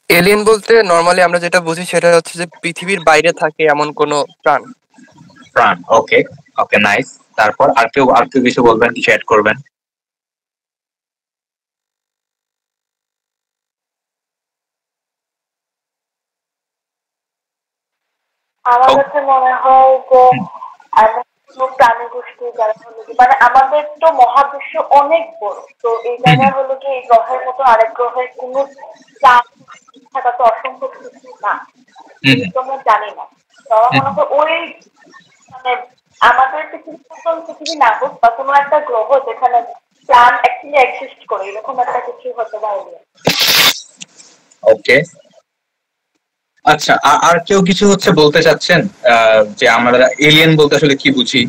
Alien বলতে normally আমরা যেটা বুঝি সেটা হচ্ছে যে পৃথিবীর বাইরে থাকে এমন কোনো প্রাণ। প্রাণ, ওকে। ওকে, নাইস। তারপর আর কেউ কিছু বলবেন, কিছু অ্যাড করবেন? আমার ও, কাছে মনে হয় যে এমন কোনো প্রাণী গোষ্ঠী যারা হলো কি মানে আমাদের তো মহাবিশ্ব অনেক বড়, তো এই হুম জায়গায় হলো কি এই গ্রহের মতো আরেক গ্রহের কোনো প্রাণ থাকা তো অসম্ভব কিছু না, হুম তো আমরা জানি না। তো আমার হুম মনে হয় ওই মানে আমাদের পৃথিবীর মতন পৃথিবী না হোক বা কোনো একটা গ্রহ যেখানে প্রাণ অ্যাকচুয়ালি এক্সিস্ট করে এরকম একটা কিছু হতে পারে। ওকে। আচ্ছা, আর কেউ কিছু বলতে চাচ্ছেন? যে আমরা এলিয়েন বলতে আসলে কি বুঝি?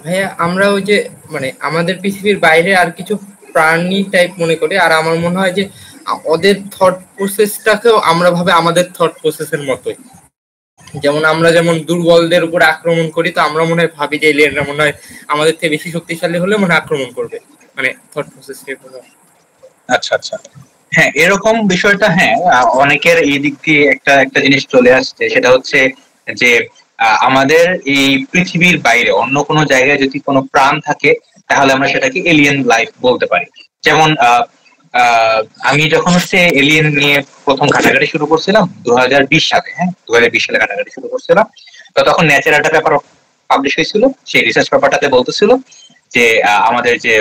ভাইয়া আমরা ওই যে মানে আমাদের পৃথিবীর বাইরে আর কিছু প্রাণী টাইপ মনে করি, আর আমার মনে হয় যে ওদের থট প্রসেসটাকেও আমরা ভাবে আমাদের থট প্রসেসের মতোই। যেমন আমরা যেমন দুর্বলদের উপর আক্রমণ করি, তো আমরা মনে হয় ভাবি যে এলিয়েনরা মনে হয় আমাদের থেকে বেশি শক্তিশালী হলে মনে হয় আক্রমণ করবে, মানে থট প্রসেস। আচ্ছা আচ্ছা, হ্যাঁ, এরকম বিষয়টা। হ্যাঁ, অনেকের এই দিক দিয়ে একটা একটা জিনিস চলে আসছে, সেটা হচ্ছে যে আমাদের এই পৃথিবীর বাইরে অন্য কোনো জায়গায় যদি কোনো প্রাণ থাকে, তাহলে আমরা সেটাকে এলিয়েন লাইফ বলতে পারি। যেমন আহ, আমি যখন এলিয়েন নিয়ে প্রথম ঘাটাঘাটি শুরু করছিলাম 2020 সালে, হ্যাঁ 2020 সালে ঘাটাঘাটি শুরু করছিলাম, তো তখন ন্যাচার একটা পেপার পাবলিশ হয়েছিল। সেই রিসার্চ পেপারটাতে বলতেছিল যে আমাদের যে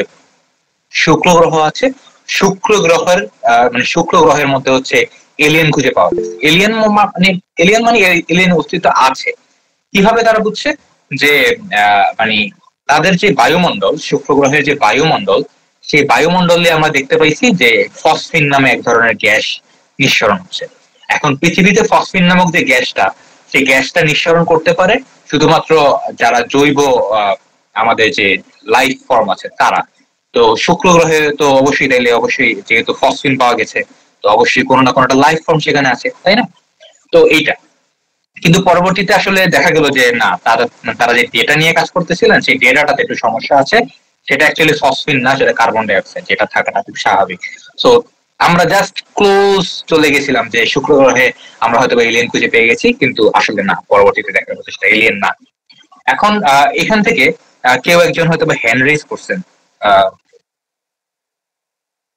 শুক্র গ্রহ আছে, শুক্র গ্রহের মানে শুক্র গ্রহের মধ্যে এলিয়েন খুঁজে পাওয়া গেছে। এলিয়েন মানে এলিয়েন অস্তিত্ব আছে। কিভাবে তারা বুঝছে? যে মানে তাদের যে বায়ুমণ্ডল, শুক্র গ্রহের যে বায়ুমণ্ডল, সেই বায়ুমণ্ডলে আমরা দেখতে পাইছি যে ফসফিন নামে এক ধরনের গ্যাস নিঃসরণ হচ্ছে। এখন পৃথিবীতে ফসফিন নামক যে গ্যাসটা, সেই গ্যাসটা নিঃসরণ করতে পারে শুধুমাত্র যারা জৈব আমাদের যে লাইফ ফর্ম আছে তারা। তো শুক্র গ্রহে তো অবশ্যই, তাইলে অবশ্যই যেহেতু ফসফিন পাওয়া গেছে, তো অবশ্যই কোনো না কোনো একটা লাইফ ফর্ম সেখানে আছে, তাই না? তো এইটা কিন্তু পরবর্তীতে আসলে দেখা গেল যে না, তারা তারা যে ডেটা নিয়ে কাজ করতেছিলেন সেই ডেটাটাতে একটু সমস্যা আছে। সেটা অ্যাকচুয়ালি ফসফিন না, সেটা কার্বন ডাই অক্সাইড, যেটা থাকাটা খুব স্বাভাবিক। সো আমরা জাস্ট ক্লোজ চলে গেছিলাম যে শুক্র গ্রহে আমরা হয়তো এলিয়েন খুঁজে পেয়ে গেছি, কিন্তু আসলে না, পরবর্তীতে দেখা গেল সেটা এলিয়েন না। এখন এখান থেকে কেউ একজন হয়তো হ্যান্ড রেজ করছেন। আহ,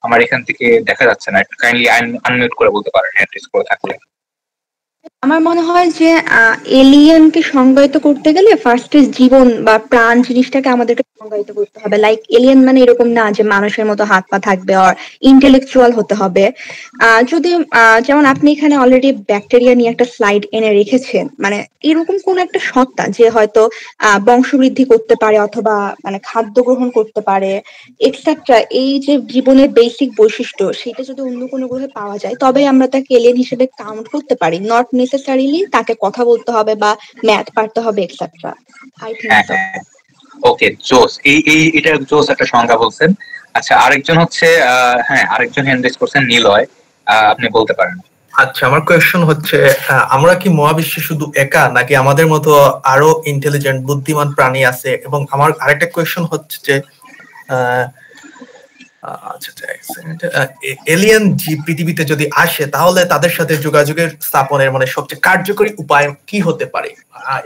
আমার এখান থেকে দেখা যাচ্ছে না, একটু কাইন্ডলি আনমিউট করে বলতে পারেন হ্যান্ড রেজ করে থাকলে। আমার মনে হয় যে এলিয়েনকে সংজ্ঞায়িত করতে গেলে ফার্স্টে জীবন বা প্রাণ জিনিসটাকে আমাদেরকে সংজ্ঞায়িত করতে হবে। লাইক এলিয়েন মানে এরকম না যে মানুষের মতো হাত পা থাকবে আর ইন্টেলেকচুয়াল হতে হবে। যদি যেমন আপনি এখানে অলরেডি ব্যাকটেরিয়া নিয়ে একটা স্লাইড এনে রেখেছেন, মানে এরকম কোন একটা সত্তা যে হয়তো বংশবৃদ্ধি করতে পারে অথবা মানে খাদ্য গ্রহণ করতে পারে এক্সেট্রা, এই যে জীবনের বেসিক বৈশিষ্ট্য সেটা যদি অন্য কোনো গ্রহে পাওয়া যায় তবে আমরা তাকে এলিয়েন হিসেবে কাউন্ট করতে পারি। নট নেসেসারিলি তাকে কথা বলতে হবে বা ম্যাথ পারতে হবে এক্সেট্রা। আই থিংক হ্যাঁ সো। হ্যাঁ, ওকে, জোস। এই এটা জোস একটা সংজ্ঞা বলছেন। আচ্ছা, আরেকজন হ্যাঁ, আরেকজন হ্যান্ড রেজ করছেন, নিলয়। আপনি বলতে পারেন। আচ্ছা, আমার কোয়েশ্চন হচ্ছে আমরা কি মহাবিশ্বে শুধু একা, নাকি আমাদের মতো আরো ইন্টেলিজেন্ট বুদ্ধিমান প্রাণী আছে? এবং আমার আরেকটা কোয়েশ্চন হচ্ছে যে আচ্ছা, এলিয়েন পৃথিবীতে যদি আসে তাহলে তাদের সাথে যোগাযোগের স্থাপনের মানে সবচেয়ে কার্যকরী উপায় কি হতে পারে?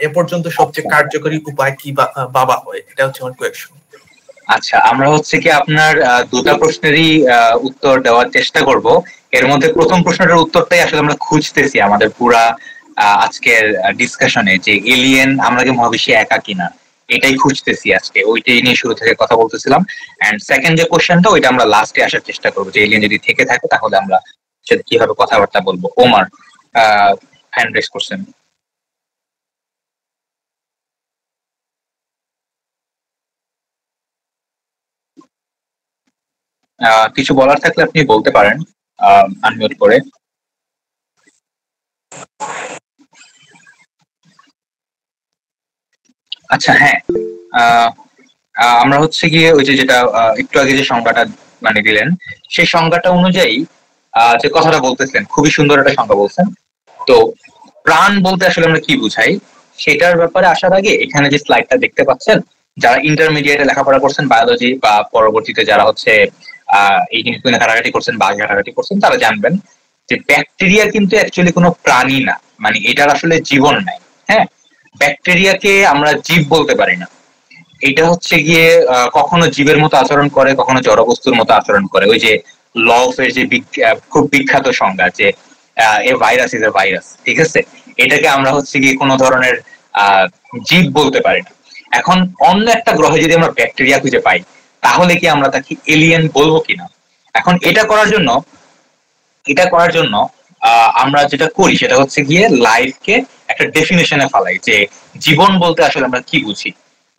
এ পর্যন্ত সবচেয়ে কার্যকরী উপায় কি বাবা হয়? এটা হচ্ছে আমার কোয়েশ্চন। আচ্ছা, আমরা কি আপনার দুটা প্রশ্নেরই উত্তর দেওয়ার চেষ্টা করব। এর মধ্যে প্রথম প্রশ্নটার উত্তরটাই আসলে আমরা খুঁজতেছি আমাদের পুরা আজকের ডিসকাশনে, যে এলিয়েন আমরা কি মহাবিশ্বে একা কিনা, এটাই খুঁজতেছি আজকে। ওইটাই নিয়ে শুরু থেকে কথা বলতেছিলাম। এন্ড সেকেন্ড যে কোশ্চেনটা, ওইটা আমরা লাস্টে আসার চেষ্টা করবো, যে এলিয়েন যদি থেকে থাকে তাহলে আমরা সেটা কিভাবে কথাবার্তা বলবো। ওমার হ্যান্ড রেজ করছেন। কিছু বলার থাকলে আপনি বলতে পারেন আনমিউট করে। আচ্ছা, হ্যাঁ, আমরা গিয়ে ওই যে যেটা একটু আগে যে সংজ্ঞাটা মানে দিলেন, সেই সংজ্ঞাটা অনুযায়ী যে কথাটা বলতেছেন, খুবই সুন্দর একটা সংজ্ঞা বলছেন। তো প্রাণ বলতে আসলে আমরা কি বুঝাই সেটার ব্যাপারে আসার আগে, এখানে যে স্লাইডটা দেখতে পাচ্ছেন, যারা ইন্টারমিডিয়েটে লেখাপড়া করছেন বায়োলজি, বা পরবর্তীতে যারা এই জিনিসগুলো ঘাটাঘাটি করছেন বা ঘাটাঘাটি করছেন তারা জানবেন যে ব্যাকটেরিয়া কিন্তু অ্যাকচুয়ালি কোনো প্রাণী না, মানে এটার আসলে জীবন নাই। হ্যাঁ, ব্যাকটেরিয়াকে আমরা জীব বলতে পারি না। এটা হচ্ছে গিয়ে কখনো জীবের মতো আচরণ করে, কখনো জড়বস্তুর মতো আচরণ করে। ওই যে লফের যে খুব বিখ্যাত সংজ্ঞা যে এ ভাইরাস ইজ এ ভাইরাস, ঠিক আছে, এটাকে আমরা হচ্ছে গিয়ে কোনো ধরনের জীব বলতে পারি না। এখন অন্য একটা গ্রহে যদি আমরা ব্যাকটেরিয়া খুঁজে পাই তাহলে কি আমরা তাকে এলিয়েন বলবো কিনা? এখন এটা করার জন্য আমরা যেটা করি সেটা হচ্ছে গিয়ে লাইফকে একটা ডেফিনেশনে ফেলাই যে জীবন বলতে আসলে আমরা কি বুঝি।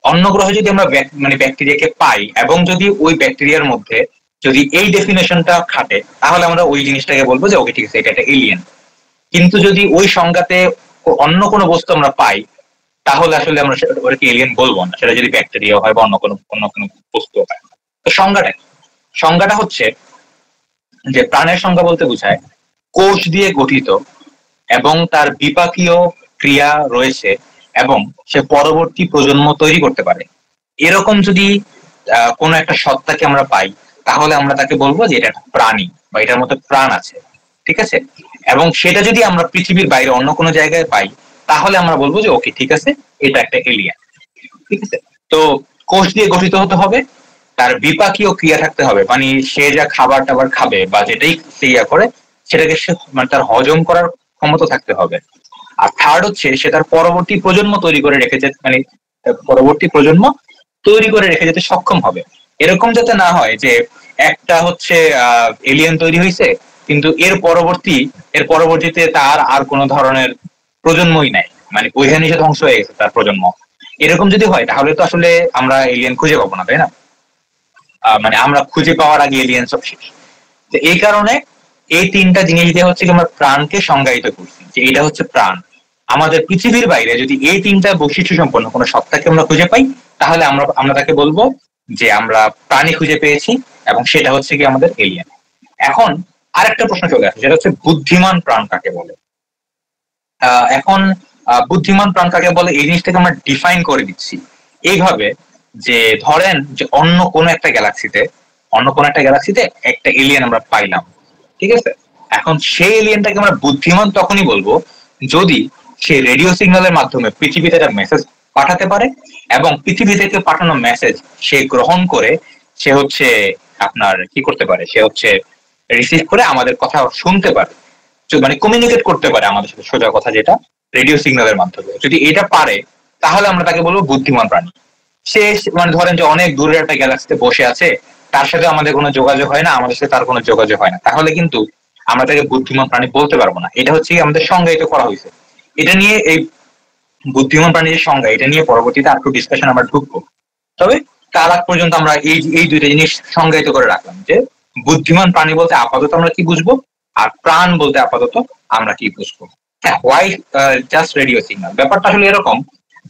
অন্য গ্রহে যদি আমরা মানে ব্যাকটেরিয়াকে পাই এবং যদি ওই ব্যাকটেরিয়ার মধ্যে যদি এই ডেফিনেশনটা খাটে তাহলে আমরা ওই জিনিসটাকে বলবো যে ওকে ঠিক আছে, এটা একটা এলিয়েন। কিন্তু যদি ওই সংজ্ঞাতে অন্য কোনো বস্তু আমরা পাই তাহলে আসলে আমরা ওটাকে এলিয়েন বলবো না, সেটা যদি ব্যাকটেরিয়া হয় বা অন্য কোনো বস্তু হয়। তো সংজ্ঞাটা হচ্ছে যে প্রাণের সংজ্ঞা বলতে বোঝায় কোষ দিয়ে গঠিত এবং তার বিপাকীয় ক্রিয়া রয়েছে এবং সে পরবর্তী প্রজন্ম তৈরি করতে পারে। এরকম যদি কোনো একটা সত্তাকে আমরা পাই তাহলে আমরা তাকে বলবো যে এটা একটা প্রাণী বা এটার মধ্যে প্রাণ আছে, ঠিক আছে। এবং সেটা যদি আমরা পৃথিবীর বাইরে অন্য কোনো জায়গায় পাই তাহলে আমরা বলবো যে ওকে ঠিক আছে, এটা একটা এলিয়েন, ঠিক আছে। তো কোষ দিয়ে গঠিত হতে হবে, তার বিপাকীয় ক্রিয়া থাকতে হবে, মানে সে যা খাবার টাবার খাবে বা যেটাই সে করে সেটাকে মানে তার হজম করার ক্ষমতা থাকতে হবে। আর থার্ড হচ্ছে সে তার পরবর্তী প্রজন্ম তৈরি করে রেখে যেতে সক্ষম হবে। এরকম যাতে না হয় যে একটা হচ্ছে এলিয়েন তৈরি হয়েছে কিন্তু এর পরবর্তীতে তার আর কোনো ধরনের প্রজন্মই নাই, মানে ওইখানে সে ধ্বংস হয়ে গেছে তার প্রজন্ম। এরকম যদি হয় তাহলে তো আসলে আমরা এলিয়েন খুঁজে পাবো না, তাই না? মানে আমরা খুঁজে পাওয়ার আগে এলিয়েন সব শেষ। তো এই কারণে এই তিনটা জিনিস দিয়ে হচ্ছে আমরা প্রাণকে সংজ্ঞায়িত করছি যে এটা হচ্ছে প্রাণ। আমাদের পৃথিবীর বাইরে যদি এই তিনটা বৈশিষ্ট্য সম্পন্ন কোনো সত্তাকে আমরা খুঁজে পাই তাহলে আমরা তাকে বলবো যে আমরা প্রাণী খুঁজে পেয়েছি এবং সেটা হচ্ছে কি আমাদের এলিয়েন। এখন আরেকটা প্রশ্ন চলে আসে, সেটা হচ্ছে বুদ্ধিমান প্রাণ কাকে বলে। এখন বুদ্ধিমান প্রাণ কাকে বলে এই জিনিসটাকে আমরা ডিফাইন করে দিচ্ছি এইভাবে যে ধরেন যে অন্য কোনো একটা গ্যালাক্সিতে একটা এলিয়েন আমরা পাইলাম, ঠিক আছে। এখন সেই এলিয়েনটাকে আমরা বুদ্ধিমান তখনই বলবো যদি সে রেডিও সিগন্যালের মাধ্যমে পৃথিবীতে একটা মেসেজ পাঠাতে পারে এবং পৃথিবী থেকে পাঠানো মেসেজ সে গ্রহণ করে সে হচ্ছে আপনার কি করতে পারে, সে হচ্ছে রিসিভ করে আমাদের কথা শুনতে পারে, মানে কমিউনিকেট করতে পারে আমাদের সাথে সোজা কথা, যেটা রেডিও সিগন্যালের মাধ্যমে। যদি এটা পারে তাহলে আমরা তাকে বলবো বুদ্ধিমান প্রাণী। সে মানে ধরেন যে অনেক দূরের একটা গ্যালাক্সিতে বসে আছে, তার সাথে আমাদের কোনো যোগাযোগ হয় না, আমাদের সাথে তার কোনো যোগাযোগ হয় না, তাহলে কিন্তু আমরা তাকে বুদ্ধিমান প্রাণী বলতে পারবো না। এটা হচ্ছে আমাদের সংজ্ঞায়িত করা হয়েছে। এটা নিয়ে এই বুদ্ধিমান প্রাণীর সংজ্ঞা এটা নিয়ে পরবর্তীতে আরেকটু ডিসকাশন আমরা ঢুকবো। তবে তার আগ পর্যন্ত আমরা এই দুইটা জিনিস সংজ্ঞায়িত করে রাখলাম যে বুদ্ধিমান প্রাণী বলতে আপাতত আমরা কি বুঝবো আর প্রাণ বলতে আপাতত আমরা কি বুঝবো। হ্যাঁ, হোয়াই জাস্ট রেডিও সিগন্যাল, ব্যাপারটা আসলে এরকম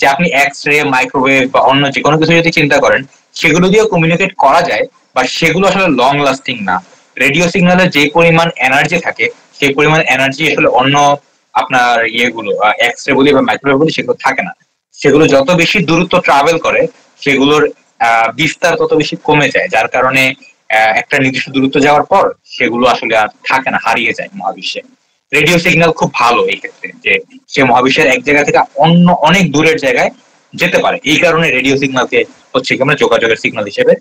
যে আপনি এক্স রে, মাইক্রোওয়েভ বা অন্য যে কোনো কিছু যদি চিন্তা করেন সেগুলো দিয়ে কমিউনিকেট করা যায়, বা সেগুলো আসলে লং লাস্টিং না। রেডিও সিগন্যালের যে পরিমাণ এনার্জি থাকে সেই পরিমাণ এনার্জি আসলে অন্য আপনার ইয়েগুলো এক্স রে বলি বা মাইক্রোওয়েভ বলি সেগুলো থাকে না। সেগুলো যত বেশি দূরত্ব ট্রাভেল করে সেগুলোর বিস্তার তত বেশি কমে যায়, যার কারণে একটা নির্দিষ্ট দূরত্ব যাওয়ার পর সেগুলো আসলে আর থাকে না, হারিয়ে যায় মহাবিশ্বে। রেডিও সিগন্যাল খুব ভালো এই ক্ষেত্রে যে সে মহাবিশ্বের এক জায়গা থেকে অন্য অনেক দূরের জায়গায় যেতে পারে। এই কারণে রেডিও সিগন্যালকে হচ্ছে আমরা যোগাযোগের সিগন্যাল হিসেবে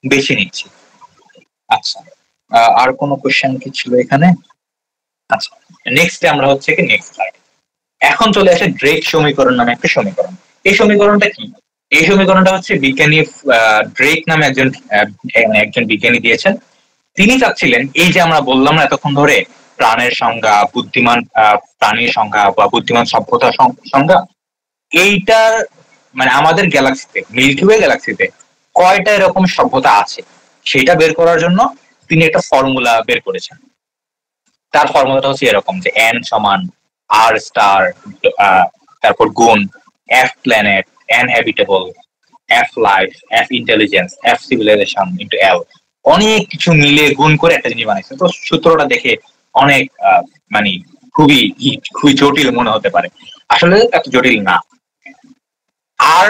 বেছে নিচ্ছি। আচ্ছা, আর কোনো কোশ্চেন কি ছিল এখানে? আচ্ছা, নেক্সট আমরা হচ্ছে কি নেক্সট স্লাইড। এখন চলে আসে ড্রেক সমীকরণ নামে একটা সমীকরণ। এই সমীকরণটা কি? এই সমীকরণটা হচ্ছে বিজ্ঞানী ড্রেক নামে একজন বিজ্ঞানী দিয়েছেন। তিনি চাচ্ছিলেন এই যে আমরা বললাম না এতক্ষণ ধরে প্রাণের সংজ্ঞা, বুদ্ধিমান প্রাণীর সংজ্ঞা বা বুদ্ধিমান সভ্যতার সংজ্ঞা, এইটার মানে আমাদের গ্যালাক্সিতে, মিল্কি ওয়ে গ্যালাক্সিতে কয়টা এরকম সভ্যতা আছে সেটা বের করার জন্য তিনি একটা ফর্মুলা বের করেছেন। তার ফর্মুলাটা হচ্ছে এরকম যে n সমান r স্টার, তারপর গুণ f planet, n habitable, f life, f intelligence, f civilisation into l, অনেক কিছু মিলে গুণ করে একটা জিনিস বানাইছে। তো সূত্রটা দেখে অনেক মানে খুবই জটিল মনে হতে পারে, আসলে এত জটিল না। আর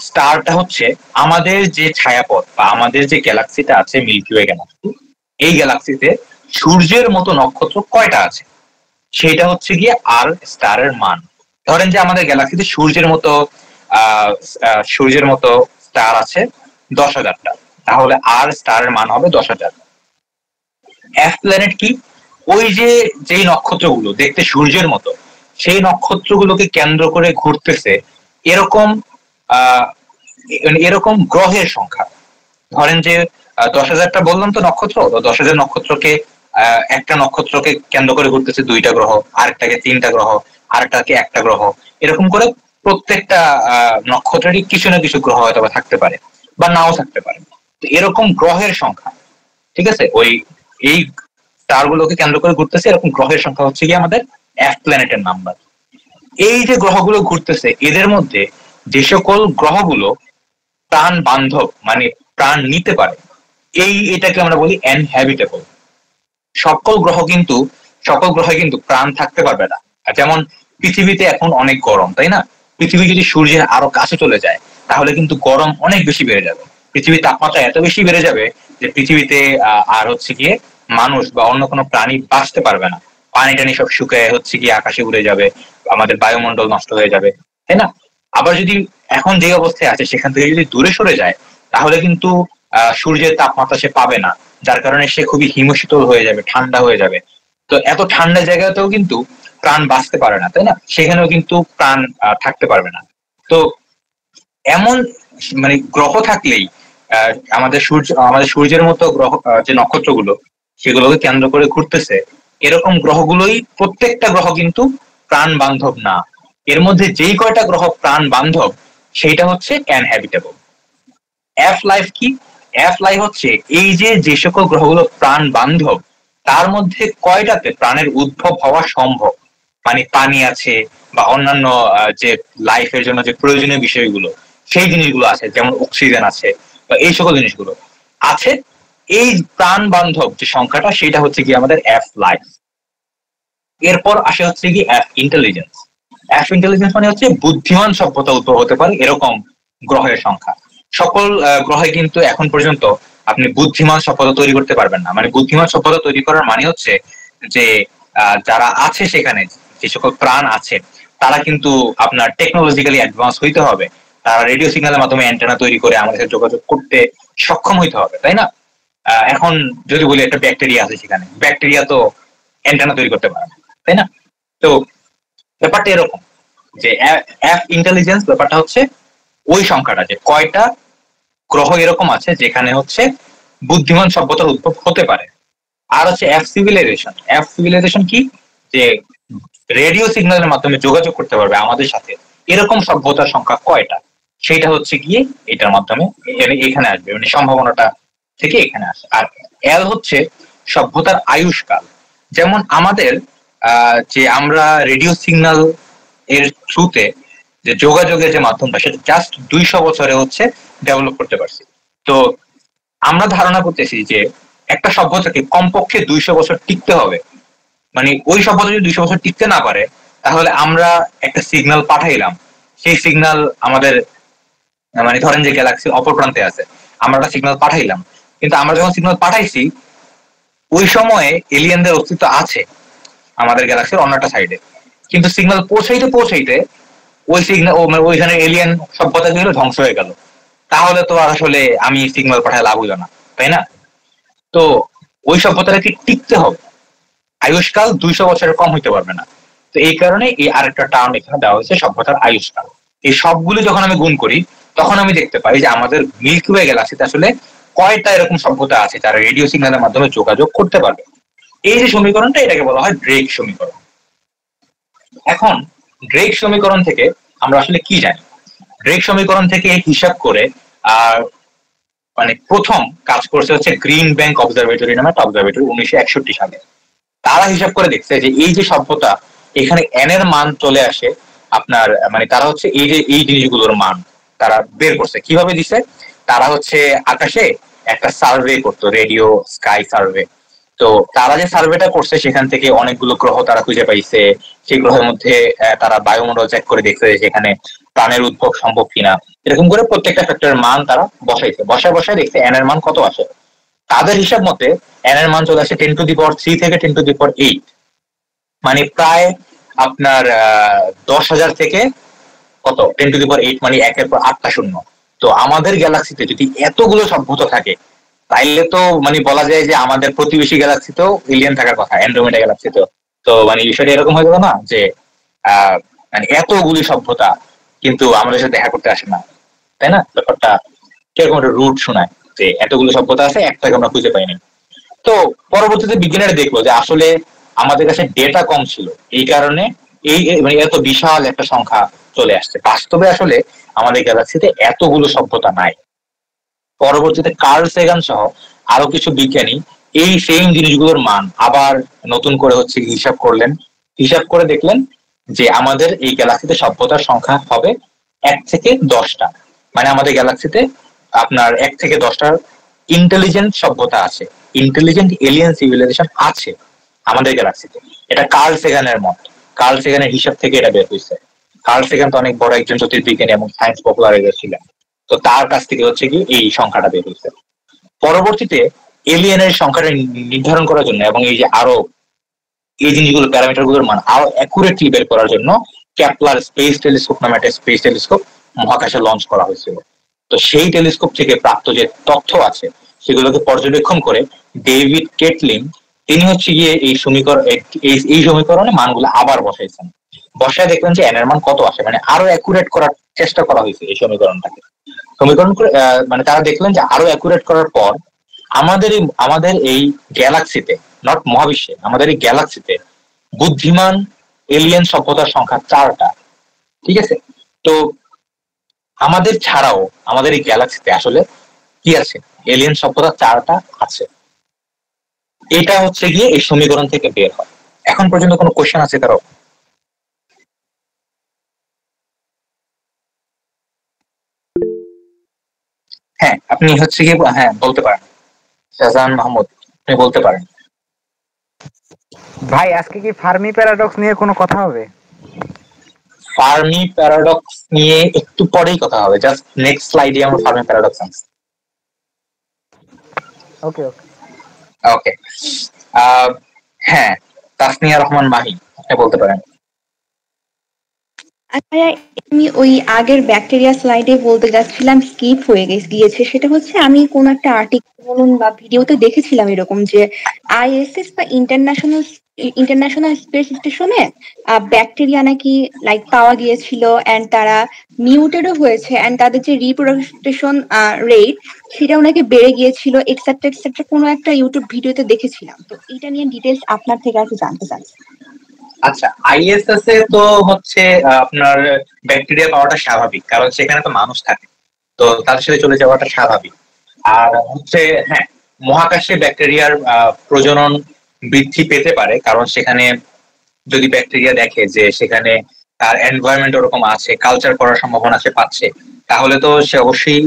স্টারটা হচ্ছে আমাদের যে ছায়াপথ বা আমাদের যে গ্যালাক্সিটা আছে মিল্কি ওয়ে গ্যালাক্সি, এই গ্যালাক্সিতে সূর্যের মতো নক্ষত্র কয়টা আছে সেটা হচ্ছে গিয়ে আর স্টারের মান। ধরেন যে আমাদের গ্যালাক্সিতে সূর্যের মতো স্টার আছে 10,000টা, তাহলে আর স্টারের মান হবে 10,000। এফ প্ল্যানেট কি? ওই যেই নক্ষত্রগুলো দেখতে সূর্যের মতো, সেই নক্ষত্রগুলোকে কেন্দ্র করে ঘুরতেছে এরকম এরকম গ্রহের সংখ্যা। ধরেন যে 10,000টা বললাম তো নক্ষত্র, 10,000 নক্ষত্রকে একটা নক্ষত্রকে কেন্দ্র করে ঘুরতেছে 2টা গ্রহ, আরেকটাকে 3টা গ্রহ, আরেকটাকে 1টা গ্রহ, এরকম করে প্রত্যেকটা নক্ষত্রেরই কিছু না কিছু গ্রহ হয়তো থাকতে পারে বা নাও থাকতে পারে। তো এরকম গ্রহের সংখ্যা, ঠিক আছে, এই স্টার গুলোকে কেন্দ্র করে ঘুরতেছে এরকম গ্রহের সংখ্যা হচ্ছে কি আমাদের এফ প্ল্যানেটের নাম্বার। এই যে গ্রহগুলো ঘুরতেছে এদের মধ্যে যে সকল গ্রহগুলো প্রাণ বান্ধব মানে প্রাণ নিতে পারে, এটাকে আমরা বলি অ্যানহ্যাবিটেবল। সকল গ্রহে কিন্তু প্রাণ থাকতে পারবে না। যেমন পৃথিবীতে এখন অনেক গরম, তাই না? পৃথিবী যদি সূর্যের আরো কাছে চলে যায় তাহলে কিন্তু গরম অনেক বেশি বেড়ে যাবে। পৃথিবীর তাপমাত্রা এত বেশি বেড়ে যাবে যে পৃথিবীতে আর হচ্ছে গিয়ে মানুষ বা অন্য কোনো প্রাণী বাঁচতে পারবে না। পানি টানি সব শুকিয়ে হচ্ছে গিয়ে আকাশে উড়ে যাবে, আমাদের বায়ুমণ্ডল নষ্ট হয়ে যাবে, তাই না? আবার যদি এখন যে অবস্থায় আছে সেখান থেকে যদি দূরে সরে যায় তাহলে কিন্তু সূর্যের তাপমাত্রা সে পাবে না, যার কারণে সে খুবই হিমশীতল হয়ে যাবে, ঠান্ডা হয়ে যাবে। তো এত ঠান্ডা জায়গাতেও কিন্তু প্রাণ বাঁচতে পারে না, তাই না? সেখানেও কিন্তু প্রাণ থাকতে পারবে না। তো এমন মানে গ্রহ থাকলেই আমাদের সূর্যের মতো গ্রহ যে নক্ষত্রগুলো সেগুলোকে কেন্দ্র করে ঘুরতেছে এরকম গ্রহগুলোই প্রত্যেকটা গ্রহ কিন্তু প্রাণ বান্ধব না। এর মধ্যে যেই কয়টা গ্রহ প্রাণ বান্ধব সেইটা হচ্ছে অ্যানহ্যাবিটেবল। এফ লাইফ কি? এফ লাইফ হচ্ছে এই যে সকল গ্রহগুলো প্রাণ বান্ধব তার মধ্যে কয়টাতে প্রাণের উদ্ভব হওয়া সম্ভব, মানে পানি আছে বা অন্যান্য যে লাইফের জন্য যে প্রয়োজনীয় বিষয়গুলো সেই জিনিসগুলো আছে, যেমন অক্সিজেন আছে বা এই সকল জিনিসগুলো আছে, এই প্রাণ বান্ধব যে সংখ্যাটা সেটা হচ্ছে কি আমাদের এফ লাইফ। এরপর আসে হচ্ছে কি এফ ইন্টেলিজেন্স। এফ ইন্টেলিজেন্স মানে হচ্ছে বুদ্ধিমান সভ্যতা উদ্ভব হতে পারে এরকম গ্রহের সংখ্যা। সকল গ্রহে কিন্তু এখন পর্যন্ত আপনি বুদ্ধিমান সভ্যতা তৈরি করতে পারবেন না। মানে বুদ্ধিমান সভ্যতা তৈরি করার মানে হচ্ছে যে যারা আছে সেখানে যে সকল প্রাণ আছে তারা কিন্তু আপনার টেকনোলজিক্যালি অ্যাডভান্স হইতে হবে, তারা রেডিও সিগন্যালের মাধ্যমে অ্যান্টেনা তৈরি করে আমাদের সাথে যোগাযোগ করতে সক্ষম হইতে হবে, তাই না? এখন যদি বলি একটা ব্যাকটেরিয়া আছে, সেখানে ব্যাকটেরিয়া তো অ্যান্টেনা তৈরি করতে পারে না, তাই না? তো ব্যাপারটা এরকম যে এফ ইন্টেলিজেন্স ব্যাপারটা হচ্ছে ওই সংখ্যাটা যে কয়টা গ্রহ এরকম আছে যেখানে হচ্ছে বুদ্ধিমান সভ্যতার উদ্ভব হতে পারে। আর হচ্ছে এফ সিভিলাইজেশন। এফ সিভিলাইজেশন কি? যে রেডিও সিগন্যালের মাধ্যমে যোগাযোগ করতে পারবে আমাদের সাথে এরকম সভ্যতার সংখ্যা কয়টা, সেটা হচ্ছে গিয়ে এটার মাধ্যমে এখানে আসবে, মানে সম্ভাবনাটা থেকে এখানে আসে। আর এল হচ্ছে সভ্যতার আয়ুষ্কাল। যেমন আমাদের যে আমরা রেডিও সিগন্যাল এর থ্রুতে যে যোগাযোগের যে মাধ্যমটা সেটা জাস্ট 200 বছরে হচ্ছে ডেভেলপ করতে পারছি। তো আমরা ধারণা করতেছি যে একটা সভ্যতাকে কমপক্ষে 200 বছর টিকতে হবে, মানে ওই সভ্যতা যদি 200 বছর টিকতে না পারে তাহলে আমরা একটা সিগন্যাল পাঠাইলাম, সেই সিগন্যাল আমাদের মানে ধরেন যে গ্যালাক্সি অপর প্রান্তে আছে, আমরা একটা সিগন্যাল পাঠাইলাম, কিন্তু আমরা যখন সিগন্যাল পাঠাইছি ওই সময়ে এলিয়েনদের অস্তিত্ব আছে আমাদের গ্যালাক্সির অন্য একটা সাইডে, কিন্তু সিগন্যাল পৌঁছাইতে ওই সিগন্যাল ওইখানে এলিয়েন সভ্যতা গুলো ধ্বংস হয়ে গেল, তাহলে তো আসলে আমি সিগন্যাল পাঠায় লাভ হইল না, তাই না? তো ওই সভ্যতাটাকে টিকতে হবে, আয়ুষ্কাল 200 বছরের কম হইতে পারবে না। তো এই কারণে এই আরেকটা টার্ম এখানে দেওয়া হয়েছে সভ্যতার আয়ুষ্কাল। এই সবগুলো যখন আমি গুণ করি তখন আমি দেখতে পাই যে আমাদের মিল্কি ওয়ে গ্যালাক্সিতে আসলে কয়টা এরকম সভ্যতা আছে যারা রেডিও সিগন্যালের মাধ্যমে যোগাযোগ করতে পারবে। এই যে সমীকরণটা এটাকে বলা হয় ড্রেক সমীকরণ। এখন ড্রেক সমীকরণ থেকে আমরা আসলে কি জানি? ড্রেক সমীকরণ থেকে হিসাব করে মানে প্রথম কাজ করছে হচ্ছে গ্রিন ব্যাংক অবজারভেটরি নামে একটা অবজারভেটরি 1961 সালে। তারা হিসাব করে দেখছে যে এই যে সভ্যতা এখানে এন এর মান চলে আসে আপনার, মানে তারা হচ্ছে এই জিনিসগুলোর মান তারা বের করছে। কিভাবে দিছে? তারা হচ্ছে আকাশে একটা সার্ভে করতো, রেডিও স্কাই সার্ভে। তো তো তারা যে সার্ভেটা করছে সেখান থেকে অনেকগুলো গ্রহ তারা খুঁজে পাইছে। সেই গ্রহের মধ্যে তারা বায়ুমণ্ডল চেক করে দেখছে সেখানে প্রাণের উদ্ভব সম্ভব কিনা। এরকম করে প্রত্যেকটা ফ্যাক্টরের মান তারা বসাইছে, বসায় দেখছে এন এর মান কত আসে। তাদের হিসাব মতে এন এর মান চলে আসে 10⁻³ থেকে 10⁸ মানে প্রায় আপনার 10,000 থেকে কত 10⁸ মানে 1-এর পর 8টা শূন্য। তো আমাদের গ্যালাক্সিতে যদি এতগুলো সভ্যতা থাকে তাইলে তো মানে বলা যায় যে আমাদের প্রতিবেশী গ্যালাক্সিতেও এলিয়েন থাকার কথা, অ্যান্ড্রোমেডা গ্যালাক্সিতেও। তো মানে বিষয়টা এরকম হয়ে গেল না যে মানে এতগুলি সভ্যতা কিন্তু আমাদের সাথে দেখা করতে আসে না, তাই না? ব্যাপারটা কিরকম একটা রুট শোনায় যে এতগুলো সভ্যতা আছে, একটাকে আমরা খুঁজে পাইনি। তো পরবর্তীতে বিজ্ঞানীরা দেখলো যে আসলে আমাদের কাছে ডেটা কম ছিল, এই কারণে এই মানে এত বিশাল একটা সংখ্যা চলে আসছে। বাস্তবে আসলে আমাদের গ্যালাক্সিতে এতগুলো সভ্যতা নাই। পরবর্তীতে কার্ল সেগান সহ আরো কিছু বিজ্ঞানী এই সেম জিনিসগুলোর মান আবার নতুন করে হচ্ছে হিসাব করলেন। হিসাব করে দেখলেন যে আমাদের এই গ্যালাক্সিতে সভ্যতার সংখ্যা হবে 1 থেকে 10টা। মানে আমাদের গ্যালাক্সিতে আপনার 1 থেকে 10টার ইন্টেলিজেন্ট সভ্যতা আছে, ইন্টেলিজেন্ট এলিয়েন সিভিলাইজেশন আছে আমাদের গ্যালাক্সিতে। এটা কার্ল সেগানের মত, কার্ল সেগানের হিসাব থেকে এটা বের হয়েছে। কার্ল সেগান তো অনেক বড় একজন জ্যোতির্বিজ্ঞানী এবং সায়েন্স পপুলারাইজার ছিলেন। তো তার কাছ থেকে হচ্ছে কি এই সংখ্যাটা বের হয়েছে। পরবর্তীতে এলিয়েনের সংখ্যাটা নির্ধারণ করার জন্য এবং এই যে আরো এই জিনিসগুলো প্যারামিটার গুলোর মান আরো অ্যাকুরেটলি বের করার জন্য কেপলার স্পেস টেলিস্কোপ নামে একটা স্পেস টেলিস্কোপ মহাকাশে লঞ্চ করা হয়েছিল। তো সেই টেলিস্কোপ থেকে প্রাপ্ত যে তথ্য আছে সেগুলোকে পর্যবেক্ষণ করে ডেভিড কেটলিন তিনি হচ্ছে গিয়ে এই সমীকরণে মানগুলো আবার বসাইছেন। বসায় দেখলেন যে এন এর মান কত আসে, মানে আরো অ্যাকুরেট করার চেষ্টা করা হয়েছে এই সমীকরণটাকে। সমীকরণ করে মানে তারা দেখলেন যে আরো অ্যাকুরেট করার পর আমাদের এই গ্যালাক্সিতে, নট মহাবিশ্বে, আমাদের এই গ্যালাক্সিতে বুদ্ধিমান এলিয়েন সভ্যতার সংখ্যা 4টা। ঠিক আছে, তো আমাদের ছাড়াও আমাদের এই গ্যালাক্সিতে আসলে কি আছে, এলিয়েন সভ্যতা 4টা আছে। এটা হচ্ছে গিয়ে এই সমীকরণ থেকে বের হয়। এখন পর্যন্ত কোনো কোশ্চেন আছে কারো? হ্যাঁ, আপনি হচ্ছে গিয়ে হ্যাঁ বলতে পারেন। শাহজাহান মাহমুদ, আপনি বলতে পারেন। ভাই আজকে কি ফার্মি প্যারাডক্স নিয়ে কোনো কথা হবে? ফার্মি প্যারাডক্স নিয়ে একটু পরেই কথা হবে, জাস্ট নেক্সট স্লাইডে আমরা ফার্মি প্যারাডক্স আনছি। ওকে ওকে ওকে, হ্যাঁ, তাসনিয়া রহমান মাহি, আপনি বলতে পারেন। আচ্ছা, আমি ওই আগের ব্যাকটেরিয়া স্লাইডে বলতে যাচ্ছিলাম, স্কিপ হয়ে গিয়েছে। সেটা হচ্ছে আমি কোন একটা আর্টিকেল বলুন বা ভিডিওতে দেখেছিলাম এরকম যে আইএসএস বা ইন্টারন্যাশনাল স্পেস স্টেশনে ব্যাকটেরিয়া নাকি লাইক পাওয়া গিয়েছিল এন্ড তারা মিউটেডও হয়েছে এন্ড তাদের যে রিপ্রোডাকশন রেট সেটাও নাকি বেড়ে গিয়েছিল এটসেট্রা এটসেট্রা, কোনো একটা ইউটিউব ভিডিওতে দেখেছিলাম। তো এটা নিয়ে ডিটেলস আপনার থেকে আর কি জানতে চাচ্ছি। আচ্ছা, আইএসএস এ তো হচ্ছে আপনার ব্যাকটেরিয়া পাওয়াটা স্বাভাবিক, কারণ সেখানে তো মানুষ থাকে, তো তাদের সাথে চলে যাওয়াটা স্বাভাবিক। আর হচ্ছে হ্যাঁ, মহাকাশে ব্যাকটেরিয়ার প্রজনন বৃদ্ধি পেতে পারে, কারণ সেখানে যদি ব্যাকটেরিয়া দেখে যে সেখানে তার এনভায়রনমেন্ট ওরকম আছে, কালচার করার সম্ভাবনা সে পাচ্ছে, তাহলে তো সে অবশ্যই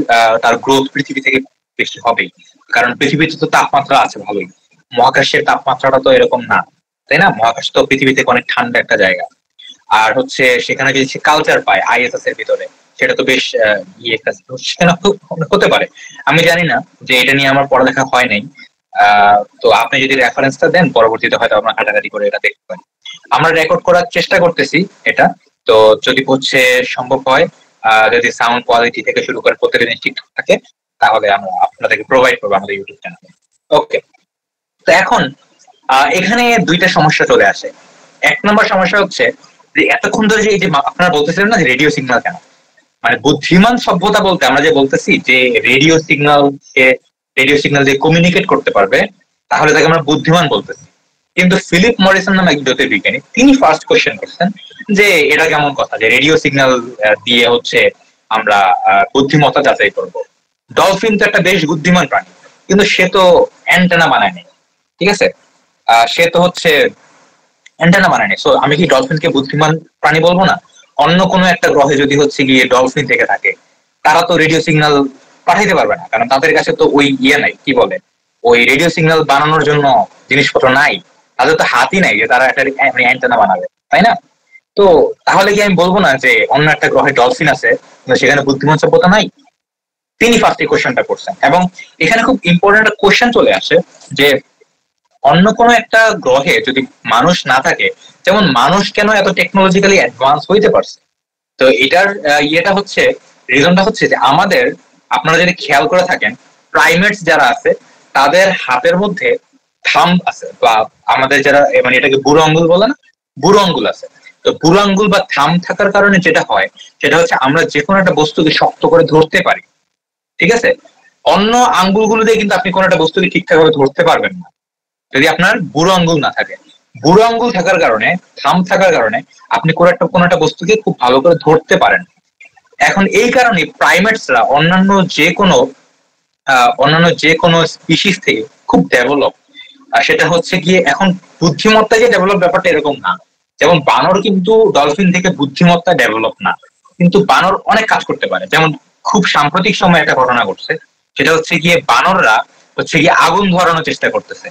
তার গ্রোথ পৃথিবী থেকে বেশি হবেই। কারণ পৃথিবীতে তো তাপমাত্রা আছে ভালোই, মহাকাশের তাপমাত্রাটা তো এরকম না, তাই না? মহাকাশ তো পৃথিবী থেকে অনেক ঠান্ডা একটা জায়গা। আর হচ্ছে সেখানে যদি সে কালচার পায় আইএসএস এর ভিতরে, সেটা তো বেশ সেখানে হতে পারে। আমি জানি না, যে এটা নিয়ে আমার পড়ালেখা হয় নাই। তো আপনি যদি রেফারেন্সটা দেন পরবর্তীতে হয়তো আমরা ঘাটাঘাটি করে এটা দেখতে পারি। আমরা রেকর্ড করার চেষ্টা করতেছি এটা, তো যদি হচ্ছে সম্ভব হয়, যদি সাউন্ড কোয়ালিটি থেকে শুরু করে প্রত্যেকটা জিনিস ঠিকঠাক থাকে, তাহলে আমরা আপনাদেরকে প্রোভাইড করবো আমাদের ইউটিউব চ্যানেলে। ওকে, তো এখন এখানে দুইটা সমস্যা চলে আসে। 1 নম্বর সমস্যা হচ্ছে যে এতক্ষণ ধরে যে এই যে আপনারা বলতেছিলেন না যে রেডিও সিগন্যাল কেন, মানে বুদ্ধিমান সভ্যতা বলতে আমরা যে বলতেছি যে রেডিও সিগন্যাল দিয়ে কমিউনিকেট করতে পারবে, তাহলে তাকে আমরা বুদ্ধিমান বলতেছি। কিন্তু ফিলিপ মরিসন নামে এক জ্যোতির্বিজ্ঞানী, তিনি ফার্স্ট কোশ্চেন করছেন যে এটা কেমন কথা যে রেডিও সিগন্যাল দিয়ে হচ্ছে আমরা বুদ্ধিমত্তা যাচাই করবো। ডলফিন তো একটা বেশ বুদ্ধিমান প্রাণী, কিন্তু সে তো অ্যান্টেনা বানায়নি, ঠিক আছে? সে তো হচ্ছে অ্যান্টেনা বানায়নি। সো আমি কি ডলফিনকে বুদ্ধিমান প্রাণী বলবো না? অন্য কোনো একটা গ্রহে যদি হচ্ছে গিয়ে ডলফিন থেকে থাকে, তারা তো রেডিও সিগন্যাল পাঠাইতে পারবে না, কারণ তাদের কাছে তো ওই ইয়ে নাই, কি বলে, ওই রেডিও সিগন্যাল বানানোর জন্য জিনিসপত্র নাই, তাদের তো হাতই নাই যে তারা একটা অ্যান্টেনা বানাবে, তাই না? তো তাহলে কি আমি বলবো না যে অন্য একটা গ্রহে ডলফিন আছে কিন্তু সেখানে বুদ্ধিমান সভ্যতা নাই? তিনি ফার্স্ট এই কোশ্চেনটা করছেন, এবং এখানে খুব ইম্পর্টেন্ট একটা কোশ্চেন চলে আসে যে অন্য কোনো একটা গ্রহে যদি মানুষ না থাকে, যেমন মানুষ কেন এত টেকনোলজিক্যালি অ্যাডভান্স হইতে পারছে? তো এটার ইয়েটা হচ্ছে, রিজনটা হচ্ছে যে আমাদের, আপনারা যদি খেয়াল করে থাকেন, প্রাইমেটস যারা আছে তাদের হাতের মধ্যে থাম্ব আছে, বা আমাদের যারা মানে এটাকে বুড়ো আঙ্গুল বলে না, বুড়ো আঙ্গুল আছে। তো বুড়ো আঙ্গুল বা থাম্ব থাকার কারণে যেটা হয় সেটা হচ্ছে আমরা যে কোনো একটা বস্তুকে শক্ত করে ধরতে পারি, ঠিক আছে? অন্য আঙ্গুলগুলো দিয়ে কিন্তু আপনি কোনো একটা বস্তুকে ঠিকঠাক ভাবে ধরতে পারবেন না যদি আপনার বুড়ো আঙ্গুল না থাকে। বুড়ো আঙ্গুল থাকার কারণে, থাম্ব থাকার কারণে আপনি কোনো একটা বস্তুকে খুব ভালো করে ধরতে পারেন। এখন এই কারণে প্রাইমেটসরা অন্যান্য যে কোনো স্পিসিস থেকে খুব ডেভেলপ। সেটা হচ্ছে গিয়ে এখন বুদ্ধিমত্তা যে ডেভেলপ ব্যাপারটা এরকম না। যেমন বানর কিন্তু ডলফিন থেকে বুদ্ধিমত্তা ডেভেলপ না, কিন্তু বানর অনেক কাজ করতে পারে। যেমন খুব সাম্প্রতিক সময় একটা ঘটনা ঘটছে, সেটা হচ্ছে গিয়ে বানররা হচ্ছে গিয়ে আগুন ধরানোর চেষ্টা করতেছে,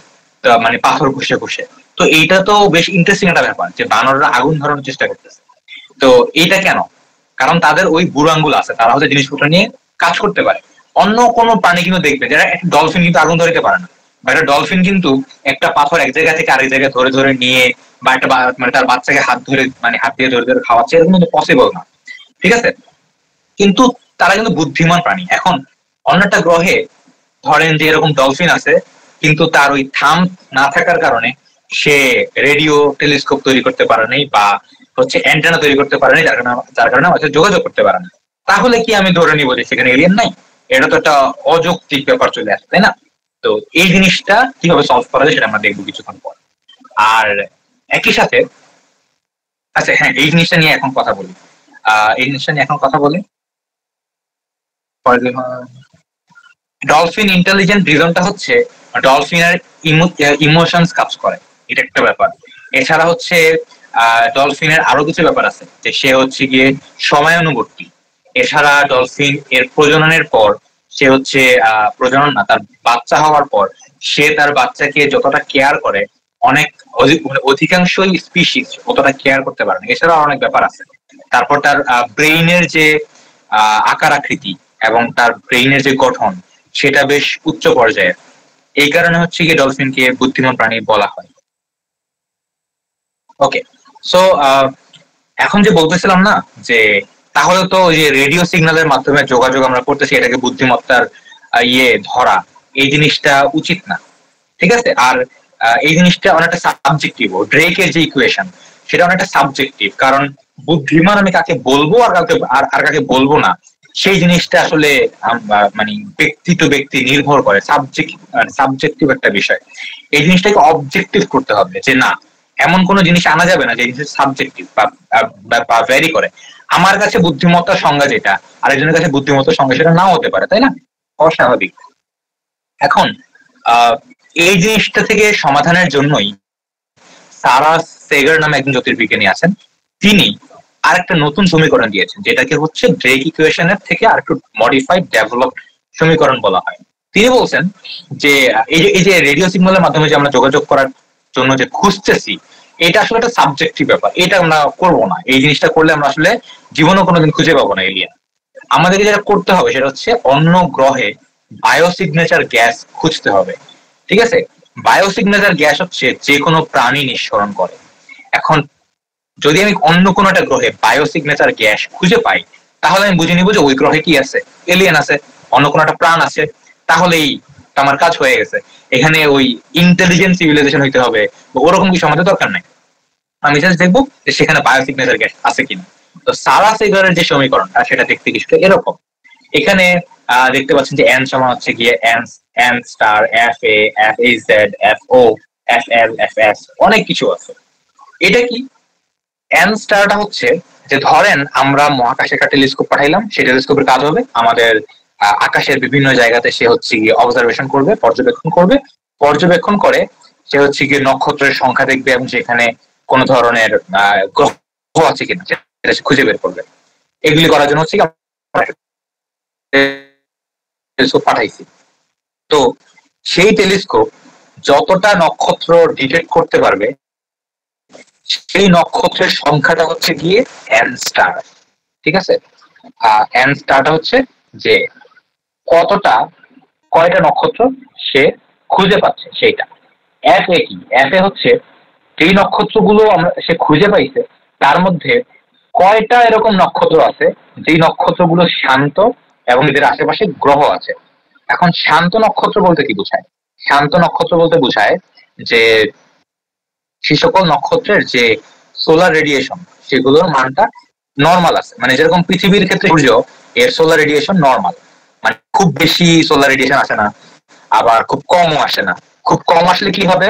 মানে পাথর ঘষে ঘষে। তো এইটা তো বেশ ইন্টারেস্টিং একটা ব্যাপার যে বানররা আগুন ধরানোর চেষ্টা করতেছে। তো এইটা কেন? কারণ তাদের ওই বুড়ো আঙ্গুল আছে, তারা হচ্ছে জিনিসপত্র নিয়ে কাজ করতে পারে। অন্য কোনো প্রাণী কিন্তু দেখবে যারা, একটা ডলফিন কিন্তু আগুন ধরাতে পারে না, বা একটা ডলফিন কিন্তু একটা পাথর এক জায়গা থেকে আরেক জায়গায় ধরে ধরে নিয়ে, বা একটা মানে তার বাচ্চাকে হাত দিয়ে ধরে ধরে খাওয়াচ্ছে, এরকম কিন্তু পসিবল না, ঠিক আছে? কিন্তু তারা কিন্তু বুদ্ধিমান প্রাণী। এখন অন্য একটা গ্রহে ধরেন যে এরকম ডলফিন আছে, কিন্তু তার ওই থাম্ব না থাকার কারণে সে রেডিও টেলিস্কোপ তৈরি করতে পারে নাই, বা হচ্ছে অ্যান্টেনা তৈরি করতে পারে নাই, যার কারণে আমাদের যোগাযোগ করতে পারে না। তাহলে কি আমি ধরে নিব যে সেখানে এলিয়েন নাই? এটা তো একটা অযৌক্তিক ব্যাপার চলে আসে, তাই না? তো এই জিনিসটা কিভাবে সলভ করা যায় সেটা আমরা দেখবো কিছুক্ষণ পর। আর একই সাথে, আচ্ছা হ্যাঁ, এই জিনিসটা নিয়ে এখন কথা বলি। ডলফিন ইন্টেলিজেন্ট রিজনটা হচ্ছে ডলফিনের ইমোশনস কাজ করে, এটা একটা ব্যাপার। এছাড়া হচ্ছে ডলফিনের আরো কিছু ব্যাপার আছে, যে সে হচ্ছে গিয়ে সময়ানুবর্তী। এছাড়া ডলফিন এর প্রজননের পর সে হচ্ছে প্রজনন না, তার বাচ্চা হওয়ার পর সে তার বাচ্চাকে যতটা কেয়ার করে, অধিকাংশই স্পিসিস অতটা কেয়ার করতে পারে না। এছাড়াও অনেক ব্যাপার আছে। তারপর তার ব্রেইনের যে আকার আকৃতি এবং তার ব্রেইনের যে গঠন, সেটা বেশ উচ্চ পর্যায়ের। এই কারণে হচ্ছে গিয়ে ডলফিনকে বুদ্ধিমান প্রাণী বলা হয়। ওকে, সো এখন যে বলতেছিলাম না যে তাহলে তো ওই যে রেডিও সিগন্যালের মাধ্যমে যোগাযোগ আমরা করতেছি, এটাকে বুদ্ধিমত্তার ধরা, এই জিনিসটা উচিত না, ঠিক আছে? আর এই জিনিসটা অনেকটা সাবজেক্টিভ। ড্রেকের যে ইকুয়েশন, সেটা অনেকটা সাবজেক্টিভ, কারণ বুদ্ধিমান আমি কাকে বলবো আর কাকে বলবো না, সেই জিনিসটা আসলে মানে ব্যক্তি টু ব্যক্তি নির্ভর করে, সাবজেক্টিভ একটা বিষয়। এই জিনিসটাকে অবজেক্টিভ করতে হবে, যে না, এমন কোনো জিনিস আনা যাবে না যে জিনিস সাবজেক্টিভ বা ভ্যারি করে। আমার কাছে বুদ্ধিমত্তার সংজ্ঞা যেটা, আরেকজনের কাছে বুদ্ধিমত্তার সংজ্ঞা সেটা নাও হতে পারে, তাই না? অস্বাভাবিক। এখন এই জিনিসটা থেকে সমাধানের জন্যই সারা সেগার নামে একজন জ্যোতির্বিজ্ঞানী আছেন, তিনি আরেকটা নতুন সমীকরণ দিয়েছেন, যেটাকে হচ্ছে ড্রেক ইকুয়েশনের থেকে আরেকটু মডিফাইড ডেভেলপ সমীকরণ বলা হয়। তিনি বলছেন যে এই যে রেডিও সিগন্যালের মাধ্যমে যে আমরা যোগাযোগ করার জন্য যে খুঁজতেছি, এটা আসলে একটা সাবজেক্টিভ ব্যাপার, এটা আমরা করবো না। এই জিনিসটা করলে আমরা আসলে জীবনও কোনোদিন খুঁজে পাবো না এলিয়েন। আমাদেরকে যেটা করতে হবে সেটা হচ্ছে অন্য গ্রহে বায়োসিগনেচার গ্যাস খুঁজতে হবে, ঠিক আছে? বায়োসিগনেচার গ্যাস হচ্ছে যে কোনো প্রাণী নিঃসরণ করে। এখন যদি আমি অন্য কোনো একটা গ্রহে বায়োসিগনেচার গ্যাস খুঁজে পাই, তাহলে আমি বুঝে নিব যে ওই গ্রহে কি আছে, এলিয়েন আছে, অন্য কোনো একটা প্রাণ আছে। তাহলেই আমার কাজ হয়ে গেছে। এখানে ওই ইন্টেলিজেন্ট সিভিলাইজেশন হইতে হবে ওরকম কিছু আমাদের দরকার নাই। আমি জাস্ট দেখবো যে সেখানে বায়োসিগনেচার গ্যাস আছে কিনা। তো সারা সেগারের যে সমীকরণটা, সেটা দেখতে কিছুটা এরকম। এখানে দেখতে পাচ্ছেন যে এন সমান হচ্ছে গিয়ে N star, F A, F A Z, F O, F L, F S, অনেক কিছু আছে। এটা কি? এন স্টারটা হচ্ছে যে ধরেন আমরা মহাকাশে একটা টেলিস্কোপ পাঠাইলাম, সেই টেলিস্কোপের কাজ হবে আমাদের আকাশের বিভিন্ন জায়গাতে সে হচ্ছে গিয়ে অবজারভেশন করবে, পর্যবেক্ষণ করে সে হচ্ছে গিয়ে নক্ষত্রের সংখ্যা দেখবে এবং সেখানে কোন ধরনের গ্রহ আছে কিনা সেটা সে খুঁজে বের করবে। এগুলি করার জন্য হচ্ছে পাঠাইছি। তো সেই টেলিস্কোপ যতটা নক্ষত্র ডিটেক্ট করতে পারবে সেই নক্ষত্রের সংখ্যাটা হচ্ছে গিয়ে এন স্টার। ঠিক আছে, এন স্টারটা হচ্ছে যে কয়টা নক্ষত্র সে খুঁজে পাচ্ছে সেইটা। এফ এ কি? এফ এ হচ্ছে যেই নক্ষত্রগুলো সে খুঁজে পাইছে তার মধ্যে কয়টা এরকম নক্ষত্র আছে যেই নক্ষত্রগুলো শান্ত এবং এদের আশেপাশে গ্রহ আছে। এখন শান্ত নক্ষত্র বলতে কি বোঝায়? শান্ত নক্ষত্র বলতে বোঝায় যে সেই সকল নক্ষত্রের যে সোলার রেডিয়েশন সেগুলোর মানটা নর্মাল আছে। মানে যেরকম পৃথিবীর ক্ষেত্রে সূর্য, এর সোলার রেডিয়েশন নর্মাল, মানে খুব বেশি সোলার রেডিয়েশন আসে না, আবার খুব কমও আসে না। খুব কম আসলে কি হবে?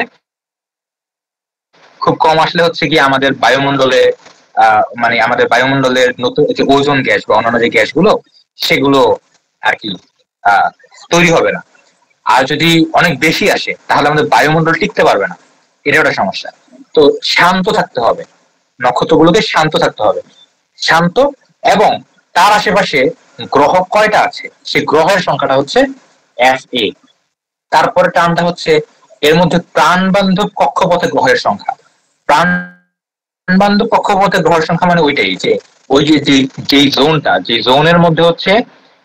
খুব কম আসলে হচ্ছে কি আমাদের বায়ুমণ্ডলে মানে আমাদের বায়ুমণ্ডলের নতুন যে ওজোন গ্যাস বা অন্যান্য যে গ্যাসগুলো সেগুলো আর কি তৈরি হবে না। আর যদি অনেক বেশি আসে তাহলে আমাদের বায়ুমণ্ডল টিকতে পারবে না, এটা একটা সমস্যা। তো শান্ত থাকতে হবে, নক্ষত্রগুলোকে শান্ত থাকতে হবে, শান্ত, এবং তার আশেপাশে গ্রহ কয়টা আছে সেই গ্রহের সংখ্যাটা হচ্ছে এফ এ। তারপরে টার্মটা হচ্ছে এর মধ্যে প্রাণবান্ধব কক্ষপথে গ্রহের সংখ্যা। প্রাণবান্ধব কক্ষপথে গ্রহের সংখ্যা মানে ওইটাই যে ওই যে জোনটা, যে জোনের মধ্যে হচ্ছে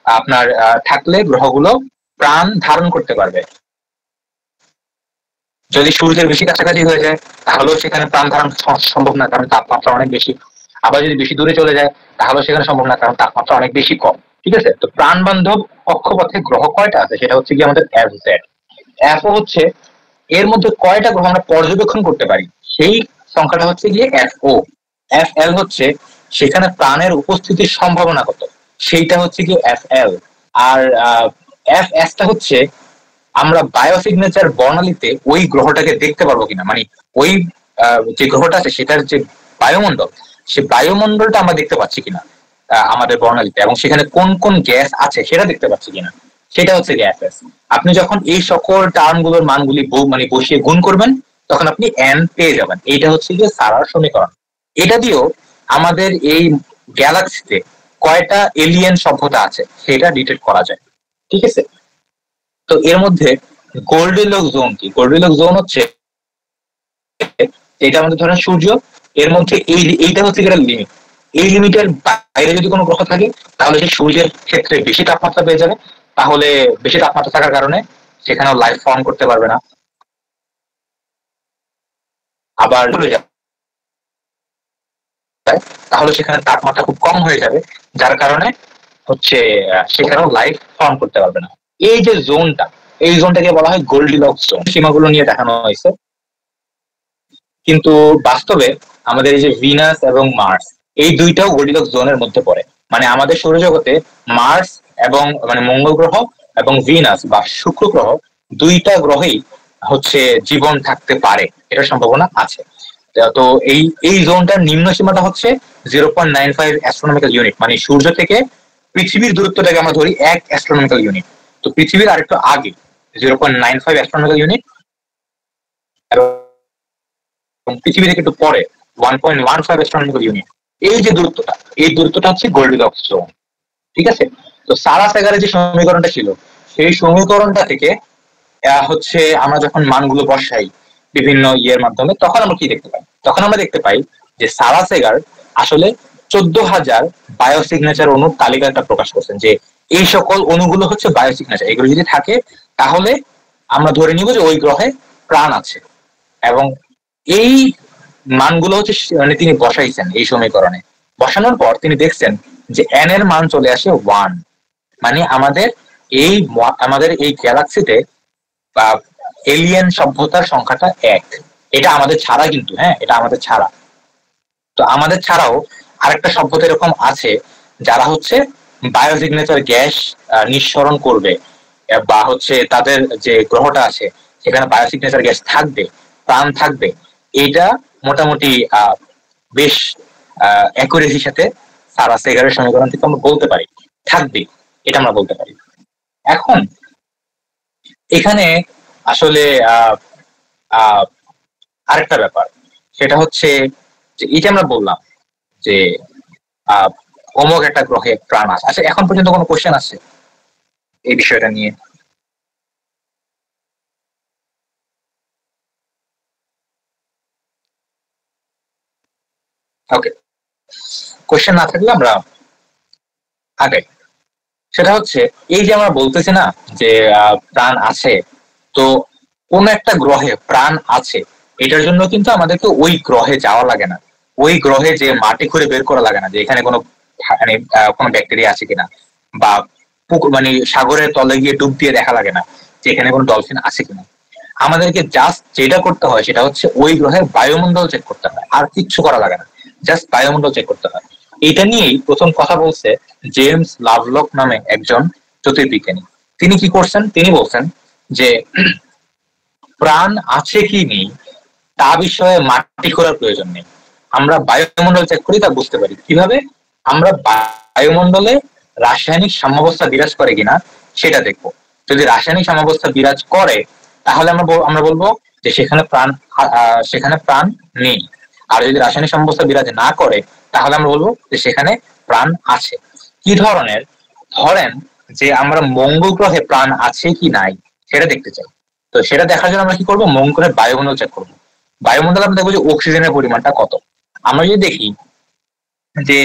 আপনার থাকলে গ্রহগুলো প্রাণ ধারণ করতে পারবে। যদি সূর্যের বেশি কাছাকাছি হয়ে যায় তাহলেও সেখানে প্রাণ ধারণ সম্ভব না, কারণ তাপমাত্রা অনেক বেশি। আবার যদি বেশি দূরে চলে যায় তাহলেও সেখানে সম্ভব না, কারণ তাপমাত্রা অনেক বেশি কম। ঠিক আছে, তো প্রাণবান্ধব কক্ষপথে গ্রহ কয়টা আছে সেটা হচ্ছে কি আমাদের এফ জেড। এফ হচ্ছে এর মধ্যে কয়টা গ্রহ আমরা পর্যবেক্ষণ করতে পারি সেই সংখ্যাটা হচ্ছে গিয়ে এফ ও। এফ এল হচ্ছে সেখানে প্রাণের উপস্থিতির সম্ভাবনা কত, সেইটা হচ্ছে গিয়ে এফ এল। আর এফ এসটা হচ্ছে আমরা বায়োসিগনেচার বর্ণালীতে ওই গ্রহটাকে দেখতে পারবো কিনা, মানে ওই যে গ্রহটা আছে সেটার যে বায়ুমণ্ডল, সে বায়ুমণ্ডলটা আমরা দেখতে পাচ্ছি কিনা আমাদের বর্ণালীতে, এবং সেখানে কোন কোন গ্যাস আছে সেটা দেখতে পাচ্ছি কিনা, সেটা হচ্ছে গ্যাস। আপনি যখন এই সকল টার্মগুলোর মানগুলি মানে বসিয়ে গুণ করবেন তখন আপনি এন পেয়ে যাবেন। এইটা হচ্ছে গিয়ে সারার সমীকরণ। এটা দিয়েও আমাদের এই গ্যালাক্সিতে কয়টা এলিয়েন সভ্যতা আছে সেটা ডিটেক্ট করা যায়। ঠিক আছে, তো এর মধ্যে গোল্ডিলক জোন কি? গোল্ডিলক জোন হচ্ছে এটা আমাদের ধরেন সূর্য, এর মধ্যে এইটা হচ্ছে একটা লিমিট। এই লিমিটের বাইরে যদি কোনো গ্রহ থাকে তাহলে সেই সূর্যের ক্ষেত্রে বেশি তাপমাত্রা পেয়ে যাবে, তাহলে বেশি তাপমাত্রা থাকার কারণে সেখানেও লাইফ ফর্ম করতে পারবে না। আবার তাহলে সেখানে তাপমাত্রা খুব কম হয়ে যাবে, যার কারণে হচ্ছে সেখানেও লাইফ ফর্ম করতে পারবে না। এই যে জোনটা, এই জোনটাকে বলা হয় গোল্ডিলক্স জোন। সীমাগুলো নিয়ে দেখানো হয়েছে, কিন্তু বাস্তবে আমাদের এই যে ভিনাস এবং মার্স, এই দুইটাও গোল্ডিলক্স জোনের মধ্যে পড়ে। মানে আমাদের সৌরজগতে মার্স এবং মানে মঙ্গল গ্রহ এবং ভিনাস বা শুক্র গ্রহ, দুইটা গ্রহেই হচ্ছে জীবন থাকতে পারে, এটার সম্ভাবনা আছে। তো এই জোনটার নিম্ন সীমাটা হচ্ছে 0.95 অ্যাস্ট্রোনমিক্যাল ইউনিট, মানে সূর্য থেকে পৃথিবীর দূরত্বটাকে আমরা ধরি 1 অ্যাস্ট্রোনমিক্যাল ইউনিট। তো পৃথিবীর আরেকটু আগে 0.95 অ্যাস্ট্রোনমিক্যাল ইউনিট, এবং পৃথিবী থেকে একটু পরে 1.15 অ্যাস্ট্রোনমিক্যাল ইউনিট। এই যে দূরত্বটা, এই দূরত্বটা হচ্ছে গোল্ডিলক্স জোন। ঠিক আছে, তো সারা সেগারের যে সমীকরণটা ছিল সেই সমীকরণটা থেকে হচ্ছে আমরা যখন মানগুলো বসাই বিভিন্ন ইয়ের মাধ্যমে, তখন আমরা কি দেখতে পাই? তখন আমরা দেখতে পাই যে সারা সেগার আসলে 14,000 বায়োসিগনেচার অণুর তালিকা একটা প্রকাশ করছেন, যে এই সকল অণুগুলো হচ্ছে বায়োসিগনেচার। এগুলো যদি থাকে তাহলে আমরা ধরে নিব যে ওই গ্রহে প্রাণ আছে। এবং এই মানগুলো হচ্ছে মানে তিনি বসাইছেন এই সমীকরণে। বসানোর পর তিনি দেখছেন যে এন এর মান চলে আসে 1, মানে আমাদের এই গ্যালাক্সিতে বা এলিয়েন সভ্যতার সংখ্যাটা 1। এটা আমাদের ছাড়া কিন্তু, হ্যাঁ, এটা আমাদের ছাড়া। তো আমাদের ছাড়াও আরেকটা সভ্যতা এরকম আছে যারা হচ্ছে বায়োসিগনেচার গ্যাস নিঃসরণ করবে, বা হচ্ছে তাদের যে গ্রহটা আছে সেখানে বায়োসিগনেচার গ্যাস থাকবে, প্রাণ থাকবে। এটা মোটামুটি বেশ অ্যাকুরেসির সাথে সারা সেগারের সমীকরণ থেকে আমরা বলতে পারি থাকবে, এটা আমরা বলতে পারি। এখন এখানে আসলে আরেকটা ব্যাপার, সেটা হচ্ছে যে এটা আমরা বললাম যে অমুক একটা গ্রহে প্রাণ আছে। আচ্ছা, এখন পর্যন্ত কোনো কোশ্চেন আছে এই বিষয়টা নিয়ে? ওকে, কোশ্চেন না থাকলে আমরা আগাই। সেটা হচ্ছে এই যে আমরা বলতেছি না যে প্রাণ আছে, তো কোন একটা গ্রহে প্রাণ আছে এটার জন্য কিন্তু আমাদেরকে ওই গ্রহে যাওয়া লাগে না, ওই গ্রহে যে মাটি খুঁড়ে বের করা লাগে না যে এখানে কোনো মানে কোনো ব্যাকটেরিয়া আছে কিনা, বা মানে সাগরের তলে গিয়ে ডুব দিয়ে দেখা লাগে না যে এখানে কোনো ডলফিন আছে কিনা। আমাদেরকে জাস্ট যেটা করতে হয় সেটা হচ্ছে ওই গ্রহের বায়ুমণ্ডল চেক করতে হয়, আর কিচ্ছু করা লাগে না, জাস্ট বায়ুমণ্ডল চেক করতে হয়। এটা নিয়েই প্রথম কথা বলছে জেমস লাভলক নামে একজন জ্যোতির্বিজ্ঞানী। তিনি কি করছেন, তিনি বলছেন যে প্রাণ আছে কি নেই তা বিষয়ে মাটি খোঁড়ার প্রয়োজন নেই, আমরা বায়ুমণ্ডল চেক করি তা বুঝতে পারি। কিভাবে? আমরা বায়ুমণ্ডলে রাসায়নিক সাম্যাবস্থা বিরাজ করে কিনা সেটা দেখবো। যদি রাসায়নিক সাম্যাবস্থা বিরাজ করে তাহলে আমরা বলবো যে সেখানে প্রাণ নেই। আর যদি রাসায়নিক সাম্যাবস্থা বিরাজ না করে তাহলে আমরা বলবো যে সেখানে প্রাণ আছে। কি ধরনের? ধরেন যে আমরা মঙ্গল গ্রহে প্রাণ আছে কি নাই সেটা দেখতে চাই। তো সেটা দেখার জন্য আমরা কি করবো? মঙ্গল গ্রহের বায়ুমণ্ডল চেক করবো। বায়ুমণ্ডল আমরা দেখবো যে অক্সিজেনের পরিমাণটা কত। আমরা যদি দেখি যে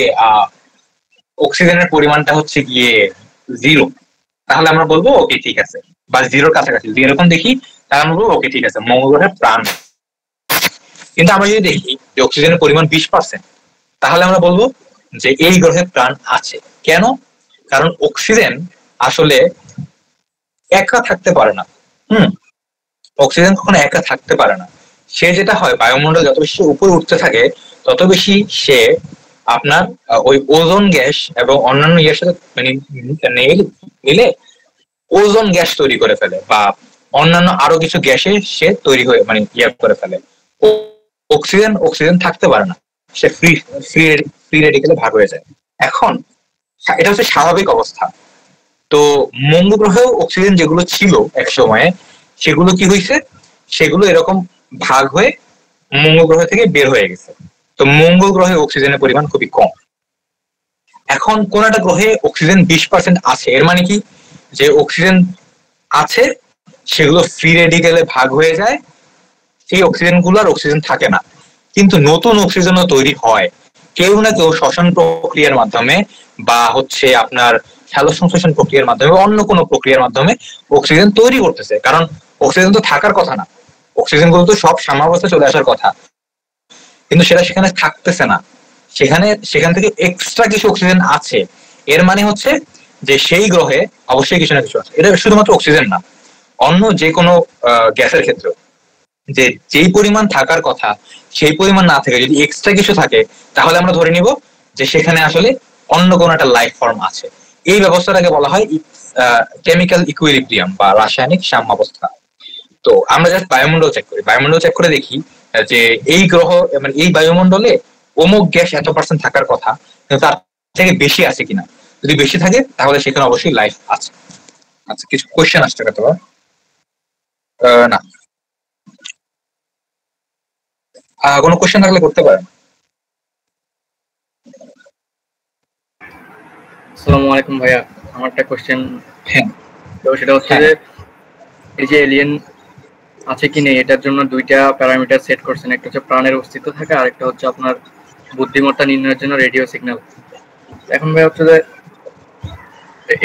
অক্সিজেনের পরিমাণটা হচ্ছে গিয়ে 0, তাহলে আমরা বলবো ওকে ঠিক আছে, বা 0-র কাছাকাছি। যদি এরকম দেখি তাহলে আমরা বলবো ওকে ঠিক আছে, মঙ্গল গ্রহের প্রাণ। কিন্তু আমরা যদি দেখি যে অক্সিজেনের পরিমাণ 20%, তাহলে আমরা বলবো যে এই গ্রহে প্রাণ আছে। কেন? কারণ অক্সিজেন আসলে একা থাকতে পারে না। অক্সিজেন কখনো একা থাকতে পারে না। সে যেটা হয়, বায়ুমণ্ডল যত বেশি উপরে উঠতে থাকে তত বেশি সে আপনার ওই ওজোন গ্যাস এবং অন্যান্য ইয়ের সাথে মানে মিলে ওজোন গ্যাস তৈরি করে ফেলে, বা অন্যান্য আরো কিছু গ্যাসে সে তৈরি হয়ে মানে ইয়ে করে ফেলে। অক্সিজেন থাকতে পারে না, সে ফ্রি রেডিকেলে ভাগ হয়ে যায়। এখন এটা হচ্ছে স্বাভাবিক অবস্থা। তো মঙ্গল গ্রহেও অক্সিজেন যেগুলো ছিল এক সময়ে সেগুলো কি হয়েছে? সেগুলো এরকম ভাগ হয়ে মঙ্গল গ্রহ থেকে বের হয়ে গেছে। তো মঙ্গল গ্রহে অক্সিজেনের পরিমাণ খুবই কম। এখন কোন একটা গ্রহে অক্সিজেন 20% আছে, এর মানে কি? যে অক্সিজেন আছে সেগুলো ফ্রি রেডিকেলে ভাগ হয়ে যায়, সেই অক্সিজেন গুলো আর অক্সিজেন থাকে না। কিন্তু নতুন অক্সিজেনও তৈরি হয়, কেউ না কেউ শ্বসন প্রক্রিয়ার মাধ্যমে বা হচ্ছে আপনার সালোকসংশ্লেষণ প্রক্রিয়ার মাধ্যমে, অন্য কোনো প্রক্রিয়ার মাধ্যমে অক্সিজেন তৈরি করতেছে। কারণ অক্সিজেন তো থাকার কথা না, অক্সিজেন গুলো তো সব সাম্যাবস্থায় চলে আসার কথা, কিন্তু সেটা সেখানে থাকতেছে না। সেখান থেকে এক্সট্রা কিছু অক্সিজেন আছে, এর মানে হচ্ছে যে সেই গ্রহে অবশ্যই কিছু না কিছু আছে। এটা শুধুমাত্র অক্সিজেন না, অন্য যে কোনো গ্যাসের ক্ষেত্রে যে যেই পরিমাণ থাকার কথা সেই পরিমাণ না থাকে, যদি এক্সট্রা কিছু থাকে তাহলে আমরা ধরে নিব যে সেখানে আসলে অন্য কোনো একটা লাইফ ফর্ম আছে। এই ব্যবস্থাটাকে বলা হয় কেমিক্যাল ইকুইলিব্রিয়াম বা রাসায়নিক সাম্যাবস্থা। তো আমরা জাস্ট বায়ুমণ্ডল চেক করি, বায়ুমণ্ডল চেক করে দেখি যে এই গ্রহ মানে এই বায়ুমণ্ডলে অমুক গ্যাস এত % থাকার কথা, কিন্তু তার থেকে বেশি আছে কিনা। যদি বেশি থাকে তাহলে সেখানে অবশ্যই লাইফ আছে। আচ্ছা, কিছু কোয়েশ্চেন আসছে কতবা না? কোনো কোয়েশ্চেন থাকলে করতে পারেন। আসসালামু আলাইকুম ভাইয়া, আমার একটা কোশ্চেন। হ্যাঁ, তো সেটা হচ্ছে যে এই যে এলিয়েন আছে কি নেই এটার জন্য দুইটা প্যারামিটার সেট করছেন, একটা হচ্ছে প্রাণের অস্তিত্ব থাকে আর একটা হচ্ছে আপনার বুদ্ধিমত্তা নির্ণয়ের জন্য রেডিও সিগন্যাল। এখন ভাই হচ্ছে যে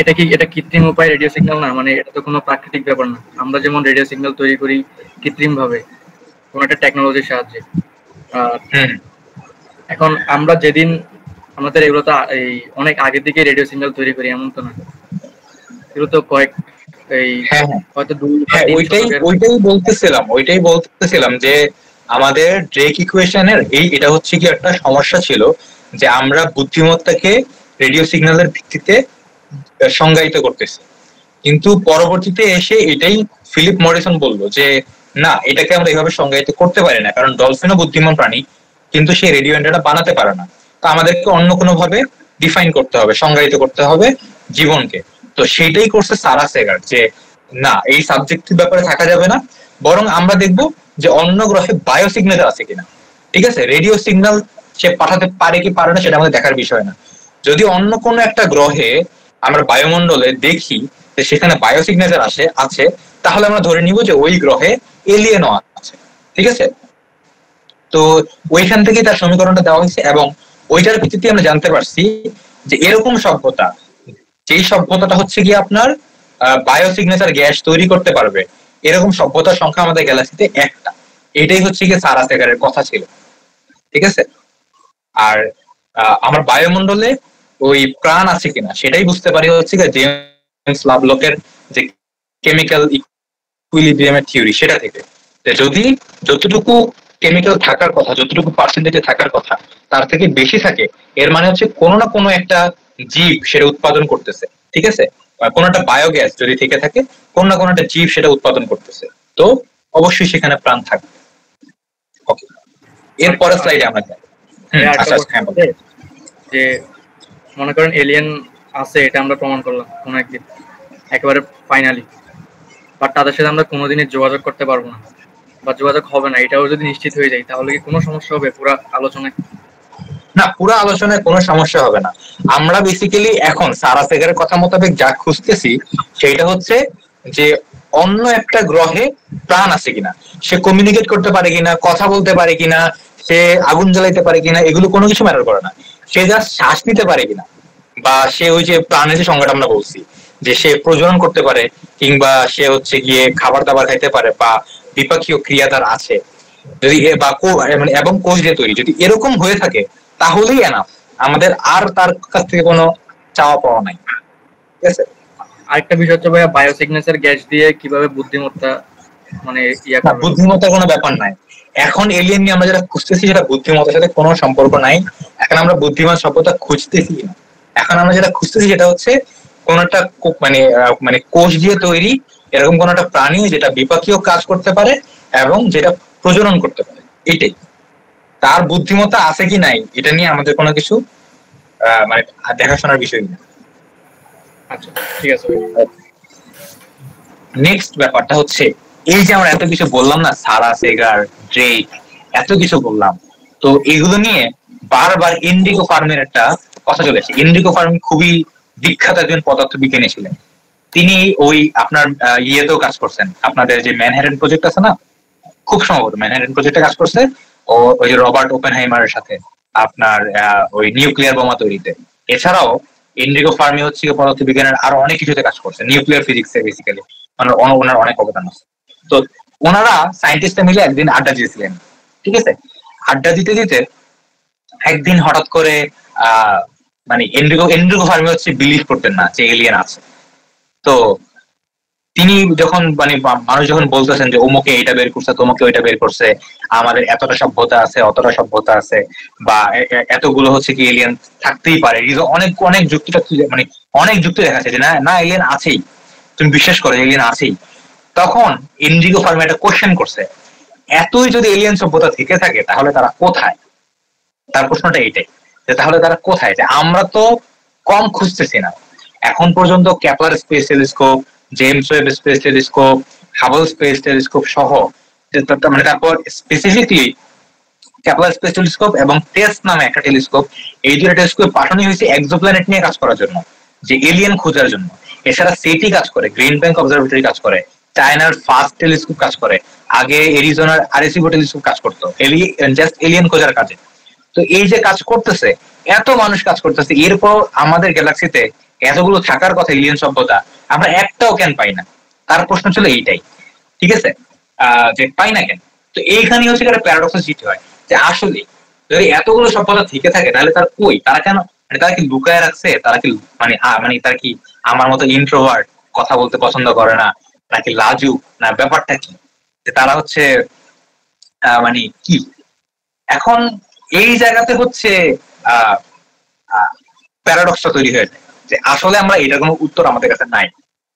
এটা কৃত্রিম উপায় রেডিও সিগন্যাল না, মানে এটা তো কোনো প্রাকৃতিক ব্যাপার না। আমরা যেমন রেডিও সিগন্যাল তৈরি করি কৃত্রিম ভাবে কোনো একটা টেকনোলজির সাহায্যে। এখন আমরা যেদিন আমাদের এগুলো তো এই অনেক আগের দিকে রেডিও সিগন্যাল তৈরি করি এমন তো না, এগুলো তো কয়েক এই হয়তো ওইটাই বলতেছিলাম যে আমাদের ড্রেক ইকুয়েশনের এটা হচ্ছে কি একটা সমস্যা ছিল যে আমরা বুদ্ধিমত্তাকে রেডিও সিগন্যালের ভিত্তিতে সংজ্ঞায়িত করতেছি, কিন্তু পরবর্তীতে এসে এটাই ফিলিপ মরিসন বললো যে না, এটাকে আমরা এইভাবে সংজ্ঞায়িত করতে পারি না, কারণ ডলফিনও বুদ্ধিমান প্রাণী কিন্তু সেই রেডিও অ্যান্টেনা বানাতে পারে না। তো আমাদেরকে অন্য কোনো ভাবে ডিফাইন করতে হবে, সংজ্ঞায়িত করতে হবে জীবনকে। তো সেটাই করছে সারা সেগার যে না, এই সাবজেক্টের ব্যাপারে থাকা যাবে না, বরং আমরা দেখবো যে অন্য গ্রহে বায়ো সিগন্যাল আছে কিনা। ঠিক আছে, রেডিও সিগন্যাল সে পাঠাতে পারে কি পারে না সেটা আমাদের দেখার বিষয় না। যদি অন্য কোনো একটা গ্রহে আমরা বায়ুমণ্ডলে দেখি যে সেখানে বায়ো সিগনেচার আছে, তাহলে আমরা ধরে নিব যে ওই গ্রহে এলিয়েনও আছে। ঠিক আছে, তো ওইখান থেকেই তার সমীকরণটা দেওয়া হয়েছে, এবং ওইটার ভিত্তিতে আমরা জানতে পারছি যে এরকম সভ্যতা, যেই সভ্যতাটা হচ্ছে গিয়ে আপনার বায়োসিগনেচার গ্যাস তৈরি করতে পারবে, এরকম সভ্যতার সংখ্যা আমাদের গ্যালাক্সিতে একটা। এটাই হচ্ছে গিয়ে সারা সেগারের কথা ছিল, ঠিক আছে। আর আমার বায়ুমণ্ডলে ওই প্রাণ আছে কিনা সেটাই বুঝতে পারি হচ্ছে গিয়ে জেমস লাভলকের যে কেমিক্যাল ইকুইলিব্রিয়ামের থিওরি, সেটা থেকে। যদি যতটুকু কেমিক্যাল থাকার কথা, যতটুকু পার্সেন্টেজে থাকার কথা, তার থেকে বেশি থাকে, এর মানে হচ্ছে কোনো না কোনো একটা জীব সেটা উৎপাদন করতেছে, ঠিক আছে। কোনো একটা বায়োগ্যাস যদি থেকে থাকে, কোনো না কোনো একটা জীব সেটা উৎপাদন করতেছে, তো অবশ্যই সেখানে প্রাণ থাকবে। ওকে, এরপরের স্লাইডে আমরা যাই। যে মনে করেন এলিয়েন আছে, এটা আমরা প্রমাণ করলাম কোনো একদিন একেবারে ফাইনালি, বাট তাদের সাথে আমরা কোনোদিনই যোগাযোগ করতে পারবো না বা যোগাযোগ হবে না, এটাও যদি নিশ্চিত হয়ে যায়, তাহলে কি কোনো সমস্যা হবে পুরো আলোচনায়? না, পুরো আলোচনায় কোনো সমস্যা হবে না। আমরা বেসিক্যালি এখন সারা সেগারের কথা মোতাবেক যা খুঁজতেছি সেটা হচ্ছে যে অন্য একটা গ্রহে প্রাণ আছে কিনা, সে কমিউনিকেট করতে পারে কিনা, কথা বলতে পারে কিনা, সে আগুন জ্বালাইতে পারে কিনা, এগুলো কোনো কিছু ম্যাটার করে না। সে যা শ্বাস নিতে পারে কিনা, বা সে ওই যে প্রাণের যে সংজ্ঞাটা আমরা বলছি যে সে প্রজনন করতে পারে, কিংবা সে হচ্ছে গিয়ে খাবার দাবার খাইতে পারে, বা বিপাকীয় ক্রিয়াদার আছে, যদি বা মানে এবং কোষ দিয়ে তৈরি, যদি এরকম হয়ে থাকে তাহলেই এনাফ, আমাদের আর তার কাছ থেকে কোনো চাওয়া পাওয়া নাই, ঠিক আছে। আরেকটা বিষয় হচ্ছে ভাইয়া, বায়োসিগনেচার গ্যাস দিয়ে কিভাবে বুদ্ধিমত্তা মানে বুদ্ধিমত্তার কোনো ব্যাপার নাই। এখন এলিয়েন নিয়ে আমরা যেটা খুঁজতেছি সেটা বুদ্ধিমত্তার সাথে কোনো সম্পর্ক নাই। এখন আমরা বুদ্ধিমান সভ্যতা খুঁজতেছি না, এখন আমরা যেটা খুঁজতেছি সেটা হচ্ছে কোন একটা মানে কোষ দিয়ে তৈরি এরকম কোন একটা প্রাণী যেটা বিপাকীয় কাজ করতে পারে এবং যেটা প্রজনন করতে পারে, এইটাই। তার বুদ্ধিমত্তা আছে কি নাই এটা নিয়ে আমাদের কোনো কিছু মানে দেখাশোনার বিষয় না। আচ্ছা, ঠিক আছে। নেক্সট ব্যাপারটা হচ্ছে এই যে আমরা এত কিছু বললাম না, সারা সেগার, ড্রেক, এত কিছু বললাম, তো এগুলো নিয়ে বারবার এনরিকো ফার্মির একটা কথা চলেছে। এনরিকো ফার্মি খুবই বিখ্যাত একজন পদার্থবিজ্ঞানী ছিলেন। তিনি ওই আপনার ইয়েতেও কাজ করছেন, আপনাদের যে ম্যানহাটন প্রজেক্ট আছে না, খুব সম্ভবত ম্যানহাটন প্রজেক্টে কাজ করছে ও ওই যে রবার্ট ওপেনহাইমারের সাথে আপনার ওই নিউক্লিয়ার বোমা তৈরিতে। এছাড়াও এনরিকো ফার্মি হচ্ছে পদার্থবিজ্ঞানের আরো অনেক কিছুতে কাজ করছে, নিউক্লিয়ার ফিজিক্সে বেসিক্যালি ওনার অনেক অবদান আছে। তো ওনারা সায়েন্টিস্টরা মিলে একদিন আড্ডা দিয়েছিলেন, ঠিক আছে। আড্ডা দিতে দিতে একদিন হঠাৎ করে মানে এনরিকো ফার্মি হচ্ছে বিলিভ করতেন না যে এলিয়েন আছে। তো তিনি যখন মানে মানুষ যখন বলতেছেন যে অমুকে এটা বের করছে, তোমাকে ওইটা বের করছে, আমাদের এতটা সভ্যতা আছে, অতটা সভ্যতা আছে, বা এতগুলো হচ্ছে কি এলিয়েন থাকতেই পারে, অনেক অনেক যুক্তিটা মানে অনেক যুক্তি দেখাচ্ছে যে না না এলিয়েন আছেই, তুমি বিশ্বাস করো এলিয়েন আছেই। তখন এনরিকো ফার্মি একটা কোশ্চেন করছে, এতই যদি এলিয়েন সভ্যতা থেকে থাকে তাহলে তারা কোথায়? তার প্রশ্নটা এইটাই যে তাহলে তারা কোথায়? যে আমরা তো কম খুঁজতেছি না এখন পর্যন্ত। Kepler space telescope, James Webb space telescope, Hubble space telescope সহ, মানে তারপর স্পেসিফিকলি কেপলার স্পেস টেলিস্কোপ এবং টেস নামে একটা টেলিস্কোপ, এই দুটো টেলিস্কোপ পাঠানো হয়েছে এক্সোপ্ল্যানেট নিয়ে কাজ করার জন্য, যে এলিয়েন খোঁজার জন্য। এছাড়া সেটি কাজ করে, গ্রিন ব্যাংক অবজারভেটরি কাজ করে, চায়নার ফাস্ট টেলিস্কোপ কাজ করে, আগে এরিজোনার আরেসিবো টেলিস্কোপ কাজ করতো জাস্ট এলিয়েন খোঁজার কাজে। তো এই যে কাজ করতেছে, এত মানুষ কাজ করতেছে, এরপর আমাদের গ্যালাক্সিতে এতগুলো থাকার কথা এলিয়েন সভ্যতা, আমরা একটাও কেন পাই না? তার প্রশ্ন ছিল এইটাই, ঠিক আছে, যে পাই না কেন। তো এইখানে হচ্ছে একটা প্যারাডক্সের সৃষ্টি হয় যে আসলে যদি এতগুলো সভ্যতা থেকে থাকে তাহলে তার কই, তারা কেন, মানে তারা কি লুকায় রাখছে, তারা কি মানে তারা কি আমার মতো ইন্ট্রোভার্ট, কথা বলতে পছন্দ করে না, নাকি লাজুক, না ব্যাপারটা কি, যে তারা হচ্ছে মানে কি? এখন এই জায়গাতে হচ্ছে প্যারাডক্সটা তৈরি হয়ে যায় যে আসলে আমরা এটার কোনো উত্তর আমাদের কাছে নাই।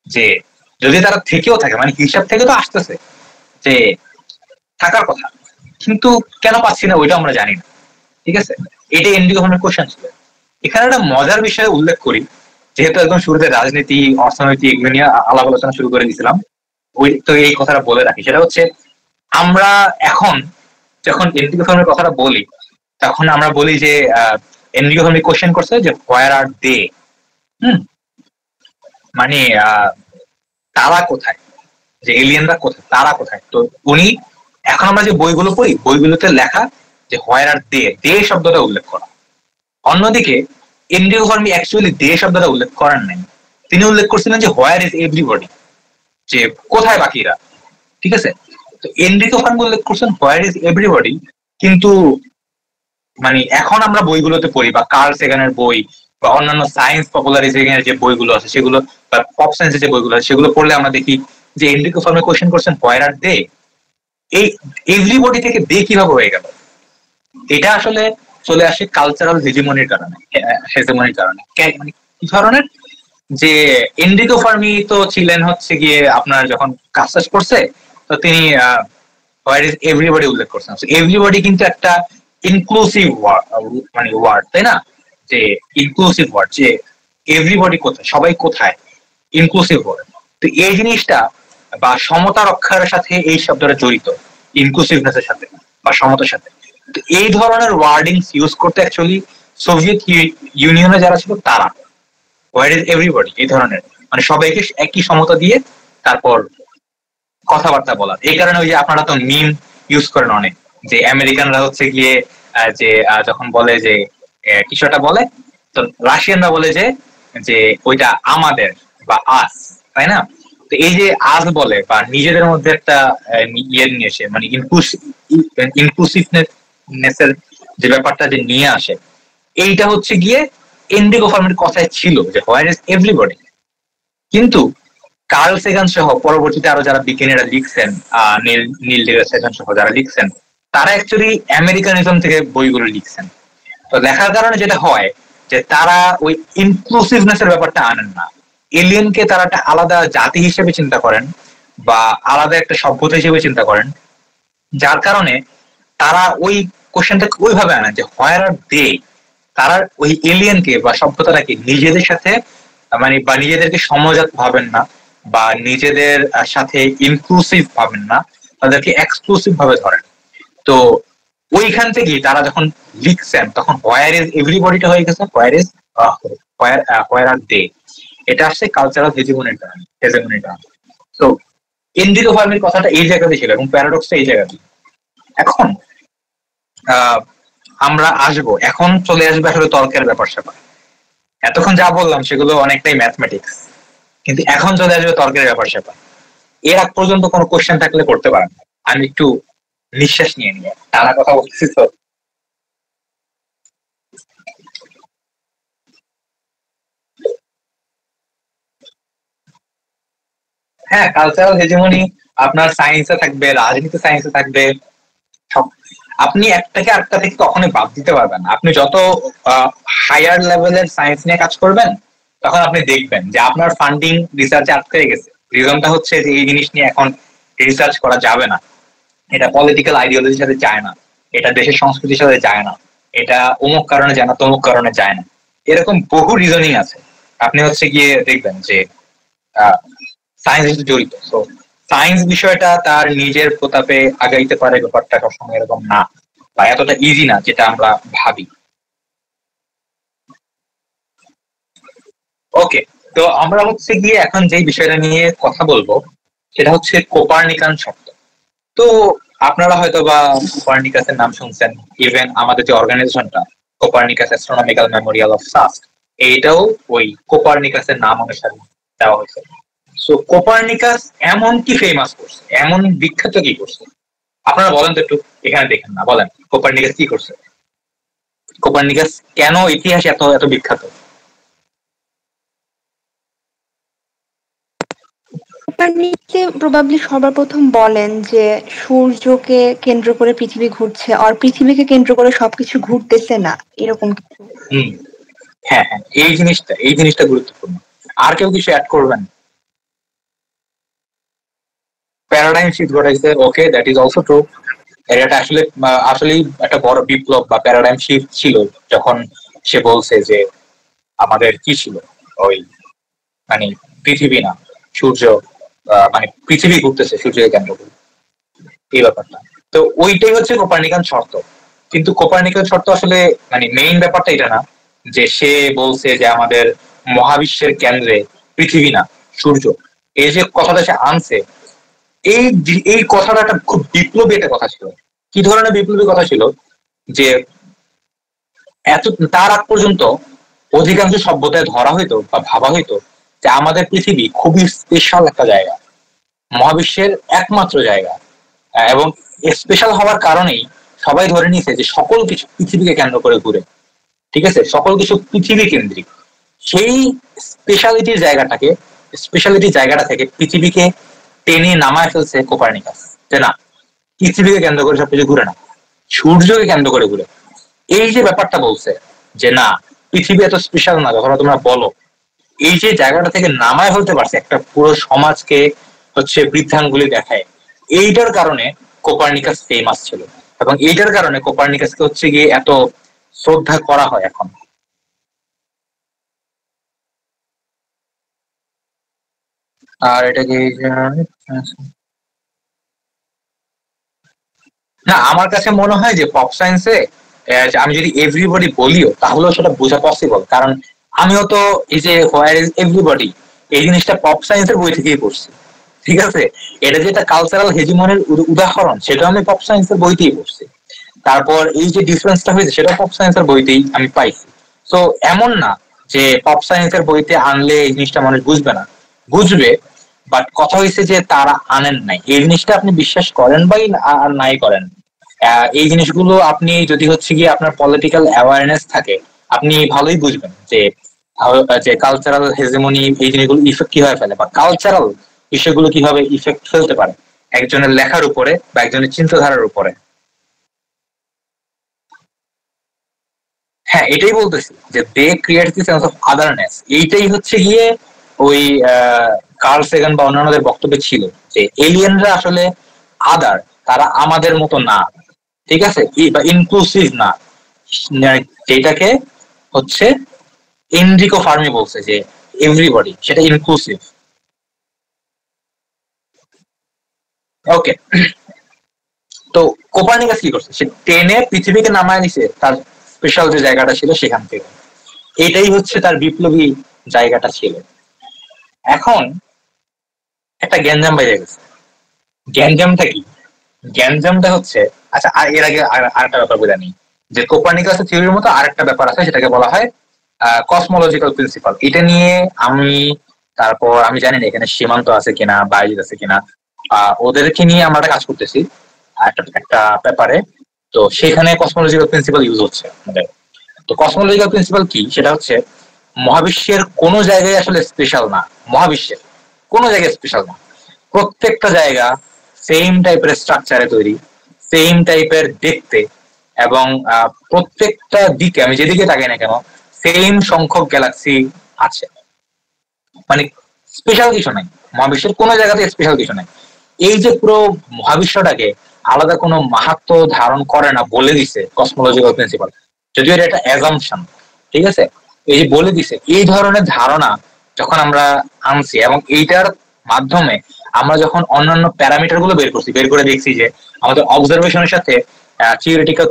যে যদি তারা থেকেও থাকে, মানে হিসাব থেকে তো আসতেছে যে থাকার কথা, কিন্তু কেন পাচ্ছি না ওইটা আমরা জানি না, ঠিক আছে। এটা এনরিকো ফার্মির কোশ্চেন ছিল। এখানে একটা মজার বিষয় উল্লেখ করি, যেহেতু একদম শুরুতে রাজনীতি, অর্থনীতি এগুলো নিয়ে আলাপ আলোচনা শুরু করে দিয়েছিলাম, ওই তো এই কথাটা বলে রাখি। সেটা হচ্ছে আমরা এখন যখন এনরিকো ফার্মির কথাটা বলি তখন আমরা বলি যে এনরিকো ফার্মি কোশ্চেন করছে যে হোয়ার আর দে, মানে তারা কোথায়, যে এলিয়েনরা কোথায়, তারা কোথায়। তো উনি এখন আমরা যে বইগুলো পড়ি, বইগুলোতে লেখা যে হোয়ার আর দে শব্দটা উল্লেখ করা। অন্যদিকে এনরিকো ফার্মি অ্যাকচুয়ালি দে শব্দটা উল্লেখ করেন নাই, তিনি উল্লেখ করছিলেন যে হোয়ার ইজ এভরিবডি, যে কোথায় বাকিরা, ঠিক আছে। তো এনরিকো ফার্মি উল্লেখ করছেন হোয়ার ইজ এভরিবডি, কিন্তু মানে এখন আমরা বইগুলোতে পড়ি বা কার্ল সেগানের বই বা অন্যান্য সায়েন্স পপুলারাইজিং এর যে বইগুলো আছে সেগুলো বা পপ সায়েন্সের যে বইগুলো আছে সেগুলো পড়লে আমরা দেখি যে এনরিকো ফার্মি কোয়েশ্চেন করছেন হোয়ার আর দে, এই এভরিবডি থেকে দে কিভাবে হয়ে গেল। এটা আসলে চলে আসে কালচারাল হেজিমনির কারণে, মানে কি ধরনের, যে এনরিকো ফার্মি তো ছিলেন হচ্ছে গিয়ে আপনার যখন কাজ শেষ করছে তো তিনি হোয়ার ইজ এভরিবডি উল্লেখ করছেন। এভরিবডি কিন্তু একটা ইনক্লুসিভ মানে ওয়ার্ড, তাই না, যে ইনক্লুসিভ ওয়ার্ড, যে এভরিবডি কোথায়, সবাই কোথায়, ইনক্লুসিভ ওয়ার্ড। তো এই জিনিসটা বা সমতা রক্ষার সাথে এই শব্দটা জড়িত, ইনক্লুসিভনেস এর সাথে বা সমতার সাথে। তো এই ধরনের ওয়ার্ডিংস ইউজ করতে অ্যাকচুয়ালি সোভিয়েত ইউনিয়নে যারা ছিল তারা হোয়ার ইজ এভরিবডি এই ধরনের, মানে সবাইকে একই সমতা দিয়ে তারপর কথাবার্তা বলা। এই কারণে ওই যে আপনারা তো মিম ইউজ করেন অনেক, যে আমেরিকানরা হচ্ছে গিয়ে যে যখন বলে যে কিছুটা বলে, তো রাশিয়ানরা বলে যে ওইটা আমাদের বা আস, তাই না। তো এই যে আজ বলে বা নিজেদের মধ্যে একটা ইয়ে নিয়ে এসে, মানে ইনক্লুসিভনেস এর যে ব্যাপারটা যে নিয়ে আসে, এইটা হচ্ছে গিয়ে এনরিকো ফার্মির কথায় ছিল যে হোয়ার ইজ এভরিবডি। কিন্তু কার্ল সেগান সহ পরবর্তীতে আরো যারা বিজ্ঞানীরা লিখছেন, নীল ডিগ্রাস সেগান সহ যারা লিখছেন, তারা অ্যাকচুয়ালি আমেরিকানিজম থেকে বইগুলো লিখছেন। তো লেখার কারণে যেটা হয় যে তারা ওই ইনক্লুসিভনেস এর ব্যাপারটা আনেন না, এলিয়েনকে তারা একটা আলাদা জাতি হিসেবে চিন্তা করেন বা আলাদা একটা সভ্যতা হিসেবে চিন্তা করেন, যার কারণে তারা ওই কোশ্চেনটাকে ওইভাবে আনেন যে হোয়ার আর দে, তারা ওই এলিয়েনকে বা সভ্যতাটাকে নিজেদের সাথে মানে বা নিজেদেরকে সমজাত ভাবেন না বা নিজেদের সাথে ইনক্লুসিভ ভাবেন না, তাদেরকে এক্সক্লুসিভ ভাবে ধরেন। তো ওইখান থেকেই তারা যখন লিখছেন তখন হোয়ার ইজ এভরিবডিটা হয়ে গেছে হোয়ার আর দে। এটা আসছে কালচারাল হেজিমনির কারণে। তো এনরিকো ফার্মির কথাটা এই জায়গাতে ছিল এবং প্যারাডক্সটা এই জায়গাতে। এখন আমরা এখন চলে আসবে আসলে তর্কের ব্যাপার স্যাপার। এতক্ষণ যা বললাম সেগুলো অনেকটাই ম্যাথমেটিক্স, কিন্তু এখন চলে আসবে তর্কের ব্যাপার স্যাপার। এর আগ পর্যন্ত কোনো কোশ্চেন থাকলে করতে পারেন। আমি একটু নিঃশ্বাস নিয়ে টানা কথা বলতেছি তো। হ্যাঁ, কালচারাল হেজিমনি আপনার সায়েন্সে থাকবে, রাজনীতি সায়েন্সে থাকবে, আপনি একটাকে আরেকটা থেকে কখনোই বাদ দিতে পারবেন না। আপনি যত হায়ার লেভেলের সায়েন্স নিয়ে কাজ করবেন তখন আপনি দেখবেন যে আপনার ফান্ডিং রিসার্চে আটকে গেছে। রিজনটা হচ্ছে যে এই জিনিস নিয়ে এখন রিসার্চ করা যাবে না, এটা পলিটিক্যাল আইডিওলজির সাথে যায় না, এটা দেশের সংস্কৃতির সাথে যায় না, এটা অমুক কারণে যায় না, তমুক কারণে যায় না। এরকম বহু রিজনিং আছে। আপনি হচ্ছে গিয়ে দেখবেন যে সায়েন্স সাথে জড়িত। তো সায়েন্স বিষয়টা তার নিজের প্রতাপে আগাইতে পারে, ব্যাপারটা সবসময় এরকম না বা এতটা ইজি না যেটা আমরা ভাবি। ওকে, তো আমরা হচ্ছে গিয়ে এখন যেই বিষয়টা নিয়ে কথা বলবো সেটা হচ্ছে কোপার্নিকান শব্দ। তো আপনারা হয়তো বা কোপার্নিকাসের নাম শুনছেন, ইভেন আমাদের যে অর্গানাইজেশনটা Copernicus astronomical memorial of SUST, এইটাও ওই কোপার্নিকাসের নাম অনুসারে দেওয়া হয়েছে। সো কোপার্নিকাস এমন কি ফেমাস করছে, এমন বিখ্যাত কি করছে আপনারা বলেন তো একটু। এখানে দেখেন না, বলেন কোপার্নিকাস কি করছে, কোপার্নিকাস কেন ইতিহাসে এত এত বিখ্যাত? কোপার্নিকাসে প্রবাবলি সর্বপ্রথম বলেন যে সূর্যকে কেন্দ্র করে পৃথিবী ঘুরছে আর পৃথিবীকে কেন্দ্র করে সবকিছু ঘুরতেছে না, এরকম কিছু। হ্যাঁ হ্যাঁ, এই জিনিসটা গুরুত্বপূর্ণ। আর কেউ কিছু অ্যাড করবেন? প্যারাডাইম শিফট ঘটাইছে, ওকে, দ্যাট ইজ অলসো ট্রু। এটা আসলেই একটা বড় বিপ্লব বা প্যারাডাইম শিফট ছিল যখন সে বলছে যে আমাদের কি ছিল, ওই মানে পৃথিবী না সূর্য, মানে পৃথিবী ঘুরতেছে সূর্যকে কেন্দ্র করে, এই ব্যাপারটা। তো ওইটাই হচ্ছে কোপার্নিকান শর্ত। কিন্তু কোপার্নিকান শর্ত আসলে মানে মেইন ব্যাপারটা এটা না যে সে বলছে যে আমাদের মহাবিশ্বের কেন্দ্রে পৃথিবী না সূর্য। এই যে কথাটা সে আনছে, এই কথাটা একটা খুব বিপ্লবী একটা কথা ছিল। কি ধরনের বিপ্লবী কথা ছিল যে এত তার আগ পর্যন্ত অধিকাংশ সভ্যতায় ধরা হইতো বা ভাবা হইতো যে আমাদের পৃথিবী খুবই স্পেশাল একটা জায়গা, মহাবিশ্বের একমাত্র জায়গা, এবং স্পেশাল হওয়ার কারণেই সবাই ধরে নিয়েছে যে সকল কিছু পৃথিবীকে কেন্দ্র করে ঘুরে, ঠিক আছে, সকল কিছু পৃথিবী কেন্দ্রিক। সেই স্পেশালিটি জায়গাটা থেকে পৃথিবীকে টেনে নামায় ফেলছে কোপার্নিকাস, যে না, পৃথিবীকে কেন্দ্র করে সবকিছু ঘুরে না, সূর্যকে কেন্দ্র করে ঘুরে। এই যে ব্যাপারটা বলছে যে না, পৃথিবী এত স্পেশাল না যখন তোমরা বলো, এই যে জায়গাটা থেকে নামায় ফেলতে পারছে একটা পুরো সমাজকে হচ্ছে বৃদ্ধাঙ্গুলি দেখায়, এইটার কারণে কোপার্নিকাস ফেমাস ছিল, এবং এইটার কারণে কোপার্নিকাসকে হচ্ছে গিয়ে এত শ্রদ্ধা করা হয় এখন। আর এটাকে না, আমার কাছে মনে হয় যে পপ সায়েন্সে আমি যদি এভরিবডি বলিও তাহলেও সেটা বোঝা পসিবল, কারণ আমিও তো এই যে হোয়ার ইজ এভরিবডি এই জিনিসটা পপ সায়েন্সের বই থেকেই পড়ছি, ঠিক আছে। এটা যেটা কালচারাল হেজিমনের উদাহরণ, সেটা আমি পপ সায়েন্সের বইতেই পড়ছি। তারপর এই যে ডিফারেন্সটা হয়েছে সেটা পপ সায়েন্সের বইতেই আমি পাইছি। তো এমন না যে পপ সায়েন্সের বইতে আনলে এই জিনিসটা মানুষ বুঝবে না, বুঝবে, বাট কথা হয়েছে যে তারা আনেন নাই। এই জিনিসটা আপনি বিশ্বাস করেন বা আর নাই করেন, এই জিনিসগুলো আপনি যদি হচ্ছে গিয়ে আপনার পলিটিক্যাল অ্যাওয়ারনেস থাকে, আপনি ভালোই বুঝবেন যে কালচারাল হেজেমনি এই জিনিসগুলো ইফেক্ট কিভাবে ফেলে, বা কালচারাল বিষয়গুলো কিভাবে ইফেক্ট ফেলতে পারে একজনের লেখার উপরে বা একজনের চিন্তাধারার উপরে। হ্যাঁ, এটাই বলতেছি যে they create the sense of otherness. এইটাই হচ্ছে গিয়ে ওই কার্ল সেগান বা অন্যান্যদের বক্তব্য ছিল যে এলিয়েনরা আসলে আদার, তারা আমাদের মতো না, ঠিক আছে, বা ইনক্লুসিভ না, যেটাকে হচ্ছে এনরিকো ফার্মি বলছে যে এভরিবডি, সেটা ইনক্লুসিভ। ওকে, তো কোপার্নিকাস কি করছে, সে টেনে পৃথিবীকে নামায় নিছে তার স্পেশাল যে জায়গাটা ছিল সেখান থেকে। এটাই হচ্ছে তার বিপ্লবী জায়গাটা ছিল। এখন একটা গ্যাঞ্জাম বাইরে গেছে। গ্যাঞ্জামটা কি? গ্যাঞ্জামটা হচ্ছে, আচ্ছা, এর আগে আরেকটা ব্যাপার বলে নিই যে কোপার্নিকাসের থিওরির মতো আরেকটা ব্যাপার আছে, সেটাকে বলা হয় কসমোলজিক্যাল প্রিন্সিপাল। এটা নিয়ে তারপর আমি জানি না এখানে সীমান্ত আছে কিনা, বাইজিৎ আছে কিনা, ওদেরকে নিয়ে আমরা একটা কাজ করতেছি একটা ব্যাপারে। তো সেখানে কসমোলজিক্যাল প্রিন্সিপাল ইউজ হচ্ছে আমাদের। তো কসমোলজিক্যাল প্রিন্সিপাল কি, সেটা হচ্ছে মহাবিশ্বের কোনো জায়গায় আসলে স্পেশাল না, মহাবিশ্বের কোনো জায়গায় স্পেশাল না, প্রত্যেকটা জায়গা সেম টাইপের স্ট্রাকচারে তৈরি, সেম টাইপের দেখতে, এবং প্রত্যেকটা দিকে আমি যেদিকে তাকাই না কেন সেম সংখ্যক গ্যালাক্সি আছে, মানে স্পেশাল কিছু নাই, মহাবিশ্বের কোনো জায়গাতে স্পেশাল কিছু নাই। এই যে পুরো মহাবিশ্বটাকে আলাদা কোনো মাহাত্ম ধারণ করে না বলে দিছে কসমোলজিক্যাল প্রিন্সিপাল, যদিও এটা একটা অ্যাজাম্পশন, ঠিক আছে, এই যে বলে দিছে, এই ধরনের ধারণা যখন আমরা আনছি এবং এইটার মাধ্যমে আমরা যখন অন্যান্য প্যারামিটার গুলো বের করে দেখছি যে আমাদের অবজারভেশনের সাথে থিওরিটিক্যাল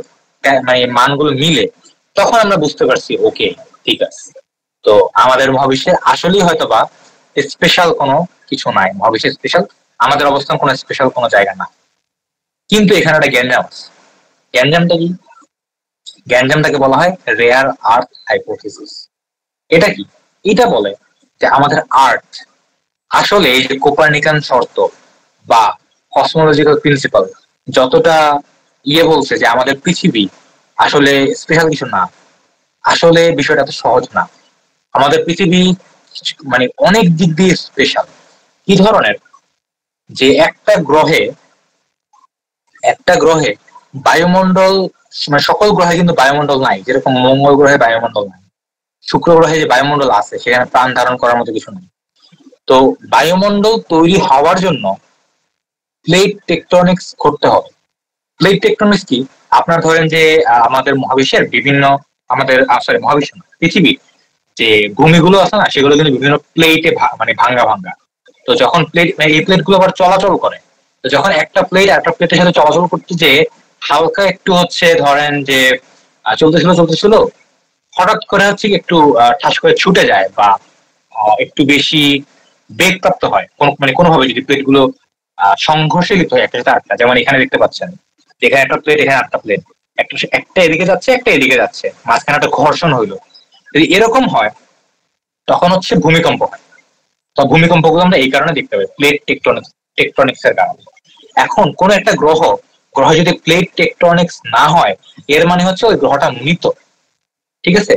মানে মানগুলো মিলে, তখন আমরা বুঝতে পারছি ওকে, ঠিক আছে, তো আমাদের মহাবিশ্বের আসলেই হয়তো বা স্পেশাল কোনো কিছু নাই, মহাবিশ্বের স্পেশাল আমাদের অবস্থান কোনো স্পেশাল কোনো জায়গা না। কিন্তু এখানে একটা গ্যাঞ্জাম আছে। গ্যাঞ্জামটা কি? গ্যাঞ্জামটাকে বলা হয় রেয়ার আর্থ হাইপোথিসিস। এটা কি? এটা বলে যে আমাদের আর্থ আসলে এই যে কোপার্নিকান শর্ত বা কসমোলজিক্যাল প্রিন্সিপাল যতটা বলছে যে আমাদের পৃথিবী আসলে স্পেশাল কিছু না, আসলে বিষয়টা তো সহজ না। আমাদের পৃথিবী মানে অনেক দিক দিয়ে স্পেশাল। কি ধরনের? যে একটা গ্রহে বায়ুমণ্ডল, মানে সকল গ্রহে কিন্তু বায়ুমণ্ডল নাই, যেরকম মঙ্গল গ্রহে বায়ুমণ্ডল নাই, শুক্র গ্রহে যে বায়ুমণ্ডল আছে সেখানে প্রাণ ধারণ করার মতো কিছু নেই। তো বায়ুমণ্ডল তৈরি হওয়ার জন্য প্লেট টেকটনিক্স করতে হবে। প্লেট টেকটনিক্স কি? আপনার ধরেন যে আমাদের মহাবিশ্বের বিভিন্ন, আমাদের মহাবিশ্ব না, পৃথিবীর যে ভূমিগুলো আছে না, সেগুলো কিন্তু বিভিন্ন প্লেটে মানে ভাঙ্গা। তো যখন এই প্লেট গুলো আবার চলাচল করে, তো যখন একটা প্লেট একটা প্লেটের সাথে চলাচল করতে যে হালকা একটু হচ্ছে ধরেন যে চলতেছিল, হঠাৎ করে হচ্ছে একটু ঠাস করে ছুটে যায় বা একটু বেশি বেগ প্রাপ্ত হয় মানে কোনোভাবে যদি প্লেট গুলো সংঘর্ষে লিপ্ত হয় একটা সাথে আটটা, যেমন এখানে দেখতে পাচ্ছেন এখানে একটা প্লেট, এখানে আটটা প্লেট একটা এদিকে যাচ্ছে, একটা এদিকে যাচ্ছে, মাঝখানে একটা ঘর্ষণ হইলো। যদি এরকম হয় তখন হচ্ছে ভূমিকম্প হয়। তো ভূমিকম্পগুলো আমরা এই কারণে দেখতে পাই, প্লেট টেকটনিক্স এর কারণে। এখন কোন একটা গ্রহ যদি প্লেট টেকটনিক্স না হয়, এর মানে হচ্ছে ওই গ্রহটা মৃত। ঠিক আছে?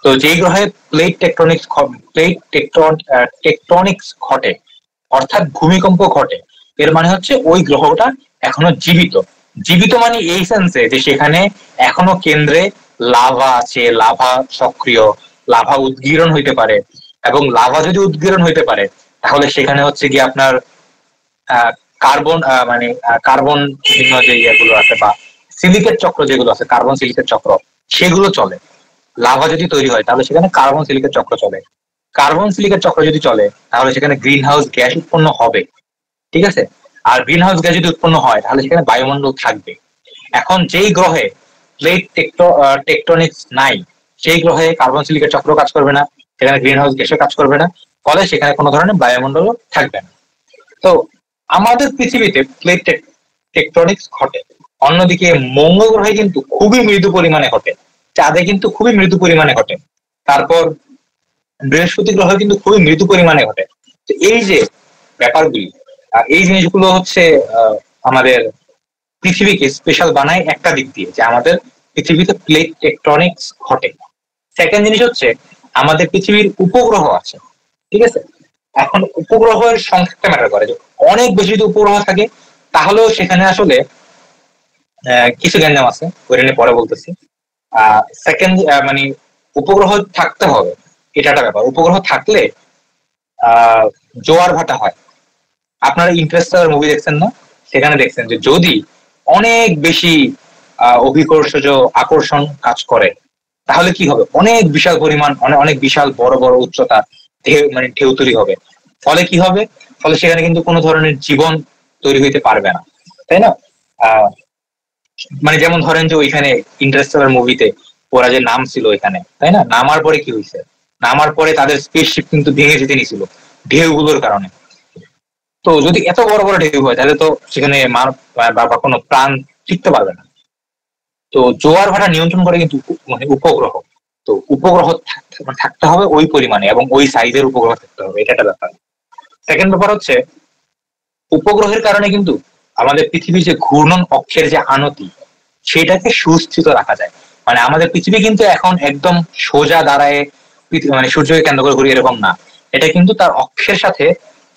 তো যেই গ্রহে প্লেট টেকটনিক্স ঘটে, অর্থাৎ ভূমিকম্প ঘটে, এর মানে হচ্ছে ওই গ্রহটা এখনো জীবিত। জীবিত মানে এই সেন্সে যে সেখানে এখনো কেন্দ্রে লাভা আছে, লাভা সক্রিয়, লাভা উদ্গীরণ হইতে পারে। এবং লাভা যদি উদ্গীরণ হইতে পারে তাহলে সেখানে হচ্ছে কি আপনার কার্বন কার্বন বিভিন্ন যে ইয়েগুলো আছে বা সিলিকেট চক্র যেগুলো আছে, কার্বন সিলিকেট চক্র, সেগুলো চলে। লাভা যদি তৈরি হয় তাহলে সেখানে কার্বন সিলিকেট চক্র চলে। কার্বন সিলিকেট চক্র যদি চলে তাহলে সেখানে গ্রিন হাউস গ্যাস উৎপন্ন হবে। ঠিক আছে? আর গ্রিন হাউস গ্যাস যদি উৎপন্ন হয় তাহলে সেখানে বায়ুমণ্ডল থাকবে। এখন যেই গ্রহে প্লেট টেকটনিক্স নাই, সেই গ্রহে কার্বন সিলিকেট চক্র কাজ করবে না, সেখানে গ্রিন হাউস গ্যাসও কাজ করবে না, ফলে সেখানে কোনো ধরনের বায়ুমণ্ডল থাকবে না। তো আমাদের পৃথিবীতে প্লেট টেকটনিক্স ঘটে, অন্যদিকে মঙ্গল গ্রহে কিন্তু খুবই মৃদু পরিমাণে ঘটে, চাঁদে কিন্তু খুবই মৃদু পরিমাণে ঘটে, তারপর বৃহস্পতি গ্রহে কিন্তু খুবই মৃদু পরিমাণে ঘটে। তো এই যে ব্যাপারগুলি, এই জিনিসগুলো হচ্ছে আমাদের পৃথিবীকে স্পেশাল বানায় একটা দিক দিয়ে, যে আমাদের পৃথিবীতে প্লেট টেকটনিক্স ঘটে। সেকেন্ড জিনিস হচ্ছে আমাদের পৃথিবীর উপগ্রহ আছে। ঠিক আছে? এখন উপগ্রহের সংখ্যাটা ম্যাটার করে। অনেক বেশি যদি উপগ্রহ থাকে তাহলেও সেখানে আসলে কিছু গ্যাঞ্জাম আছে, ওইটা নিয়ে পরে বলতেছি। সেকেন্ড মানে উপগ্রহ থাকতে হবে, এটা একটা ব্যাপার। উপগ্রহ থাকলে জোয়ার ভাটা হয়। আপনারা ইন্টারস্টেলার মুভি দেখছেন না? সেখানে দেখছেন যে যদি অনেক বেশি অভিকর্ষজ আকর্ষণ কাজ করে তাহলে কি হবে, অনেক বিশাল পরিমাণ, অনেক বিশাল বড় বড় উচ্চতা ঢেউ তৈরি হবে। ফলে কি হবে, ফলে সেখানে কিন্তু কোনো ধরনের জীবন তৈরি হইতে পারবে না, তাই না? মানে যেমন ধরেন যে ওইখানে ইন্টারস্টেলার মুভিতে ওরা যে নাম ছিল ওইখানে, তাই না? নামার পরে কি হয়েছে, নামার পরে তাদের স্পেসশিপ কিন্তু ভেঙে যেতে নিছিল ঢেউগুলোর কারণে। তো যদি এত বড় বড় ঢেউ হয় তাহলে তো সেখানে মানব বা কোনো প্রাণ টিকতে পারবে না। তো জোয়ার ভাটা নিয়ন্ত্রণ করে কিন্তু মানে উপগ্রহ। তো উপগ্রহ থাকতে হবে ওই পরিমাণে এবং ওই সাইজের উপগ্রহ থাকতে হবে, এটা একটা ব্যাপার। সেকেন্ড ব্যাপার হচ্ছে উপগ্রহের কারণে কিন্তু আমাদের পৃথিবীর যে ঘূর্ণন অক্ষের যে আনতি, সেটাকে সুস্থিত রাখা যায়। মানে আমাদের পৃথিবী কিন্তু এখন একদম সোজা দাঁড়ায় মানে সূর্যকে কেন্দ্র করে ঘুরি এরকম না, এটা কিন্তু তার অক্ষের সাথে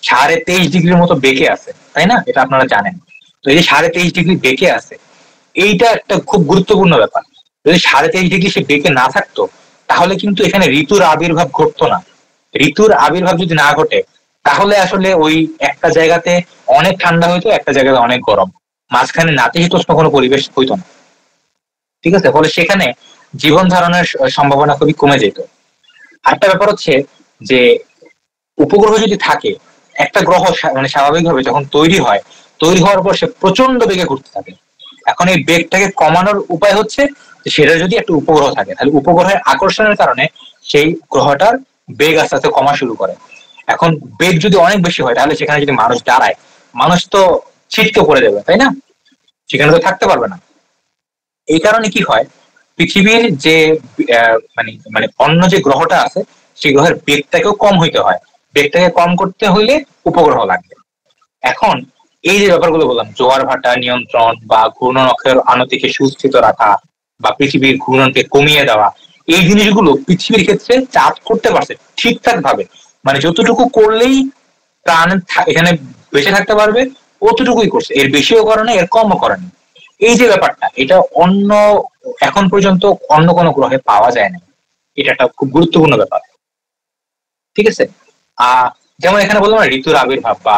23.5 ডিগ্রির মতো বেঁকে আছে, তাই না? এটা আপনারা জানেন। তো এই যে 23.5 ডিগ্রি বেঁকে আছে, এইটা একটা খুব গুরুত্বপূর্ণ ব্যাপার। যদি 23.5 ডিগ্রি সে বেঁকে না থাকতো তাহলে কিন্তু এখানে ঋতুর আবির্ভাব ঘটতো না। ঋতুর আবির্ভাব যদি না ঘটে তাহলে আসলে ওই একটা জায়গাতে অনেক ঠান্ডা হইতো, একটা জায়গাতে অনেক গরম, মাঝখানে নাতিশীতোষ্ণ কোনো পরিবেশ হইতো না। ঠিক আছে? ফলে সেখানে জীবন ধারণের সম্ভাবনা খুবই কমে যেত। আরেকটা ব্যাপার হচ্ছে যে উপগ্রহ যদি থাকে, একটা গ্রহ মানে স্বাভাবিকভাবে যখন তৈরি হয়, তৈরি হওয়ার পর সে প্রচন্ড বেগে ঘুরতে থাকে। এখন এই বেগটাকে কমানোর উপায় হচ্ছে সেটা যদি একটা উপগ্রহ থাকে তাহলে উপগ্রহের আকর্ষণের কারণে সেই গ্রহটার বেগ আস্তে আস্তে কমা শুরু করে। এখন বেগ যদি অনেক বেশি হয় তাহলে সেখানে যদি মানুষ দাঁড়ায়, মানুষ তো ছিটকে পড়ে যাবে, তাই না? সেখানে তো থাকতে পারবে না। এই কারণে কি হয়, পৃথিবীর যে মানে অন্য যে গ্রহটা আছে সেই গ্রহের বেগটাকেও কম হইতে হয়। বেগটাকে কম করতে হইলে উপগ্রহ লাগবে। এখন এই যে ব্যাপারগুলো বললাম, জোয়ার ভাটা নিয়ন্ত্রণ বা ঘূর্ণন অক্ষের আনতিকে সুস্থিত রাখা বা পৃথিবীর ঘূর্ণনকে কমিয়ে দেওয়া, এই জিনিসগুলো পৃথিবীর ক্ষেত্রে চাঁদ করতে পারছে ঠিকঠাক ভাবে। মানে যতটুকু করলেই প্রাণ এখানে বেঁচে থাকতে পারবে অতটুকুই করছে, এর বেশিও করে না, এর কমও করে না। এই যে ব্যাপারটা, এটা এখন পর্যন্ত অন্য কোনো গ্রহে পাওয়া যায় না। এটা একটা খুব গুরুত্বপূর্ণ ব্যাপার। ঠিক আছে? যেমন এখানে বললাম ঋতুর আবির্ভাব বা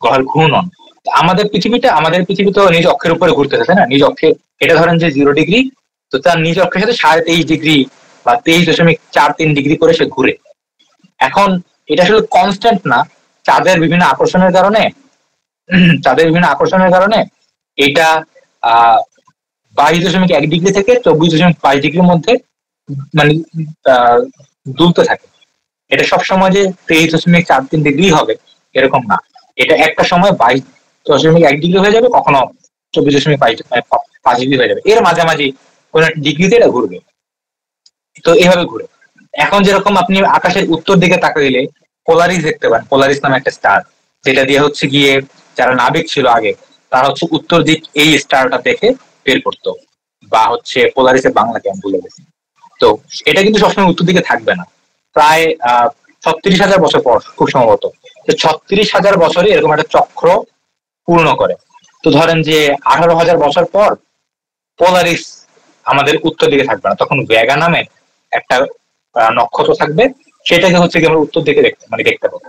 গ্রহের ঘূর্ণন, আমাদের পৃথিবী তো নিজ অক্ষের উপরে ঘুরতেছে, তাই না? নিজ অক্ষে এটা ধরেন যে 0 ডিগ্রি, তো তার নিজ অক্ষের সাথে 23.5 ডিগ্রি বা 23.43 ডিগ্রি করে সে ঘুরে। এখন এটা আসলে কনস্ট্যান্ট না, চাঁদের বিভিন্ন আকর্ষণের কারণে এটা 22.1 ডিগ্রি থেকে 24.5 ডিগ্রির মধ্যে মানে দুলতে থাকে। এটা সবসময় যে 23.43 ডিগ্রি হবে এরকম না, এটা একটা সময় 22.1 ডিগ্রি হয়ে যাবে, কখনো 24.5 ডিগ্রি হয়ে যাবে, এর মাঝামাঝি কোন একটা ডিগ্রিতে এটা ঘুরবে। তো এইভাবে ঘুরে। এখন যেরকম আপনি আকাশের উত্তর দিকে তাকাইলে পোলারিস দেখতে পান, পোলারিস নামে একটা স্টার, যেটা দিয়ে হচ্ছে গিয়ে যারা নাবিক ছিল আগে তারা হচ্ছে উত্তর দিক এই স্টারটা দেখে বের করতো, বা হচ্ছে পোলারিসের বাংলাকে আমি ভুলে গেছি। তো এটা কিন্তু সবসময় উত্তর দিকে থাকবে না, প্রায় 36,000 বছর পর খুব সম্ভবত। তো 36,000 বছরে এরকম একটা চক্র পূর্ণ করে। তো ধরেন যে 18,000 বছর পর পোলারিস আমাদের উত্তর দিকে থাকবে না, তখন ভেগা নামে একটা নক্ষত্র থাকবে, সেটাকে হচ্ছে গিয়ে আমরা উত্তর দিকে দেখতে পাবো।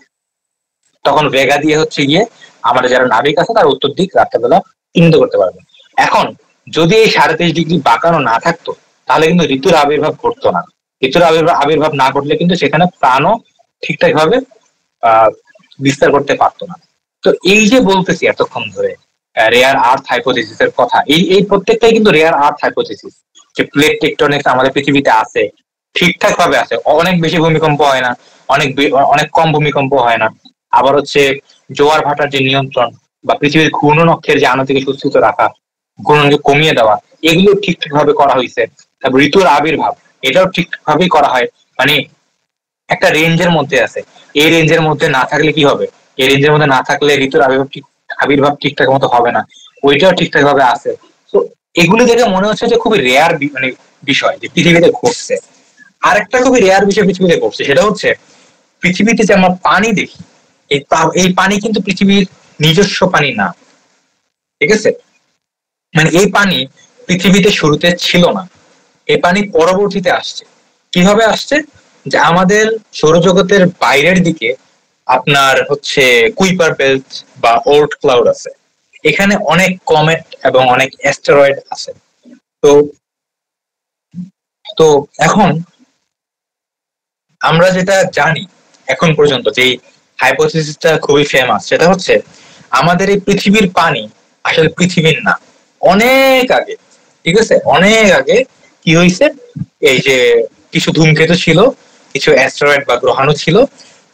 তখন ভেগা দিয়ে হচ্ছে গিয়ে আমাদের যারা নাবিক আছে তার উত্তর দিক রাত্রেবেলা চিহ্নিত করতে পারবে। এখন যদি এই 23.5 ডিগ্রি বাঁকানো না থাকতো তাহলে কিন্তু ঋতুর আবির্ভাব ঘটতো না। ঋতুর আবির্ভাব না ঘটলে কিন্তু সেখানে প্রাণও ঠিকঠাক ভাবে বিস্তার করতে পারতো না। তো এই যে বলতেছি এতক্ষণ ধরে রেয়ার আর্থ হাইপোথিসিসের কথা, এই প্রত্যেকটাই কিন্তু রেয়ার আর্থ হাইপোথিসিস, যে প্লেট টেকটনিক্স আমাদের পৃথিবীতে আছে, ঠিকঠাক ভাবে আছে, অনেক বেশি ভূমিকম্প হয় না, অনেক কম ভূমিকম্প হয় না। আবার হচ্ছে জোয়ার ভাটার যে নিয়ন্ত্রণ বা পৃথিবীর ঘূর্ণনক্ষের যে আনা থেকে সুস্থিত রাখা, ঘূর্ণনকে কমিয়ে দেওয়া, এগুলো ঠিকঠাক ভাবে করা হয়েছে। তারপর ঋতুর আবির্ভাব এটাও ঠিকঠাক ভাবেই করা হয়, মানে একটা রেঞ্জের মধ্যে আছে। এই রেঞ্জের মধ্যে না থাকলে কি হবে, এই রেঞ্জের মধ্যে না থাকলে ঋতুর আবির্ভাব ঠিকঠাক মতো হবে না, ওইটাও ঠিকঠাক ভাবে আছে। তো এগুলো দেখে মনে হচ্ছে যে খুবই রেয়ার বিষয় যে পৃথিবীতে ঘটছে। আরেকটা খুবই রেয়ার বিষয় পৃথিবীতে ঘটছে, সেটা হচ্ছে পৃথিবীতে যে আমরা পানি দেখি, এই পানি কিন্তু পৃথিবীর নিজস্ব পানি না, ঠিক আছে? মানে এই পানি পৃথিবীতে শুরুতে ছিল না, এই পানি পরবর্তীতে আসছে। কিভাবে আসছে? যে আমাদের সৌরজগতের বাইরের দিকে আপনার হচ্ছে কুইপার বেল্ট বা ওর্ট ক্লাউড আছে, এখানে অনেক কমেট এবং অনেক অ্যাস্টেরয়েড আছে। তো তো এখন আমরা যেটা জানি এখন পর্যন্ত, যে হাইপোথিসিসটা খুবই ফেমাস, সেটা হচ্ছে আমাদের এই পৃথিবীর পানি আসলে পৃথিবীর না, অনেক আগে, ঠিক আছে, অনেক আগে কি হয়েছে, এই যে কিছু ধূমকেতু ছিল, কিছু অ্যাস্টেরয়েড বা গ্রহাণু ছিল,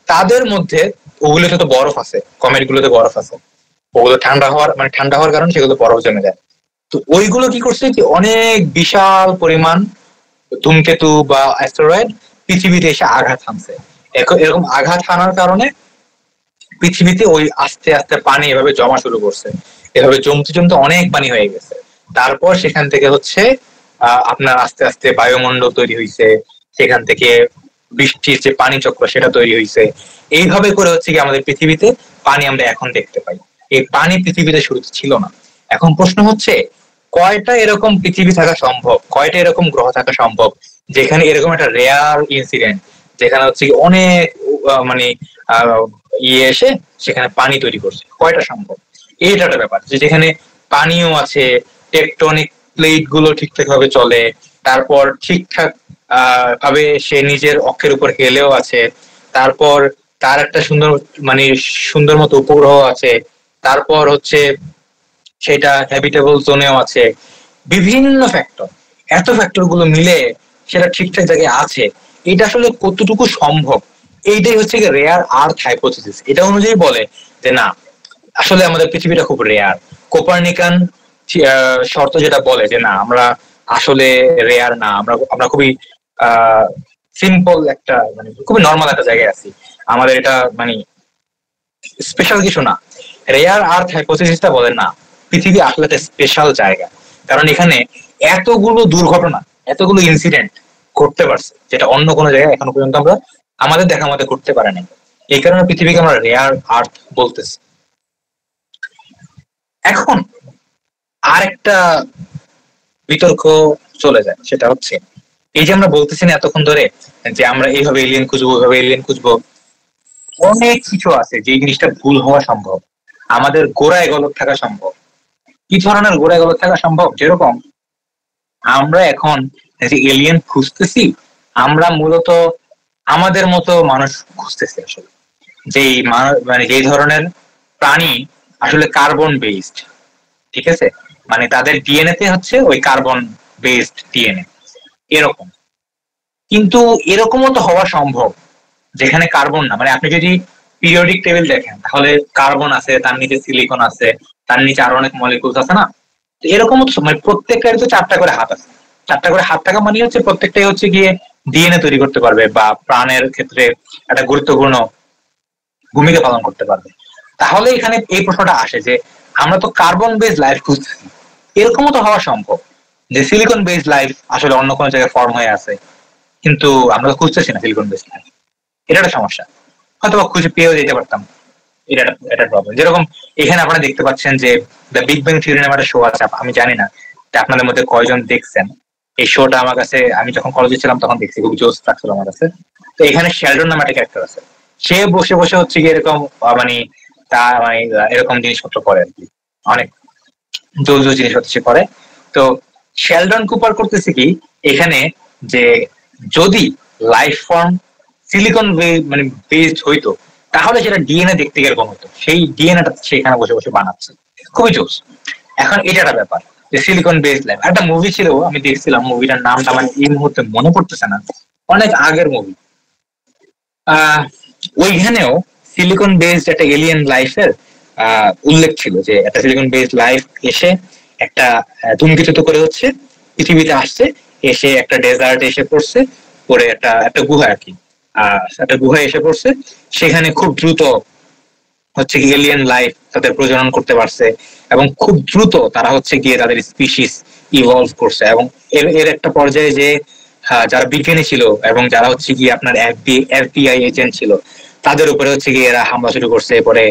তাদের মধ্যে ওগুলোতে তো বরফ আছে, কমেট গুলোতে বরফ আছে, ওগুলো ঠান্ডা হওয়ার কারণে সেগুলো বরফ জমে যায়। তো ওইগুলো কি করছে কি অনেক বিশাল পরিমাণ ধূমকেতু বা অ্যাস্টেরয়েড পৃথিবীতে এসে আঘাত হানছে। এরকম আঘাত হানার কারণে পৃথিবীতে ওই আস্তে আস্তে পানি এভাবে জমা শুরু করছে, এভাবে জমতে জমতে অনেক পানি হয়ে গেছে। তারপর সেখান থেকে হচ্ছে আপনার আস্তে আস্তে বায়ুমণ্ডল তৈরি হয়েছে, সেখান থেকে বৃষ্টির যে পানি চক্র সেটা তৈরি হয়েছে। এইভাবে করে হচ্ছে কি আমাদের পৃথিবীতে পানি আমরা এখন দেখতে পাই। এই পানি পৃথিবীতে শুরুতে ছিল না। এখন প্রশ্ন হচ্ছে কয়টা এরকম পৃথিবী থাকা সম্ভব, কয়টা এরকম গ্রহ থাকা সম্ভব যেখানে এরকম একটা রেয়ার ইনসিডেন্ট, যেখানে হচ্ছে কি অনেক মানে এসে সেখানে পানি তৈরি করছে, কয়টা সম্ভব? এইটা একটা ব্যাপার, যে যেখানে পানিও আছে, টেকটনিক প্লেট গুলো ঠিকঠাক ভাবে চলে, তারপর ঠিকঠাক ভাবে সে নিজের অক্ষের উপর হেলেও আছে, তারপর তার একটা সুন্দর মতো উপগ্রহ আছে, তারপর হচ্ছে সেটা হ্যাবিটেবল জোনেও আছে, বিভিন্ন ফ্যাক্টর, এত ফ্যাক্টর গুলো মিলে সেটা ঠিকঠাক জায়গায় আছে। এটা আসলে কতটুকু সম্ভব, এইটাই হচ্ছে রেয়ার আর্থ হাইপোথিসিস। এটা অনুযায়ী বলে যে না, আসলে আমাদের পৃথিবীটা খুব রেয়ার। কোপার্নিকান শর্ত যেটা বলে যে না, আমরা আসলে রেয়ার না, আমরা খুবই সিম্পল একটা খুবই নর্মাল একটা জায়গায় আছি, আমাদের এটা স্পেশাল কিছু না। রেয়ার আর্থ হাইপোথিসিসটা বলে না, পৃথিবী আসলে একটা স্পেশাল জায়গা, কারণ এখানে এতগুলো দুর্ঘটনা, এতগুলো ইনসিডেন্ট ঘটতে পারছে যেটা অন্য কোনো জায়গায় এখনো পর্যন্ত আমরা আমাদের দেখা মতো করতে পারে নাই। এই কারণে পৃথিবীকে আমরা রেয়ার আর্থ বলতেছি। এখন আরেকটা বিতর্ক চলে যায়, সেটা হচ্ছে এই যে আমরা বলতেছি না এতক্ষণ ধরে যে আমরা এইভাবে এলিয়েন খুঁজবো, ওইভাবে এলিয়েন খুঁজবো, অনেক কিছু আছে যে জিনিসটা ভুল হওয়া সম্ভব, আমাদের গোড়ায় গলদ থাকা সম্ভব। কি ধরনের গোড়ায় গলদ থাকা সম্ভব? যেরকম আমরা এখন যে এলিয়েন খুঁজতেছি, আমরা মূলত আমাদের মতো মানুষ খুঁজতেছি আসলে, যেই যেই ধরনের প্রাণী আসলে কার্বন বেসড, ঠিক আছে, তাদের ডিএনএ তে হচ্ছে ওই কার্বন বেসড ডিএনএ এরকম। কিন্তু এরকমও তো হওয়া সম্ভব যেখানে কার্বন না, আপনি যদি পিরিয়ডিক টেবিল দেখেন তাহলে কার্বন আছে, তার নিচে সিলিকন আছে, তার নিচে আরো অনেক মলিকুলস আছে না। এরকমও তো প্রত্যেকটারই তো 4টা করে হাত আছে, 4টা করে হাত থাকা মানে হচ্ছে প্রত্যেকটাই হচ্ছে গিয়ে ডিএনএ তৈরি করতে পারবে বা প্রাণের ক্ষেত্রে একটা গুরুত্বপূর্ণ ভূমিকা পালন করতে পারবে। তাহলে এখানে এই প্রশ্নটা আসে যে আমরা তো কার্বন বেস লাইফ খুঁজতেছি, এরকমও তো হওয়া সম্ভব যে সিলিকন বেস লাইফ আসলে অন্য কোনো জায়গায় ফর্ম হয়ে আছে, কিন্তু আমরা তো খুঁজতেছি না সিলিকন বেস লাইফ। এটা একটা সমস্যা, হয়তো খুঁজে পেয়েও যেতে পারতাম, এটা একটা প্রবলেম। যেরকম এখানে আপনারা দেখতে পাচ্ছেন যে দ্য বিগ ব্যাং থিওরি নামে একটা শো আছে, আমি জানি না আপনাদের মধ্যে কয়জন দেখছেন এই শোটা। আমার কাছে, আমি যখন কলেজে ছিলাম তখন দেখছি, খুব জোস লাগছিল আমার কাছে। তো এখানে শেলডন নামে একটা ক্যারেক্টার আছে, সে বসে বসে হচ্ছে কি এরকম মানে তার মানে এরকম জিনিসপত্র করে আর কি, অনেক জোস জোস জিনিসপত্র সে করে। তো শেলডন কুপার করতেছে কি এখানে, যে যদি লাইফ ফর্ম সিলিকন মানে বেসড হইতো তাহলে সেটা ডিএনএ দেখতে কিরকম হতো, সেই ডিএনএটা সেখানে বসে বসে বানাচ্ছে, খুবই জোস। এখন এটা একটা ব্যাপার যে সিলিকন বেসড লাইফ। একটা মুভি ছিল, আমি দেখছিলাম, মুভিটার নামটা আমার এই মুহূর্তে মনে পড়তেছে না, অনেক আগের মুভি। ওইখানেও সিলিকন বেসড একটা এলিয়েন লাইফের উল্লেখ ছিল, যে একটা সিলিকন বেসড লাইফ এসে একটা ধূমকেতুতে করে হচ্ছে পৃথিবীতে আসছে, এসে একটা ডেজার্ট এসে পড়ছে, পরে একটা গুহা আর কি, একটা গুহায় এসে পড়ছে, সেখানে খুব দ্রুত হচ্ছে কি এলিয়েন লাইফ তাদের প্রজনন করতে পারছে, এবং খুব দ্রুত তারা হচ্ছে গিয়ে তাদের স্পিসিস ইভলভ করছে। এবং এর একটা পর্যায়ে যে যারা বিজ্ঞানী ছিল এবং যারা হচ্ছে গিয়ে আপনার এফবিআই এজেন্ট ছিল, তাদের উপরে হচ্ছে গিয়ে এরা হামলা শুরু করছে, পরে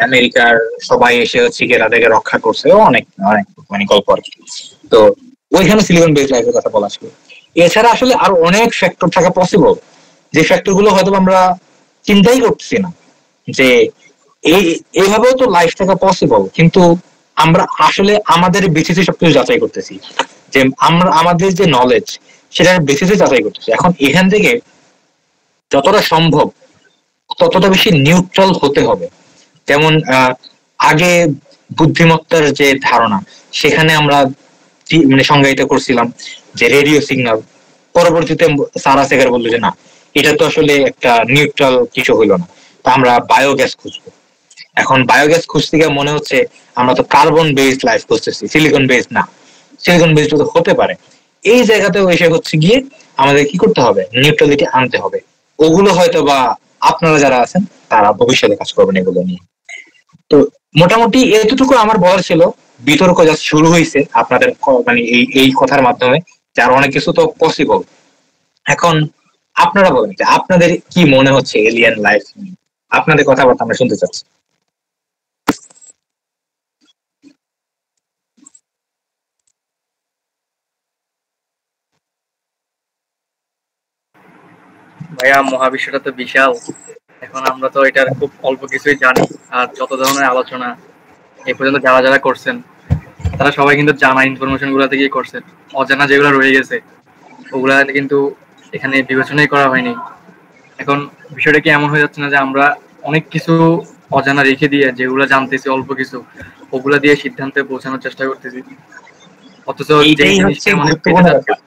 আমেরিকার সবাই এসে হচ্ছে গিয়ে তাদেরকে রক্ষা করছে, অনেক অনেক মানে গল্প আর কি। তো ওইখানে সিলিকন বেসড লাইফের কথা বলা ছিল। এছাড়া আসলে আরো অনেক ফ্যাক্টর থাকা পসিবল, যে ফ্যাক্টর গুলো হয়তো আমরা চিন্তাই করতেছি না, যে এইভাবেও তো লাইফ থাকা পসিবল, কিন্তু আমরা আসলে আমাদের বেসিসে সবকিছু যাচাই করতেছি, যে আমরা আমাদের যে নলেজ সেটার বেসিসে যাচাই করতেছি। এখন এখান থেকে যতটা সম্ভব ততটা বেশি নিউট্রাল হতে হবে। যেমন আগে বুদ্ধিমত্তার যে ধারণা, সেখানে আমরা মানে সংজ্ঞায়িত করছিলাম যে রেডিও সিগন্যাল। পরবর্তীতে সারা সেগার বললো যে না, এটা তো আসলে একটা নিউট্রাল কিছু হইলো না, তো আমরা বায়োগ্যাস খুঁজবো। এখন বায়োগ্যাস খুঁজতে গিয়ে মনে হচ্ছে আমরা তো কার্বন বেসড লাইফ খুঁজতেছি, সিলিকন বেসড না। সিলিকন বেসড তো হতে পারে, এই জায়গাতেও এসে হচ্ছে গিয়ে আমাদের কি করতে হবে, নিউট্রালিটি আনতে হবে। ওগুলো হয়তো বা আপনারা যারা আছেন তারা ভবিষ্যতে কাজ করবেন এগুলো নিয়ে। তো মোটামুটি এতটুকু আমার বলার ছিল। বিতর্ক যা শুরু হয়েছে আপনাদের মানে এই কথার মাধ্যমে, যার অনেক কিছু তো পসিবল। এখন আপনারা বলেন যে আপনাদের কি মনে হচ্ছে এলিয়েন লাইফ নিয়ে, আপনাদের কথাবার্তা আমরা শুনতে চাচ্ছি। ভাইয়া মহাবিশ্বটা তো বিশাল, এখন আমরা তো এটার খুব অল্প কিছুই জানি। আর যত ধরনের আলোচনা এ পর্যন্ত যারা যারা করছেন তারা সবাই কিন্তু জানা ইনফরমেশন গুলা থেকেই করছেন। অজানা যেগুলো রয়ে গেছে ওগুলা কিন্তু এখানে বিবেচনাই করা হয়নি। এখন বিষয়টা কি এমন হয়ে যাচ্ছে না যে আমরা অনেক কিছু অজানা রেখে দিয়ে যেগুলো জানতেছি অল্প কিছু, ওগুলা দিয়ে সিদ্ধান্তে পৌঁছানোর চেষ্টা করতেছি, অথচ এইটাই হচ্ছে গুরুত্বপূর্ণ ব্যাপার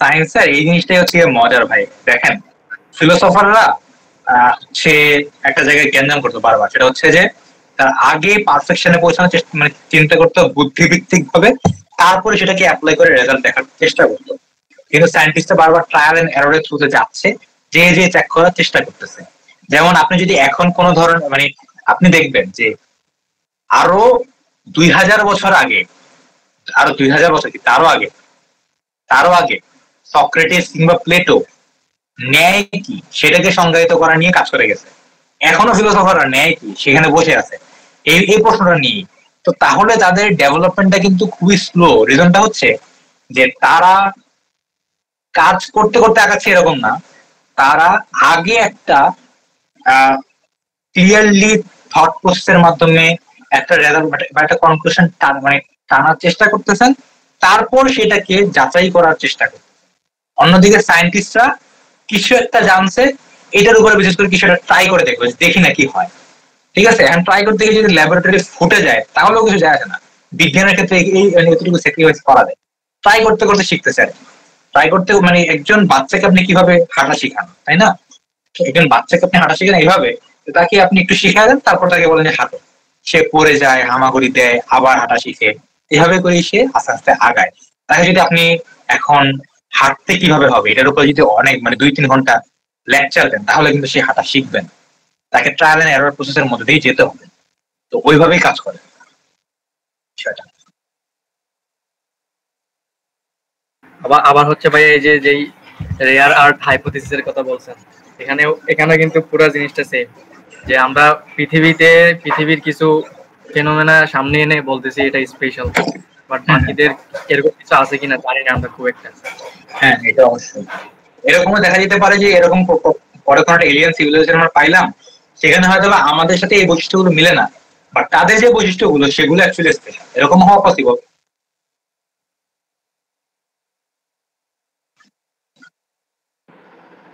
সায়েন্সের। এই জিনিসটাই হচ্ছে মজার ভাই। দেখেন ফিলোসফাররা সে একটা জায়গায় জ্ঞান করতো বারবার, সেটা হচ্ছে যে তার আগে পারফেকশনে পৌঁছানোর চেষ্টা মানে চিন্তা করতো বুদ্ধিভিত্তিক ভাবে, তারপরে সেটাকে অ্যাপ্লাই করে রেজাল্ট দেখার চেষ্টা করতো। কিন্তু সায়েন্টিস্টরা বারবার ট্রায়াল এন্ড এররের থ্রুতে যাচ্ছে, যে যে চেক করার চেষ্টা করতেছে। যেমন আপনি যদি এখন কোন ধরনের মানে আপনি দেখবেন যে আরো 2000 বছর আগে, আরো 2000 বছর কি তারও আগে সক্রেটিস কিংবা প্লেটো ন্যায় কি সেটাকে সংজ্ঞায়িত করা নিয়ে কাজ করে গেছে। এখনো ফিলোসফাররা ন্যায় কি সেখানে বসে আছে এই প্রশ্নটা নিয়ে। তো তাহলে তাদের ডেভেলপমেন্টটা কিন্তু খুবই স্লো। রিজনটা হচ্ছে যে তারা কাজ করতে করতে আগাচ্ছে এরকম না, তারা আগে একটা ক্লিয়ারলি থট প্রসেসের মাধ্যমে একটা রেজাল্ট বা একটা কনক্লুশন মানে টানার চেষ্টা করতেছেন, তারপর সেটাকে যাচাই করার চেষ্টা করতেছেন। অন্যদিকে সায়েন্টিস্টরা কিছু একটা জানছে, এটার উপরে বিশেষ করে কিছু একটা ট্রাই করে দেখবে, দেখি না কি হয়। ঠিক আছে, এখন ট্রাই করতে গিয়ে যদি ল্যাবরেটরি ফুটে যায় তাহলেও কিছু যায় আসে না। বিজ্ঞানের ক্ষেত্রে এই এতটুকু স্যাক্রিফাইস করা যায়। ট্রাই করতে করতে শিখতেছে আর ট্রাই করতে মানে একজন বাচ্চাকে আপনি কিভাবে হাঁটা শিখান, তাই না? একজন বাচ্চাকে আপনি হাঁটা শিখান এইভাবে, তাকে আপনি একটু শিখা দেন, তারপর তাকে বলেন যে হাঁটো, সে পড়ে যায়, হামাগুড়ি দেয়, আবার হাঁটা শিখে, এভাবে করে সে আস্তে আস্তে আগায়। তাকে যদি আপনি এখন হাঁটতে কিভাবে হবে এটার উপর যদি অনেক মানে 2-3 ঘন্টা লেকচার দেন তাহলে কিন্তু সে হাঁটা শিখবেন। তাকে ট্রায়াল এন্ড এরর প্রসেসের মধ্যে দিয়ে যেতে হবে। তো ওইভাবেই কাজ করে সেটা। আবার হচ্ছে ভাই এই যে যেই রেয়ার আর্থ হাইপোথিসিসের কথা বলছেন, এখানে কিন্তু পুরো জিনিসটা সেম, যে আমরা পৃথিবীর কিছু ফেনোমেনা সামনে এনে বলতেছি এটা স্পেশাল, বাট বাকিদের এরকম কিছু আছে কিনা জানি না আমরা খুব একটা। হ্যাঁ এটা অবশ্যই এরকমও দেখা যেতে পারে যে এরকম পরে কোনো একটা এলিয়েন সিভিলাইজেশন আমরা পাইলাম, সেখানে হয়তো আমাদের সাথে এই বৈশিষ্ট্যগুলো মিলে না, বাট তাদের যে বৈশিষ্ট্যগুলো সেগুলো অ্যাকচুয়ালি স্পেশাল, এরকম হওয়া পসিবল।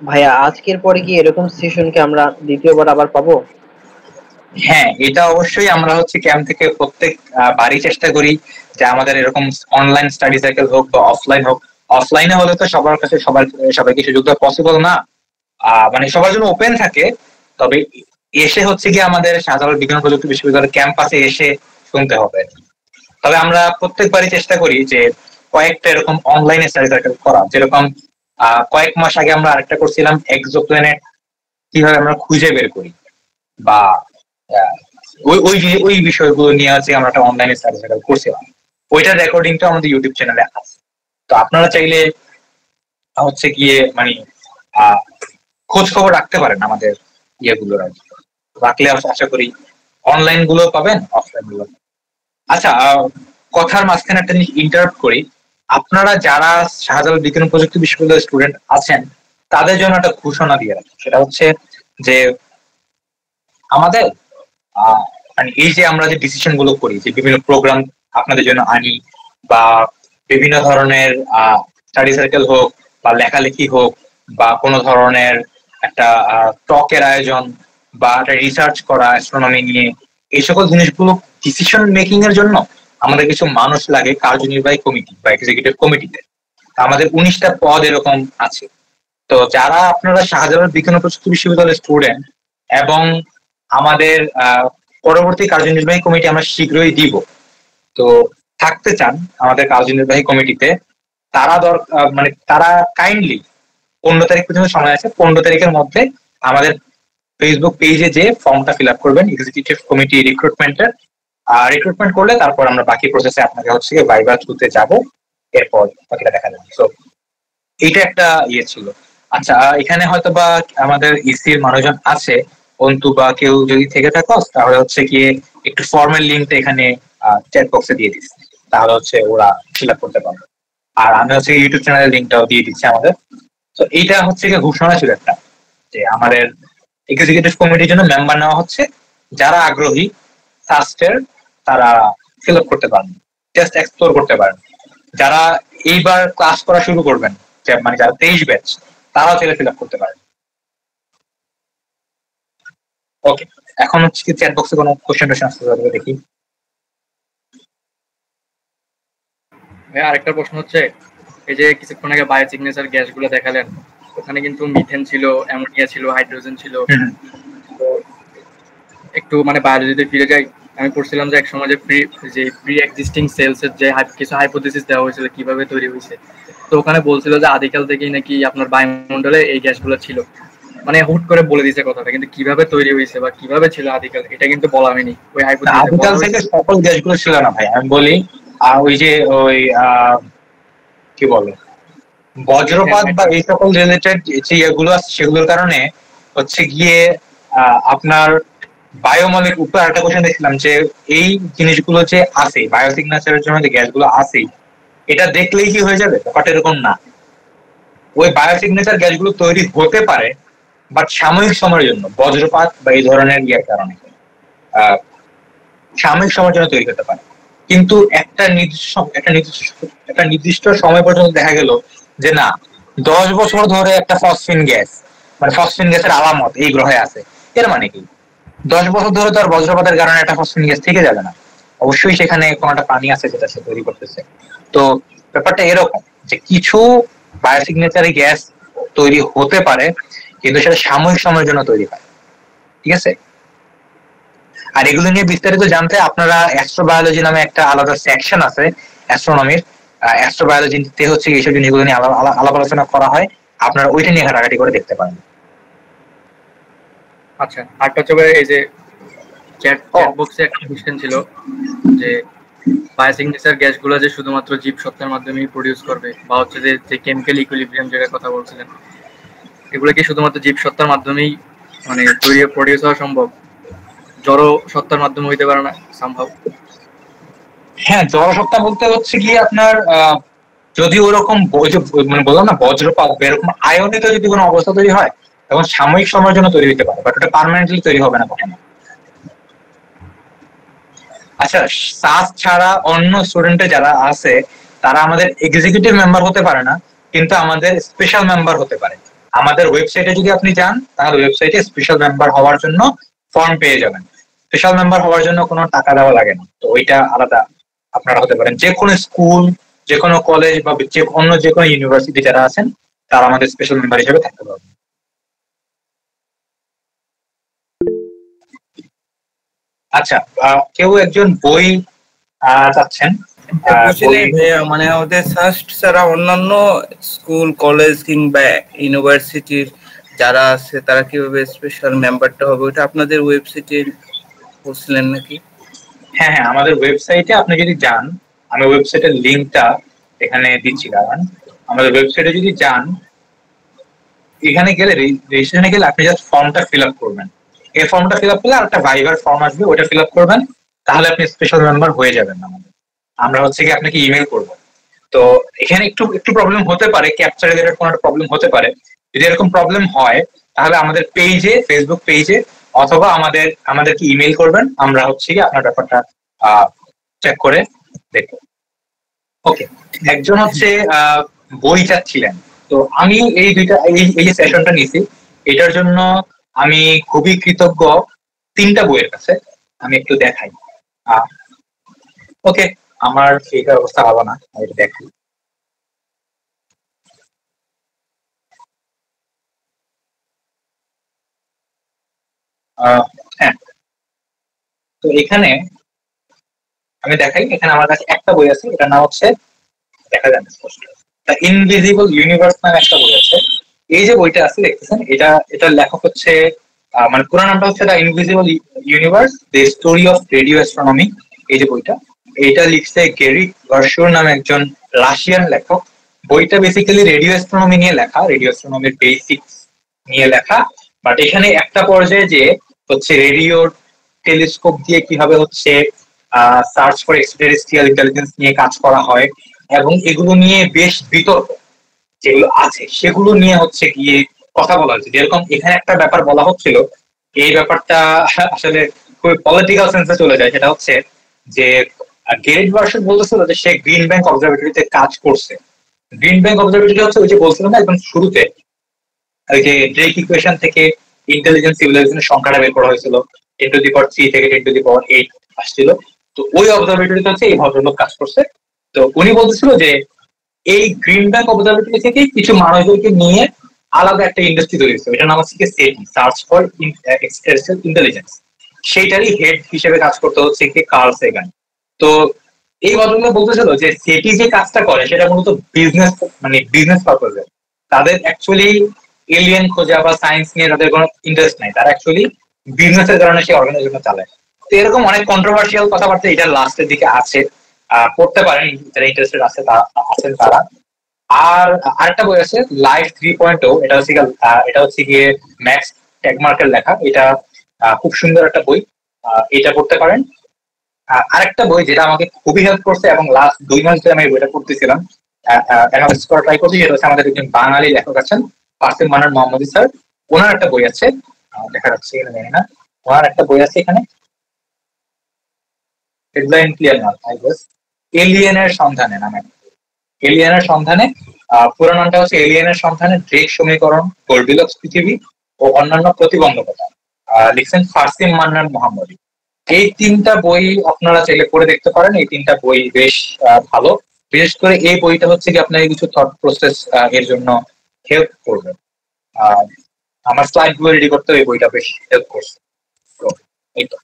ভাইয়া আজকের পরে কি এরকম সেশনকে আমরা দ্বিতীয়বার আবার পাবো? হ্যাঁ এটা অবশ্যই আমরা হচ্ছে ক্যাম্প থেকে প্রত্যেক বারই চেষ্টা করি যে আমাদের এরকম অনলাইন স্টাডি সাইকেল হোক বা অফলাইন হোক। অফলাইনে হলে তো সবার কাছে সবাইকে সুযোগ দেওয়া পসিবল না, মানে সবার জন্য ওপেন থাকে। তবে এসে হচ্ছে কি আমাদের শাহজালাল বিজ্ঞান প্রযুক্তি বিশ্ববিদ্যালয়ের ক্যাম্পাসে এসে শুনতে হবে। তবে আমরা প্রত্যেকবারই চেষ্টা করি যে কয়েকটা এরকম অনলাইনে স্টাডি সাইকেল করা, যেরকম কয়েক মাস আগে আমরা আরেকটা করছিলাম এক্সোপ্ল্যানেট কিভাবে আমরা খুঁজে বের করি, বা ওই বিষয়গুলো নিয়ে আছে আমরা একটা অনলাইনে স্টাডি সাইকেল করছিলাম। ওইটার রেকর্ডিংটা আমাদের ইউটিউব চ্যানেলে আছে, তো আপনারা চাইলে হচ্ছে গিয়ে মানে খোঁজ খবর রাখতে পারেন আমাদের ইয়েগুলো রাখলে আশা করি অনলাইন গুলো পাবেন, অফলাইন গুলো। আচ্ছা কথার মাঝখানে একটা জিনিস ইন্টারাপ্ট করি, আপনারা যারা শাহজালাল বিজ্ঞান প্রযুক্তি বিশ্ববিদ্যালয়ের স্টুডেন্ট আছেন তাদের জন্য একটা ঘোষণা দিয়ে রাখি, সেটা হচ্ছে যে আমাদের মানে এই যে আমরা যে ডিসিশন গুলো করি, যে বিভিন্ন প্রোগ্রাম আপনাদের জন্য আনি, বা বিভিন্ন ধরনের স্টাডি সার্কেল হোক বা লেখালেখি হোক বা কোনো ধরনের একটা টকের আয়োজন বা একটা রিসার্চ করা অ্যাস্ট্রোনমি নিয়ে, এই সকল জিনিসগুলো ডিসিশন মেকিং এর জন্য আমাদের কিছু মানুষ লাগে কার্যনির্বাহী কমিটি বা এক্সিকিউটিভ কমিটিতে। আমাদের 19টা পদ এরকম আছে। তো যারা আপনারা শাহজালাল বিজ্ঞান প্রযুক্তি বিশ্ববিদ্যালয়ের স্টুডেন্ট এবং আমাদের পরবর্তী কার্যনির্বাহী কমিটি আমরা শীঘ্রই দিব, তো থাকতে চান আমাদের কার্যনির্বাহী কমিটিতে, মানে তারা কাইন্ডলি 15 তারিখ পর্যন্ত সময় আছে, 15 তারিখের মধ্যে আমাদের ফেসবুক পেজে যে ফর্মটা ফিল আপ করবেন এক্সিকিউটিভ কমিটি রিক্রুটমেন্টের, রিক্রুটমেন্ট করলে তারপর আমরা বাকি প্রসেসে আপনাকে হচ্ছে ভাইবা থ্রুতে যাব, এরপর বাকিটা দেখা যাবে। তো এইটা একটা ইয়ে ছিল। আচ্ছা এখানে হয়তো বা আমাদের ইসির মানুষজন আছে, অন্তু বা কেউ যদি থেকে থাকো তাহলে হচ্ছে গিয়ে একটু ফর্মের লিঙ্কটা এখানে চ্যাট বক্সে দিয়ে দিচ্ছি, তাহলে হচ্ছে ওরা ফিল আপ করতে পারবে। আর আমি হচ্ছে ইউটিউব চ্যানেলের লিঙ্কটাও দিয়ে দিচ্ছি আমাদের। তো এইটা হচ্ছে গিয়ে ঘোষণা ছিল একটা, যে আমাদের এক্সিকিউটিভ কমিটির জন্য মেম্বার নেওয়া হচ্ছে, যারা আগ্রহী ফার্স্টের তারা ফিল আপ করতে পারেন, জাস্ট এক্সপ্লোর করতে পারেন। যারা এইবার ক্লাস করা শুরু করবেন, মানে যারা 23 ব্যাচ, তারাও চাইলে ফিল আপ করতে পারেন। ওকে, এখন হচ্ছে কি চ্যাট বক্সে কোনো কোশ্চেন টোশ্চেন আসতে পারবে দেখি। আরেকটা প্রশ্ন হচ্ছে, এই যে কিছুক্ষণ আগে বায়ো সিগনেচার গ্যাস গুলো দেখালেন, ওখানে কিন্তু মিথেন ছিল, অ্যামোনিয়া ছিল, হাইড্রোজেন ছিল। তো একটু মানে বায়োলজিতে ফিরে যাই, আমি পড়ছিলাম যে এক সময় যে প্রি এক্সিস্টিং সেলস এর যে কিছু হাইপোথিসিস দেওয়া হয়েছিল কিভাবে তৈরি হয়েছে, তো ওখানে বলছিল যে আদিকাল থেকেই নাকি আপনার বায়ুমণ্ডলে এই গ্যাসগুলো ছিল। মানে হুট করে বলে দিয়েছে কথাটা, কিন্তু কিভাবে তৈরি হয়েছে বা কিভাবে ছিল আদিকাল এটা কিন্তু বলা হয়নি ওই হাইপোথিসিস। আদিকাল থেকে সকল গ্যাসগুলো ছিল না ভাই, আমি বলি ওই যে ওই কি বলে বজ্রপাত বা এই সকল রিলেটেড যে ইয়েগুলো আছে সেগুলোর কারণে হচ্ছে গিয়ে আপনার বায়োমলিক উপর একটা কোশ্চেন দেখছিলাম যে এই জিনিসগুলো যে আছে বায়োসিগনেচারের জন্য যে গ্যাসগুলো আছে, এটা দেখলেই কি হয়ে যাবে? ব্যাপারটা এরকম না। ওই বায়োসিগনেচার গ্যাসগুলো তৈরি হতে পারে, বাট সাময়িক সময়ের জন্য, বজ্রপাত বা এই ধরনের ইয়ের কারণে সাময়িক সময়ের জন্য তৈরি হতে পারে। কিন্তু একটা নির্দিষ্ট সময় পর্যন্ত দেখা গেল যে না, 10 বছর ধরে একটা ফসফিন গ্যাস, মানে ফসফিন গ্যাসের আলামত এই গ্রহে আছে, এর মানে কি 10 বছর ধরে তো আর বজ্রপাতের কারণে একটা ফসফিন গ্যাস থেকে যাবে না, অবশ্যই সেখানে কোনো একটা পানি আছে যেটা সে তৈরি করতেছে। তো ব্যাপারটা এরকম যে কিছু বায়োসিগনেচারি গ্যাস তৈরি হতে পারে, কিন্তু সেটা সাময়িক সময়ের জন্য তৈরি হয়, ঠিক আছে? আর এগুলো নিয়ে বিস্তারিত জানতে আপনারা অ্যাস্ট্রোবায়োলজি নামে একটা আলাদা সেকশন আছে অ্যাস্ট্রোনমির, অ্যাস্ট্রোবায়োলজিতে হচ্ছে এইসব জিনিসগুলো নিয়ে আলাপ আলোচনা করা হয়, আপনারা ওইটা নিয়ে ঘাটাঘাটি করে দেখতে পারেন। আচ্ছা, আরেকটা হচ্ছে এই যে চ্যাট বক্সে একটা কোশ্চেন ছিল যে বায়োসিগনেচার গ্যাসগুলো যে শুধুমাত্র জীবসত্তার মাধ্যমেই প্রডিউস করবে, বা হচ্ছে যে কেমিক্যাল ইকুইলিব্রিয়াম যেটার কথা বলছিলেন, এগুলো কি শুধুমাত্র জীবসত্তার মাধ্যমেই মানে তৈরি প্রডিউস হওয়া সম্ভব, জড় সত্তার মাধ্যমে হইতে পারে না সম্ভব? হ্যাঁ, জড়সত্তা বলতে হচ্ছে কি আপনার যদি ওরকম মানে বললাম না বজ্রপাত এরকম আয়নিত যদি কোনো অবস্থা তৈরি হয় তখন সাময়িক সময়ের জন্য তৈরি হতে পারে, বাট ওটা পার্মানেন্টলি তৈরি হবে না কখনো। আচ্ছা, সাস ছাড়া অন্য স্টুডেন্টে যারা আছে তারা আমাদের এক্সিকিউটিভ মেম্বার হতে পারে না, কিন্তু আমাদের স্পেশাল মেম্বার হতে পারে। আমাদের ওয়েবসাইটে যদি আপনি যান তাহলে ওয়েবসাইটে স্পেশাল মেম্বার হওয়ার জন্য ফর্ম পেয়ে যাবেন। স্পেশাল মেম্বার হওয়ার জন্য কোনো টাকা দেওয়া লাগে না, তো ওইটা আলাদা আপনারা হতে পারেন। যে কোনো স্কুল, যে কোনো কলেজ বা অন্য যে কোনো ইউনিভার্সিটি যারা আছেন তারা আমাদের স্পেশাল মেম্বার হিসেবে থাকতে পারবেন। আচ্ছা, কেউ একজন বই চাচ্ছেন? মানে ওদের সাস্ট ছাড়া অন্যান্য স্কুল কলেজ কিংবা ইউনিভার্সিটির যারা আছে তারা কিভাবে স্পেশাল মেম্বারটা হবে, ওটা আপনাদের ওয়েবসাইটে বলছিলেন নাকি? হ্যাঁ হ্যাঁ, আমাদের ওয়েবসাইটে আপনি যদি যান, আমি ওয়েবসাইটের লিঙ্কটা এখানে দিচ্ছি, কারণ আমাদের ওয়েবসাইটে যদি যান, এখানে গেলে রেজিস্ট্রেশনে গেলে আপনি জাস্ট ফর্মটা ফিল আপ করবেন। এই ফর্মটা ফিল আপ করলে আরেকটা ভাইবার ফর্ম আসবে, ওটা ফিল আপ করবেন, তাহলে আপনি স্পেশাল মেম্বার হয়ে যাবেন। আমরা হচ্ছে কি আপনাকে ইমেল করবো। তো এখানে একটু প্রবলেম হতে পারে, ক্যাপচার রিলেটেড কোনো একটা প্রবলেম হতে পারে। যদি এরকম প্রবলেম হয় তাহলে আমাদের পেজে, ফেসবুক পেজে অথবা আমাদেরকে ইমেল করবেন, আমরা হচ্ছে কি আপনার ব্যাপারটা চেক করে দেখবো। ওকে, একজন হচ্ছে বই চাচ্ছিলেন, তো আমি এই যে সেশনটা নিয়েছি এটার জন্য আমি খুবই কৃতজ্ঞ 3টা বইয়ের কাছে। আমি একটু দেখাই। ওকে, আমার সেইটা অবস্থা ভালো না, আমি দেখাই। হ্যাঁ, তো এখানে আমি দেখাই, এখানে আমার কাছে একটা বই আছে, এটার নাম হচ্ছে, দেখা যাচ্ছে স্পষ্ট, দ্য ইনভিজিবল ইউনিভার্স নামে একটা বই আছে। এই যে বইটা আছে দেখতেছেন, এটার লেখক হচ্ছে, মানে পুরো নামটা হচ্ছে the invisible universe, the story of radio astronomy. এই যে বইটা, এটা লিখছে গেরিক ভার্শুর নামে একজন রাশিয়ান লেখক। বইটা বেসিক্যালি রেডিও অ্যাস্ট্রোনমি নিয়ে লেখা, রেডিও অ্যাস্ট্রোনমির বেসিক্স নিয়ে লেখা, বাট এখানে একটা পর্যায়ে যে হচ্ছে রেডিও টেলিস্কোপ দিয়ে কিভাবে হচ্ছে সার্চ ফর এক্সট্রাটেরেস্ট্রিয়াল ইন্টেলিজেন্স নিয়ে কাজ করা হয়, এবং এগুলো নিয়ে বেশ বিতর্ক যেগুলো আছে সেগুলো নিয়ে হচ্ছে গিয়ে কথা বলা হচ্ছে। যেরকম এখানে একটা ব্যাপার বলা হচ্ছিল, এই ব্যাপারটা আসলে খুবই পলিটিক্যাল সেন্সে চলে যায়। সেটা হচ্ছে যে গেরিট ভার্সন বলতেছিল যে সে গ্রিন ব্যাংক অবজারভেটরিতে কাজ করছে। গ্রিন ব্যাংক অবজারভেটরি হচ্ছে ওই যে বলছিলাম না একদম শুরুতে, ওই যে ড্রেক ইকুয়েশন থেকে ইন্টেলিজেন্স সিভিলাইজেশনের সংখ্যাটা বের করা হয়েছিল, 10⁻³ থেকে 10⁸ আসছিল। তো ওই অবজারভেটরিতে হচ্ছে এই ভদ্রলোক কাজ করছে। তো উনি বলতেছিল যে এই গ্রিন ব্যাংক অবজারভেটরি থেকে কিছু মানুষদেরকে নিয়ে আলাদা একটা ইন্ডাস্ট্রি তৈরি হচ্ছে, এটার নাম হচ্ছে সেটি, সার্চ ফর এক্সট্রাটেরেস্ট্রিয়াল ইন্টেলিজেন্স। সেইটারই হেড হিসেবে কাজ করতে হচ্ছে কি কার্ল সেগান। তো এই ভদ্রলোক বলতেছিল যে সেটি যে কাজটা করে সেটা মূলত বিজনেস, মানে বিজনেস পারপোজে। তাদের অ্যাকচুয়ালি এলিয়েন খোঁজা বা সায়েন্স নিয়ে তাদের কোনো ইন্টারেস্ট নাই, তারা অ্যাকচুয়ালি বিজনেসের কারণে সেই অর্গানাইজেশন চালায়। তো এরকম অনেক কন্ট্রোভার্সিয়াল কথাবার্তা এটা লাস্টের দিকে আছে, পড়তে পারেন যারা ইন্টারেস্টেড আছেন তারা। আর আরেকটা বই আছে লাইফ 3.0, এটা হচ্ছে গিয়ে ম্যাক্স টেকমার্কের লেখা। এটা খুব সুন্দর একটা বই, এটা পড়তে পারেন। আরেকটা বই যেটা আমাকে খুবই হেল্প করছে এবং লাস্ট 2 মাস ধরে আমি বইটা পড়তেছিলাম, অ্যানালাইসিস করা ট্রাই করছি, সেটা হচ্ছে আমাদের একজন বাঙালি লেখক আছেন কাসেম মান্নান মোহাম্মদী স্যার। ওনার একটা বই আছে, দেখা যাচ্ছে এখানে, জানি না, ওনার একটা বই আছে এখানে, হেডলাইন ক্লিয়ার না, আই গেস এলিয়েনের সন্ধানে নামে। এলিয়েনের সন্ধানে, পুরো নামটা হচ্ছে এলিয়েনের সন্ধানে ড্রেক সমীকরণ, গোল্ডিলক্স পৃথিবী ও অন্যান্য প্রতিবন্ধকতা, লিখছেন ফারসিম মান্নান মোহাম্মদী। এই 3টা বই আপনারা চাইলে পড়ে দেখতে পারেন। এই 3টা বই বেশ ভালো, বিশেষ করে এই বইটা হচ্ছে কি আপনার কিছু থট প্রসেস এর জন্য হেল্প করবে। আমার স্লাইড গুলো রেডি করতে এই বইটা বেশ হেল্প করছে। তো এই তো।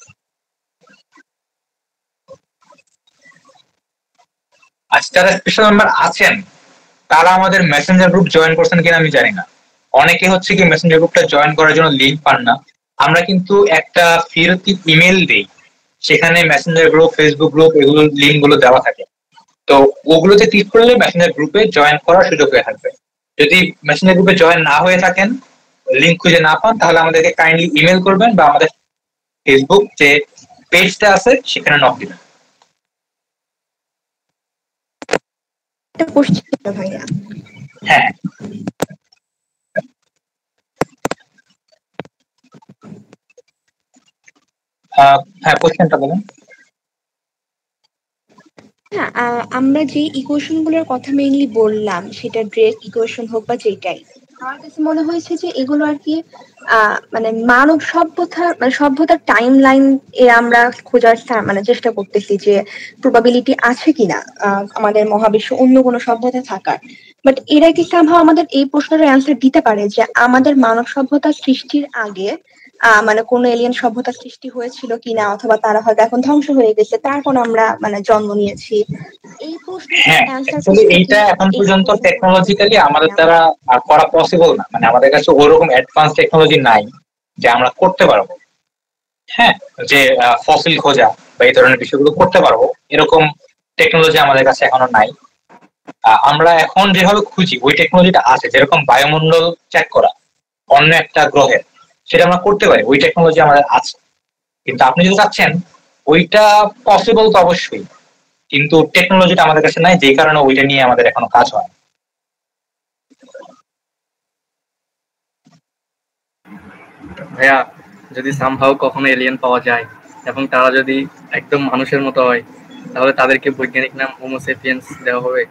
আজ যারা স্পেশাল মেম্বার আছেন তারা আমাদের মেসেঞ্জার গ্রুপ জয়েন করছেন কিনা আমি জানি না। অনেকে হচ্ছে কি মেসেঞ্জার গ্রুপটা জয়েন করার জন্য লিঙ্ক পান না। আমরা কিন্তু একটা ফেরতি ইমেল দিই, সেখানে মেসেঞ্জার গ্রুপ, ফেসবুক গ্রুপ এগুলোর লিঙ্ক গুলো দেওয়া থাকে। তো ওগুলোতে ক্লিক করলে মেসেঞ্জার গ্রুপে জয়েন করার সুযোগ হয়ে থাকবে। যদি মেসেঞ্জার গ্রুপে জয়েন না হয়ে থাকেন, লিঙ্ক খুঁজে না পান, তাহলে আমাদেরকে কাইন্ডলি ইমেল করবেন বা আমাদের ফেসবুক যে পেজটা আছে সেখানে নক দিবেন। ভাইয়া হ্যাঁ হ্যাঁ, কোশ্চেনটা বলুন। হ্যাঁ, আমরা যে ইকুয়েশন গুলোর কথা মেইনলি বললাম, সেটা ড্রেক ইকুয়েশন হোক বা যেটাই, আমার কাছে মনে হয়েছে যে এগুলো আর কি মানে মানব সভ্যতার টাইম লাইন এ আমরা খোঁজার মানে চেষ্টা করতেছি যে প্রবাবিলিটি আছে কিনা আমাদের মহাবিশ্বে অন্য কোনো সভ্যতা থাকার। বাট এরা কি সম্ভব আমাদের এই প্রশ্নের অ্যান্সার দিতে পারে যে আমাদের মানব সভ্যতা সৃষ্টির আগে মানে কোন এলিয়েন সভ্যতা সৃষ্টি হয়েছিল কিনা, অথবা তারা হয়তো এখন ধ্বংস হয়ে গেছে, তারপর আমরা মানে জন্ম নিয়েছি? এই হ্যাঁ, এইটা এখন পর্যন্ত টেকনোলজিক্যালি আমাদের দ্বারা করা পসিবল না। মানে আমাদের কাছে ওরকম অ্যাডভান্স টেকনোলজি নাই যে আমরা করতে পারবো। হ্যাঁ, যে ফসিল খোঁজা বা এই ধরনের বিষয়গুলো করতে পারবো, এরকম টেকনোলজি আমাদের কাছে এখনো নাই। আমরা এখন যেভাবে খুঁজি ওই টেকনোলজিটা আছে, যেরকম বায়ুমণ্ডল চেক করা অন্য একটা গ্রহের, সেটা আমরা করতে পারি, ওই টেকনোলজি আমাদের আছে। কিন্তু আপনি যদি চাচ্ছেন ওইটা পসিবল তো অবশ্যই, কিন্তু টেকনোলজিটা আমাদের কাছে নাই, যেই কারণে ওইটা নিয়ে আমাদের এখনো কাজ হয়। ভাইয়া, যদি সামহাউ কখনো এলিয়েন পাওয়া যায় এবং তারা যদি একদম মানুষের মতো হয়, তাহলে তাদেরকে বৈজ্ঞানিক নাম হোমোসেপিয়েন্স দেওয়া হবে?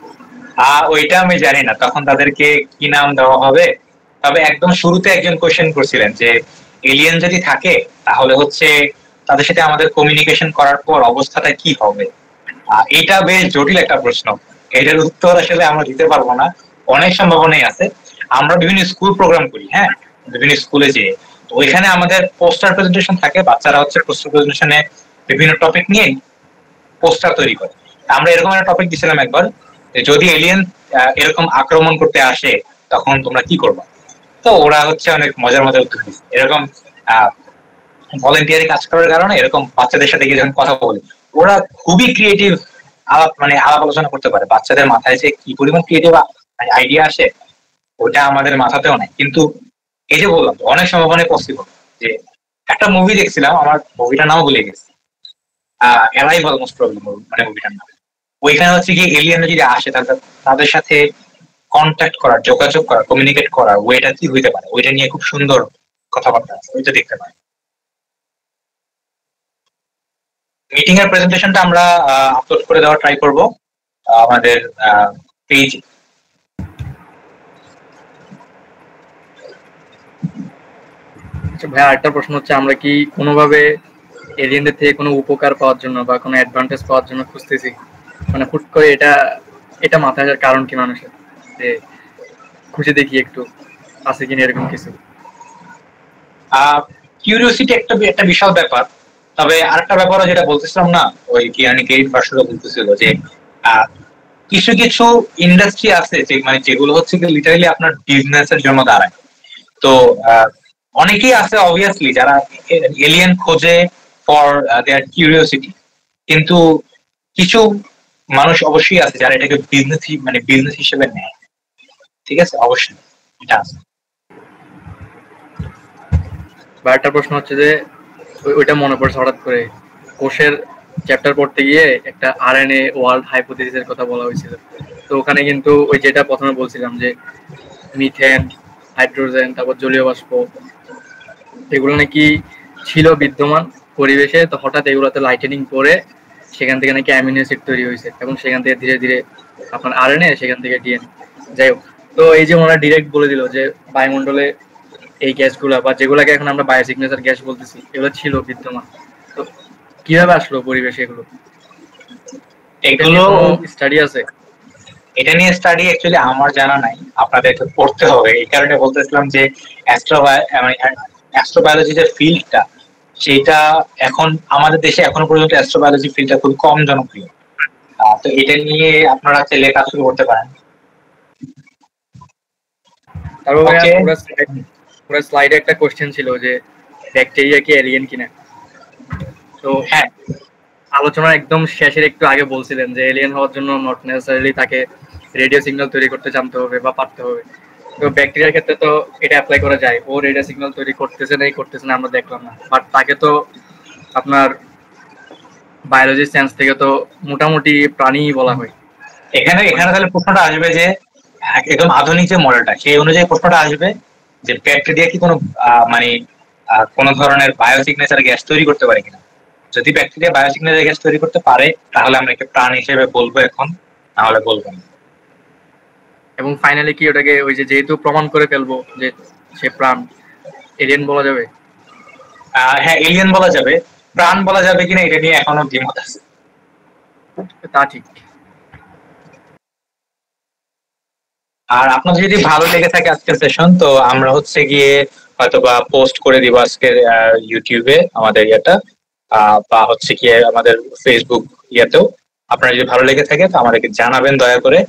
ওইটা আমি জানি না তখন তাদেরকে কি নাম দেওয়া হবে। তবে একদম শুরুতে একজন কোশ্চেন করছিলেন যে এলিয়েন যদি থাকে তাহলে হচ্ছে তাদের সাথে আমাদের কমিউনিকেশন করার পর অবস্থাটা কি হবে। এটা বেশ জটিল একটা প্রশ্ন, এটার উত্তর আসলে আমরা দিতে পারবো না। অনেক সম্ভাবনাই আছে। আমরা বিভিন্ন স্কুল প্রোগ্রাম করি, হ্যাঁ, বিভিন্ন স্কুলে যেয়ে ওইখানে আমাদের পোস্টার প্রেজেন্টেশন থাকে। বাচ্চারা হচ্ছে পোস্টার প্রেজেন্টেশনে বিভিন্ন টপিক নিয়ে পোস্টার তৈরি করে। আমরা এরকম একটা টপিক দিয়েছিলাম একবার, যদি এলিয়েন এরকম আক্রমণ করতে আসে তখন তোমরা কি করবা। তো ওরা হচ্ছে অনেক মজার মজার উত্তর দিচ্ছে। এরকম ভলেন্টিয়ারি কাজ করার কারণে এরকম বাচ্চাদের সাথে গিয়ে যখন কথা বলি, ওরা খুবই ক্রিয়েটিভ আলাপ আলোচনা করতে পারে। বাচ্চাদের মাথায় যে কি পরিমাণ ক্রিয়েটিভ আইডিয়া আসে ওটা আমাদের মাথাতেও নাই। কিন্তু এই যে বললাম অনেক সম্ভাবনায় পসিবল। যে একটা মুভি দেখছিলাম, আমার মুভিটার নামও ভুলে গেছি, অ্যারাইভাল মোস্ট প্রবলেম মানে মুভিটার নাম। ওইখানে হচ্ছে কি এলিয়েন যদি আসে তাদের সাথে কন্ট্যাক্ট করার, যোগাযোগ করার, কমিউনিকেট করার ওয়েটা কি হইতে পারে, ওইটা নিয়ে খুব সুন্দর কথাবার্তা আছে, ওইটা দেখতে পারে। মিটিং এর প্রেজেন্টেশনটা আমরা আপলোড করে দেওয়ার ট্রাই করব আমাদের পেজ। ভাই, আরেকটা প্রশ্ন হচ্ছে, আমরা কি কোনোভাবে এলিয়েনদের থেকে কোনো উপকার পাওয়ার জন্য বা কোনো অ্যাডভান্টেজ পাওয়ার জন্য খুঁজতেছি? মানে হুট করে এটা মাথায় আসার কারণ কি মানুষের, যে খুঁজে দেখি একটু আছে কিনা এরকম কিছু? কিউরিওসিটি একটা বিশাল ব্যাপার। তবে আরেকটা ব্যাপারও যেটা বলতেছিলাম না, ওই কিয়ানি কেরিট ভার্সনও বলতেছিল যে কিছু কিছু ইন্ডাস্ট্রি আছে যে মানে যেগুলো হচ্ছে লিটারালি আপনার বিজনেসের জন্য দাঁড়ায়। তো অনেকেই আছে অবভিয়াসলি যারা এলিয়েন খোঁজে ফর দেয়ার কিউরিওসিটি, কিন্তু কিছু মানুষ অবশ্যই আছে যারা এটাকে বিজনেস হিসেবে নেয়। ঠিক আছে, অবশ্যই এটা আছে। বা একটা প্রশ্ন হচ্ছে যে ওইটা মনে পড়ছে হঠাৎ করে, কোষের চ্যাপ্টার পড়তে গিয়ে একটা আরএনএ ওয়ার্ল্ড হাইপোথিসিসের কথা বলা হয়েছিল। তো ওখানে কিন্তু ওই যেটা প্রথমে বলছিলাম যে মিথেন, হাইড্রোজেন, তারপর জলীয় বাষ্প, এগুলো নাকি ছিল বিদ্যমান পরিবেশে, তো হঠাৎ এগুলোতে লাইটেনিং করে সেখান থেকে নাকি অ্যামিনো অ্যাসিড তৈরি হয়েছে এবং সেখান থেকে ধীরে ধীরে আপনার আরএনএ, সেখান থেকে ডিএনএ। যাই হোক, তো এই যে ওনারা ডিরেক্ট বলে দিল যে বায়ুমণ্ডলে এই গ্যাসগুলো বা যেগুলোকে এখন আমরা বায়োসিগনেচার গ্যাস বলতেছি এগুলো ছিল বিদ্যমান। তো কিভাবে আসলো পরিবেশে এগুলো স্টাডি আছে? এটা নিয়ে স্টাডি অ্যাকচুয়ালি আমার জানা নাই, আপনাদেরকে পড়তে হবে। এই কারণে বলতেছিলাম যে অ্যাস্ট্রোবায়োলজি যে ফিল্ডটা, সেটা এখন আমাদের দেশে এখনো পর্যন্ত অ্যাস্ট্রোবায়োলজি ফিল্ডটা খুব কম জনপ্রিয়। তো এটা নিয়ে আপনারা চাইলে কাজ শুরু করতে পারেন। তারপর ভাইয়া Okay. পুরো স্লাইডে একটা কোশ্চেন ছিল যে ব্যাকটেরিয়া কি এলিয়েন কিনা। তো হ্যাঁ, আলোচনার একদম শেষের একটু আগে বলছিলেন যে এলিয়েন হওয়ার জন্য নট নেসেসারিলি তাকে রেডিও সিগন্যাল তৈরি করতে জানতে হবে বা পারতে হবে। তো ব্যাকটেরিয়ার ক্ষেত্রে তো এটা অ্যাপ্লাই করা যায়, ও রেডিও সিগন্যাল তৈরি করতেছে না আমরা দেখলাম না, বাট তাকে তো আপনার বায়োলজি সেন্স থেকে তো মোটামুটি প্রাণী বলা হয়। এখানে তাহলে প্রশ্নটা আসবে যে একদম আধুনিক যে মডেলটা সেই অনুযায়ী প্রশ্নটা আসবে যে ব্যাকটেরিয়া কি কোনো মানে কোন ধরনের বায়োসিগনেচার গ্যাস তৈরি করতে পারে কিনা। যদি ব্যাকটেরিয়া বায়োসিগনেচার গ্যাস তৈরি করতে পারে তাহলে আমরা একে প্রাণ হিসেবে বলবো এখন, না হলে বলবো না। এবং ফাইনালি কি ওটাকে ওই যে যেহেতু প্রমাণ করে ফেলবো যে সে প্রাণ, এলিয়েন বলা যাবে? হ্যাঁ, এলিয়েন বলা যাবে, প্রাণ বলা যাবে কিনা এটা নিয়ে এখনো দ্বিমত আছে। তা ঠিক। আর আপনাদের যদি ভালো লেগে থাকে আজকের সেশন, তো আমরা হচ্ছে গিয়ে হয়তোবা পোস্ট করে দিব আজকের ইউটিউবে আমাদের ইয়েটা, বা হচ্ছে গিয়ে আমাদের ফেসবুক ইয়েতেও। আপনার যদি ভালো লেগে থাকে তো আমাদেরকে জানাবেন দয়া করে,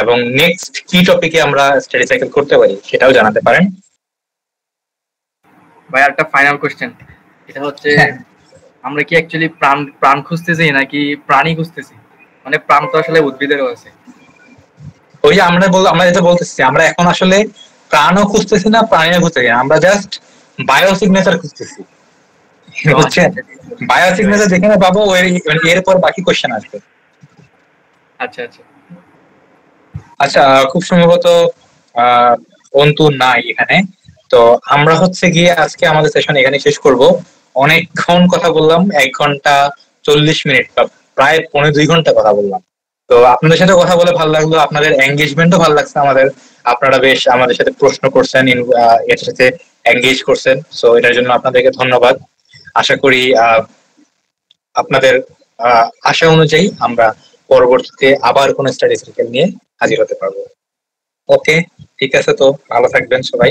এবং নেক্সট কি টপিকে আমরা স্টাডি সাইকেল করতে পারি সেটাও জানাতে পারেন। ভাই একটা ফাইনাল কোশ্চেন, এটা হচ্ছে আমরা কি অ্যাকচুয়ালি প্রাণ খুঁজতেছি নাকি প্রাণী খুঁজতেছি? মানে প্রাণ তো আসলে উদ্ভিদেরও আছে। ওই যে আমরা যেটা বলতেছি, আমরা এখন আসলে প্রাণও খুঁজতেছি না, প্রাণীও খুঁজতেছি না, আমরা জাস্ট বায়োসিগনেচার খুঁজতেছি। হচ্ছে বায়োসিগনেচার যেখানে পাবো এরপর বাকি কোশ্চেন আসবে। আচ্ছা আচ্ছা আচ্ছা, খুব সম্ভবত অন্তু নাই এখানে, তো আমরা হচ্ছে গিয়ে আজকে আমাদের সেশন এখানে শেষ করব। অনেকক্ষণ কথা বললাম, 1 ঘন্টা 40 মিনিট বা প্রায় 1.5-2 ঘন্টা কথা বললাম। তো আপনাদের সাথে কথা বলে ভালো লাগলো, আপনাদের এঙ্গেজমেন্টও ভালো লাগছে আমাদের। আপনারা বেশ আমাদের সাথে প্রশ্ন করছেন, এর সাথে এঙ্গেজ করছেন, সো এটার জন্য আপনাদেরকে ধন্যবাদ। আশা করি আপনাদের আশা অনুযায়ী আমরা পরবর্তীতে আবার কোনো স্টাডি সার্কেল নিয়ে হাজির হতে পারবো। ওকে, ঠিক আছে, তো ভালো থাকবেন সবাই।